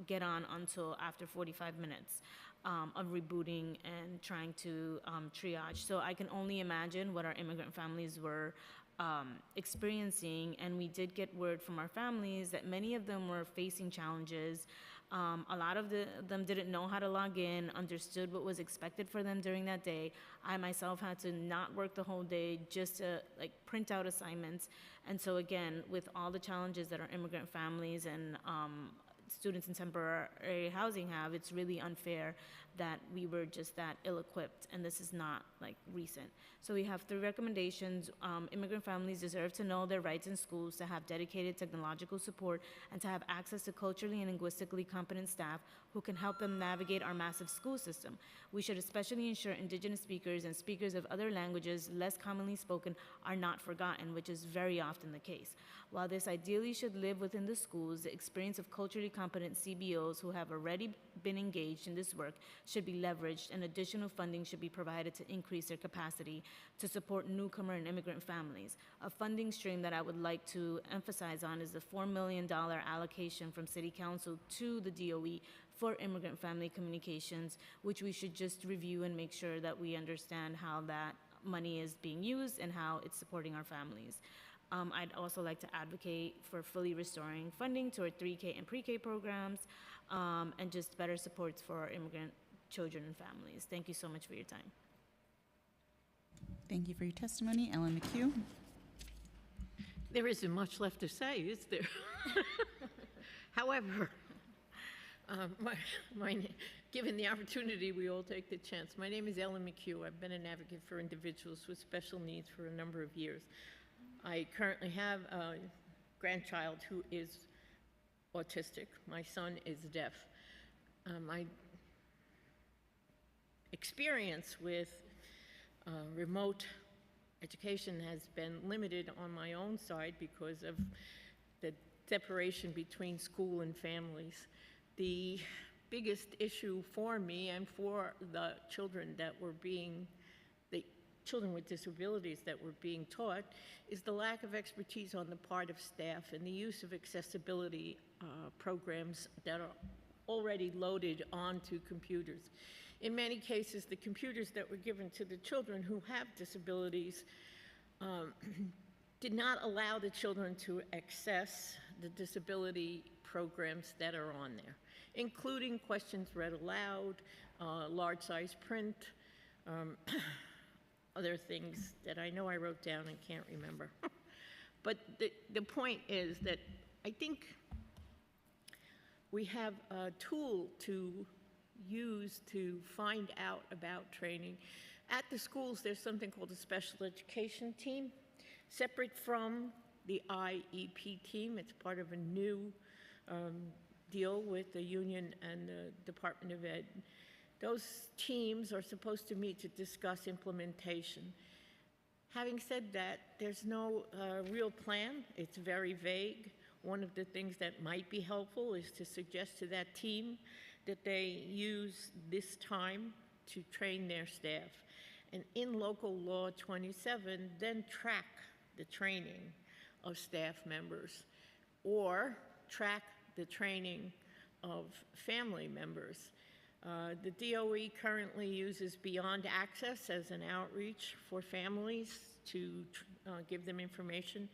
Speaker 5: get on until after 45 minutes of rebooting and trying to triage. So I can only imagine what our immigrant families were experiencing, and we did get word from our families that many of them were facing challenges. A lot of them didn't know how to log in, understood what was expected for them during that day. I myself had to not work the whole day just to print out assignments. And so again, with all the challenges that our immigrant families and students in temporary housing have, it's really unfair that we were just that ill-equipped, and this is not recent. So we have 3 recommendations. Immigrant families deserve to know their rights in schools, to have dedicated technological support, and to have access to culturally and linguistically competent staff who can help them navigate our massive school system. We should especially ensure Indigenous speakers and speakers of other languages less commonly spoken are not forgotten, which is very often the case. While this ideally should live within the schools, the experience of culturally competent CBOs who have already been engaged in this work should be leveraged, and additional funding should be provided to increase their capacity to support newcomer and immigrant families. A funding stream that I would like to emphasize on is the $4 million allocation from City Council to the DOE for immigrant family communications, which we should just review and make sure that we understand how that money is being used and how it's supporting our families. I'd also like to advocate for fully restoring funding to our 3K and pre-K programs, and just better supports for our immigrant children and families. Thank you so much for your time.
Speaker 2: Thank you for your testimony. Ellen McHugh.
Speaker 6: There isn't much left to say, is there? However, given the opportunity, we all take the chance. My name is Ellen McHugh. I've been an advocate for individuals with special needs for a number of years. I currently have a grandchild who is autistic. My son is deaf. My experience with remote education has been limited on my own side because of the separation between school and families. The biggest issue for me and for the children with disabilities that were being taught is the lack of expertise on the part of staff and the use of accessibility programs that are already loaded onto computers. In many cases, the computers that were given to the children who have disabilities did not allow the children to access the disability programs that are on there, including questions read aloud, large size print, other things that I know I wrote down and can't remember. But the point is that I think we have a tool to use to find out about training. At the schools, there's something called a special education team, separate from the IEP team. It's part of a new deal with the union and the Department of Ed. Those teams are supposed to meet to discuss implementation. Having said that, there's no real plan. It's very vague. One of the things that might be helpful is to suggest to that team that they use this time to train their staff. And in local law 27, then track the training of staff members or track the training of family members. The DOE currently uses Beyond Access as an outreach for families to give them information,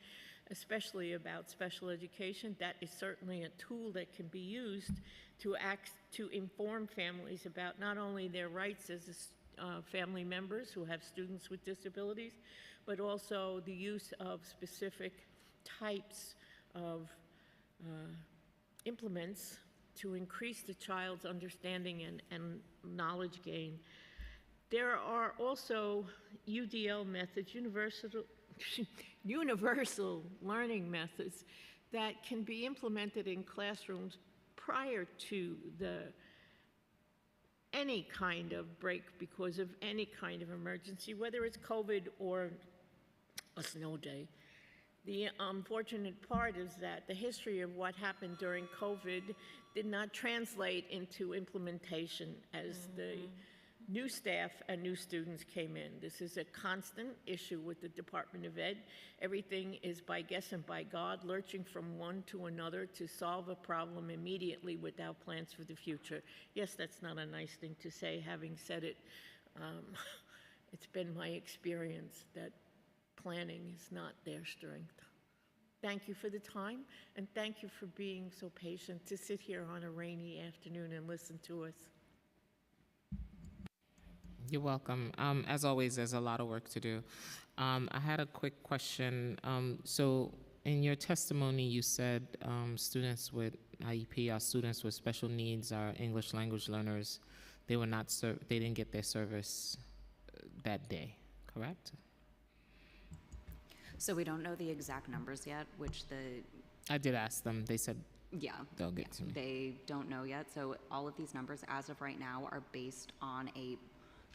Speaker 6: especially about special education. That is certainly a tool that can be used to inform families about not only their rights as family members who have students with disabilities, but also the use of specific types of implements to increase the child's understanding and knowledge gain. There are also UDL methods, universal learning methods that can be implemented in classrooms prior to any kind of break because of any kind of emergency, whether it's COVID or a snow day. The unfortunate part is that the history of what happened during COVID did not translate into implementation as the new staff and new students came in. This is a constant issue with the Department of Ed. Everything is by guess and by God, lurching from one to another to solve a problem immediately without plans for the future. Yes, that's not a nice thing to say. Having said it, it's been my experience that planning is not their strength. Thank you for the time, and thank you for being so patient to sit here on a rainy afternoon and listen to us.
Speaker 1: You're welcome. As always, there's a lot of work to do. I had a quick question. So in your testimony, you said students with IEP are students with special needs, are English language learners. They were not they didn't get their service that day, correct?
Speaker 20: So we don't know the exact numbers yet,
Speaker 1: I did ask them. They said they'll get to me.
Speaker 20: They don't know yet. So all of these numbers as of right now are based on a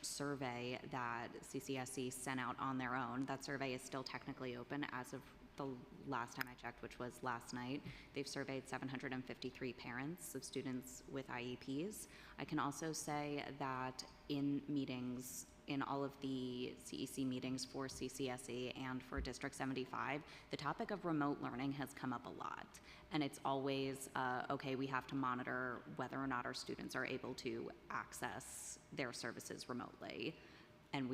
Speaker 20: survey that CCSE sent out on their own. That survey is still technically open as of the last time I checked, which was last night. They've surveyed 753 parents of students with IEPs. I can also say that in meetings, in all of the CEC meetings for CCSE and for District 75, the topic of remote learning has come up a lot. And it's always, okay, we have to monitor whether or not our students are able to access their services remotely. And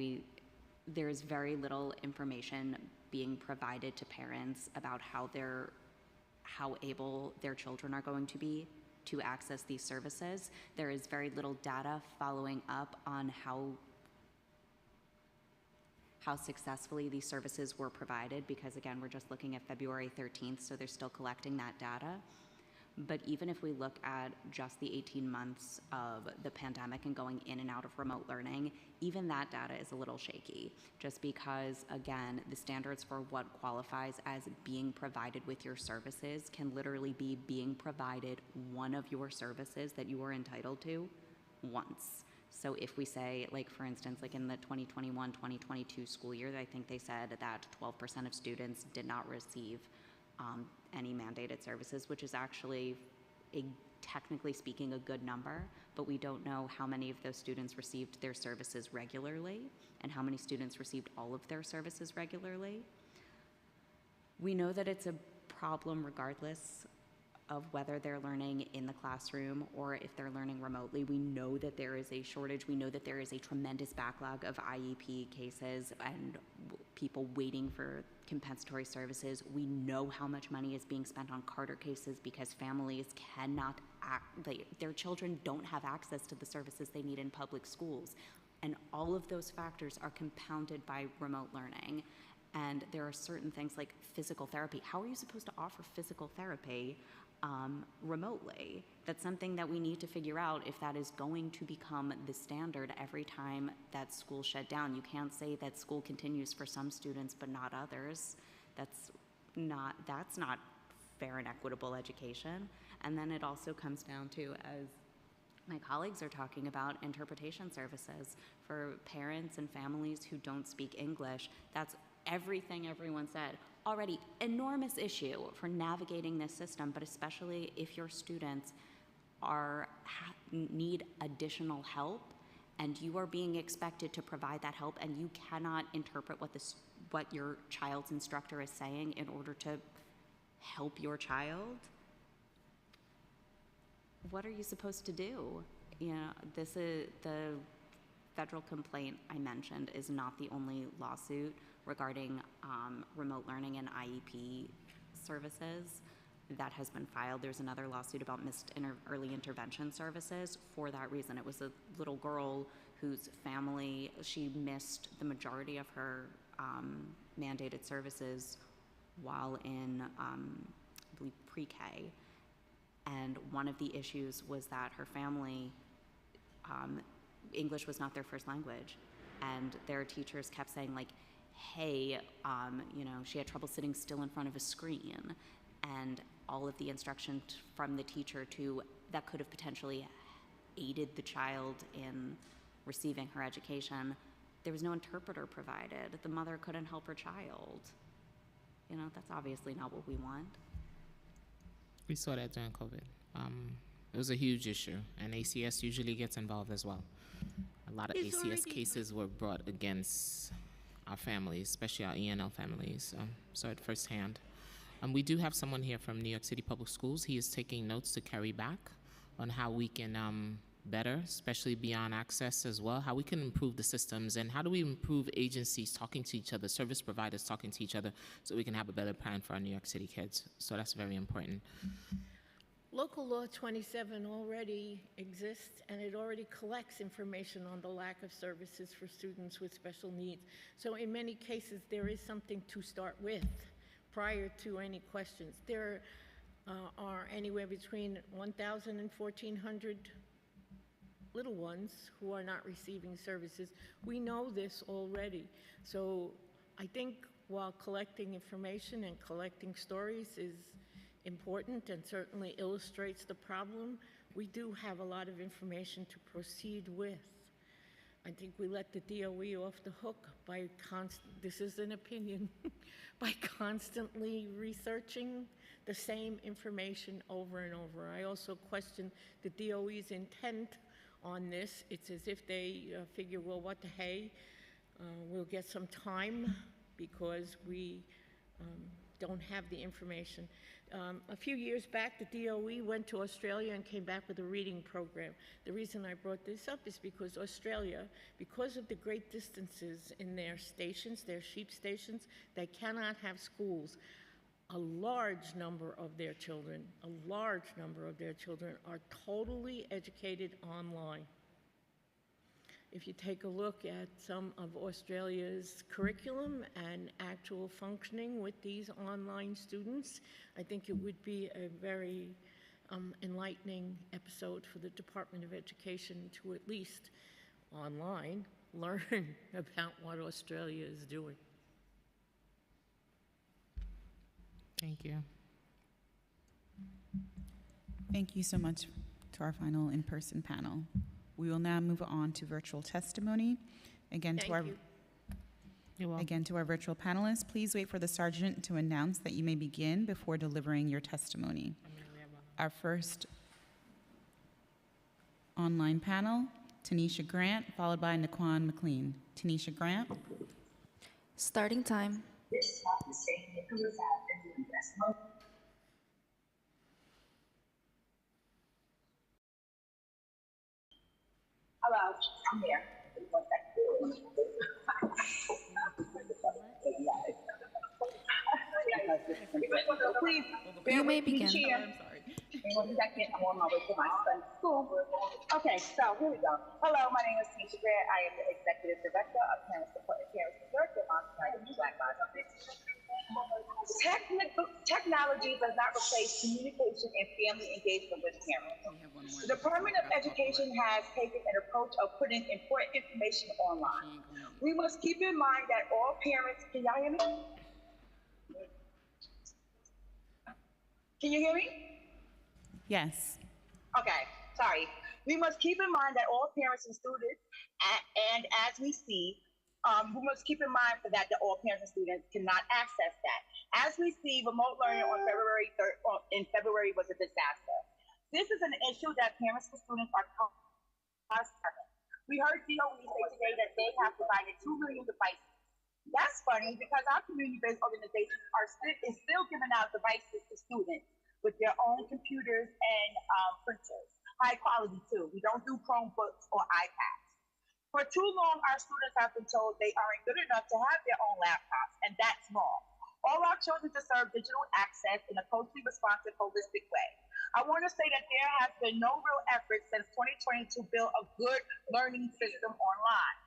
Speaker 20: there's very little information being provided to parents about how able their children are going to be to access these services. There is very little data following up on how successfully these services were provided, because again, we're just looking at February 13th, so they're still collecting that data. But even if we look at just the 18 months of the pandemic and going in and out of remote learning, even that data is a little shaky, just because, again, the standards for what qualifies as being provided with your services can literally be being provided one of your services that you are entitled to once. So if we say, like, for instance, like in the 2021-2022 school year, I think they said that 12% of students did not receive any mandated services, which is actually, technically speaking, a good number, but we don't know how many of those students received their services regularly and how many students received all of their services regularly. We know that it's a problem regardless of whether they're learning in the classroom or if they're learning remotely. We know that there is a shortage. We know that there is a tremendous backlog of IEP cases and people waiting for compensatory services. We know how much money is being spent on Carter cases because families cannot their children don't have access to the services they need in public schools. And all of those factors are compounded by remote learning. And there are certain things like physical therapy. How are you supposed to offer physical therapy remotely? That's something that we need to figure out if that is going to become the standard every time that school shut down. You can't say that school continues for some students but not others. That's not fair and equitable education. And then it also comes down to, as my colleagues are talking about, interpretation services for parents and families who don't speak English. That's everything everyone said. Already enormous issue for navigating this system, but especially if your students need additional help and you are being expected to provide that help and you cannot interpret what your child's instructor is saying in order to help your child. What are you supposed to do? You know, this is the federal complaint I mentioned is not the only lawsuit regarding remote learning and IEP services that has been filed. There's another lawsuit about missed early intervention services for that reason. It was a little girl whose family, she missed the majority of her mandated services while in, I believe, pre-K. And one of the issues was that her family, English was not their first language. And their teachers kept saying, like, hey, she had trouble sitting still in front of a screen, and all of the instruction from the teacher that could have potentially aided the child in receiving her education, there was no interpreter provided. The mother couldn't help her child. That's obviously not what we want.
Speaker 1: We saw that during COVID. It was a huge issue, and ACS usually gets involved as well. A lot of ACS cases were brought against our families, especially our ENL families. Saw it firsthand. We do have someone here from New York City Public Schools. He is taking notes to carry back on how we can better, especially beyond access as well, how we can improve the systems, and how do we improve agencies talking to each other, service providers talking to each other, so we can have a better plan for our New York City kids. So that's very important.
Speaker 6: Local Law 27 already exists, and it already collects information on the lack of services for students with special needs. So in many cases, there is something to start with prior to any questions. There are anywhere between 1,000 and 1,400 little ones who are not receiving services. We know this already. So I think while collecting information and collecting stories is important and certainly illustrates the problem, we do have a lot of information to proceed with. I think we let the DOE off the hook by this is an opinion, by constantly researching the same information over and over. I also question the DOE's intent on this. It's as if they figure, well, what the hey, we'll get some time because we don't have the information. A few years back, the DOE went to Australia and came back with a reading program. The reason I brought this up is because Australia, because of the great distances in their stations, their sheep stations, they cannot have schools. A large number of their children are totally educated online. If you take a look at some of Australia's curriculum and actual functioning with these online students, I think it would be a very enlightening episode for the Department of Education to at least online learn about what Australia is doing.
Speaker 1: Thank you.
Speaker 2: Thank you so much to our final in-person panel. We will now move on to virtual testimony. Again, to our virtual panelists, please wait for the sergeant to announce that you may begin before delivering your testimony. Our first online panel, Tanisha Grant, followed by Naquan McLean. Tanisha Grant.
Speaker 11: Starting time.
Speaker 10: Hello, I'm here. Please,
Speaker 11: you may begin.
Speaker 10: I'm sorry. In 1 second, I'm on my way to my son's school. Okay, so here we go. Hello, my name is Tanisha Grant. I am the Executive Director of Parent Support and Parents Network at Mount United Black Lives Matter. Technology does not replace communication and family engagement with parents. The Department of Education has taken an approach of putting important information online. We must keep in mind that all parents, can y'all hear me? Can you hear me?
Speaker 2: Yes.
Speaker 10: Okay, sorry. We must keep in mind that all parents and students, and as we see, we must keep in mind for that all parents and students cannot access that. As we see, remote learning on in February was a disaster. This is an issue that parents and students are concerned. We heard DOE say today that they have provided 2 million devices. That's funny because our community-based organizations is still giving out devices to students with their own computers and printers. High quality too. We don't do Chromebooks or iPads. For too long, our students have been told they aren't good enough to have their own laptops, and that's wrong. All our children deserve digital access in a culturally responsive, holistic way. I want to say that there has been no real effort since 2020 to build a good learning system online.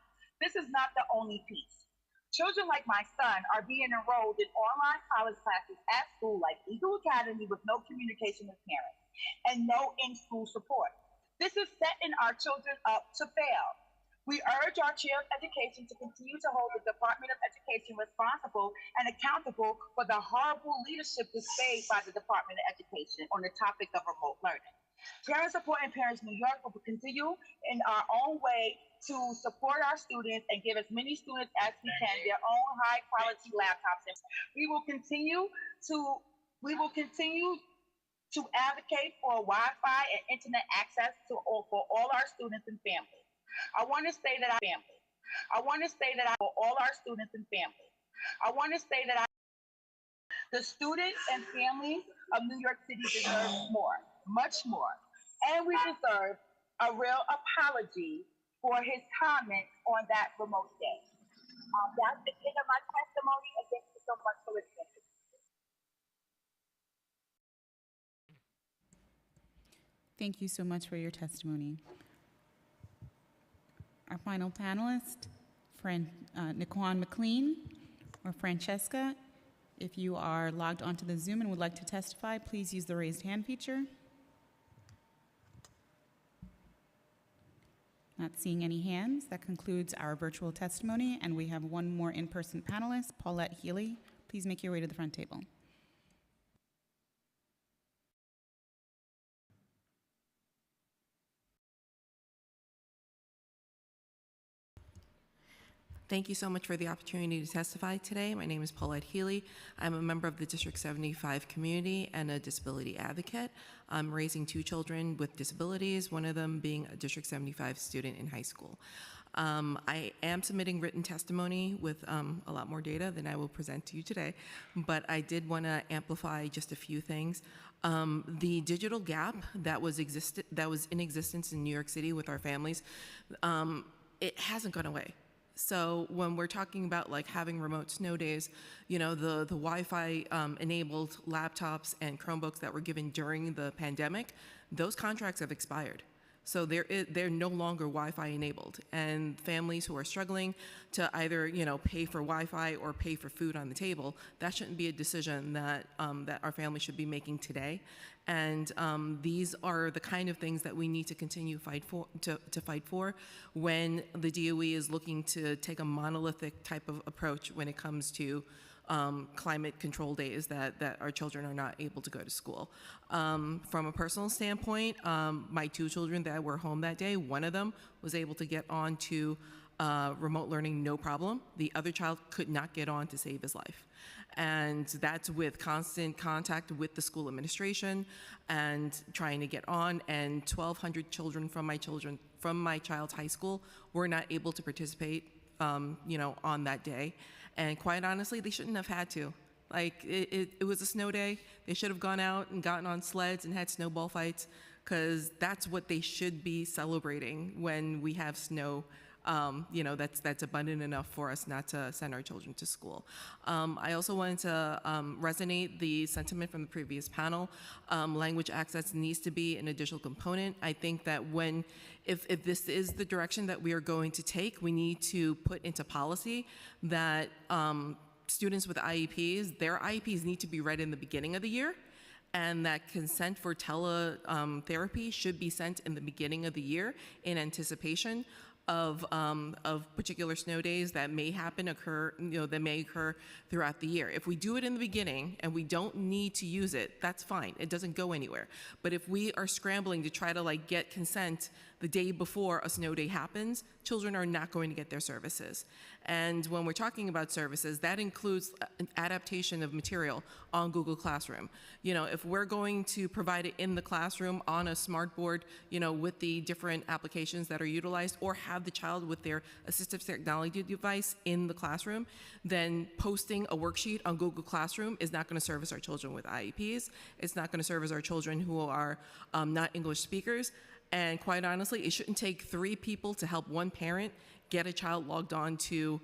Speaker 10: This is not the only piece. Children like my son are being enrolled in online college classes at school like Eagle Academy with no communication with parents and no in-school support. This is setting our children up to fail. We urge our Chair of Education to continue to hold the Department of Education responsible and accountable for the horrible leadership displayed by the Department of Education on the topic of remote learning. Parent Support and Parents New York will continue in our own way to support our students and give as many students as we can their own high quality laptops. We will continue to advocate for Wi-Fi and internet access for all our students and families. I want to say that for all our students and families. The students and families of New York City deserve more, much more, and we deserve a real apology for his comments on that remote day. That's the end of my testimony, and thank you so much for listening.
Speaker 2: Thank you so much for your testimony. Our final panelist, Nikwan McLean or Francesca. If you are logged onto the Zoom and would like to testify, please use the raised hand feature. Not seeing any hands. That concludes our virtual testimony, and we have one more in-person panelist, Paulette Healy. Please make your way to the front table.
Speaker 9: Thank you so much for the opportunity to testify today. My name is Paulette Healy. I'm a member of the District 75 community and a disability advocate. I'm raising 2 children with disabilities, one of them being a District 75 student in high school. I am submitting written testimony with a lot more data than I will present to you today, but I did want to amplify just a few things. The digital gap that was in existence in New York City with our families, it hasn't gone away. So when we're talking about like having remote snow days, you know, the Wi-Fi enabled laptops and Chromebooks that were given during the pandemic, those contracts have expired. So they're no longer Wi-Fi enabled, and families who are struggling to either pay for Wi-Fi or pay for food on the table, that shouldn't be a decision that that our family should be making today. And these are the kind of things that we need to continue to fight for when the DOE is looking to take a monolithic type of approach when it comes to climate control days that our children are not able to go to school. From a personal standpoint, my 2 children that were home that day, one of them was able to get on to remote learning no problem. The other child could not get on to save his life. And that's with constant contact with the school administration and trying to get on, and 1,200 children from my child's high school were not able to participate on that day. And quite honestly, they shouldn't have had to. Like, it was a snow day. They should have gone out and gotten on sleds and had snowball fights, because that's what they should be celebrating when we have snow, that's abundant enough for us not to send our children to school. I also wanted to resonate the sentiment from the previous panel. Language access needs to be an additional component. I think that if this is the direction that we are going to take, we need to put into policy that students with IEPs, their IEPs need to be read in the beginning of the year, and that consent for teletherapy should be sent in the beginning of the year in anticipation of particular snow days that may occur throughout the year. If we do it in the beginning and we don't need to use it, that's fine. It doesn't go anywhere. But if we are scrambling to try to get consent the day before a snow day happens, children are not going to get their services. And when we're talking about services, that includes an adaptation of material on Google Classroom. If we're going to provide it in the classroom on a smart board, with the different applications that are utilized, or have the child with their assistive technology device in the classroom, then posting a worksheet on Google Classroom is not going to service our children with IEPs. It's not going to service our children who are not English speakers. And quite honestly, it shouldn't take 3 people to help 1 parent get a child logged on to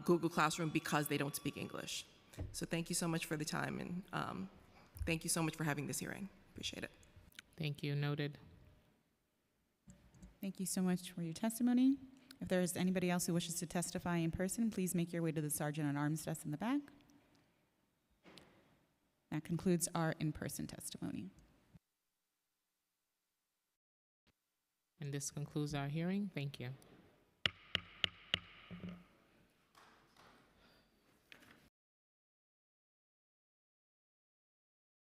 Speaker 9: Google Classroom because they don't speak English. So thank you so much for the time, and thank you so much for having this hearing. Appreciate it.
Speaker 1: Thank you. Noted.
Speaker 2: Thank you so much for your testimony. If there is anybody else who wishes to testify in person, please make your way to the Sergeant at Arms desk in the back. That concludes our in-person testimony.
Speaker 1: And this concludes our hearing. Thank you.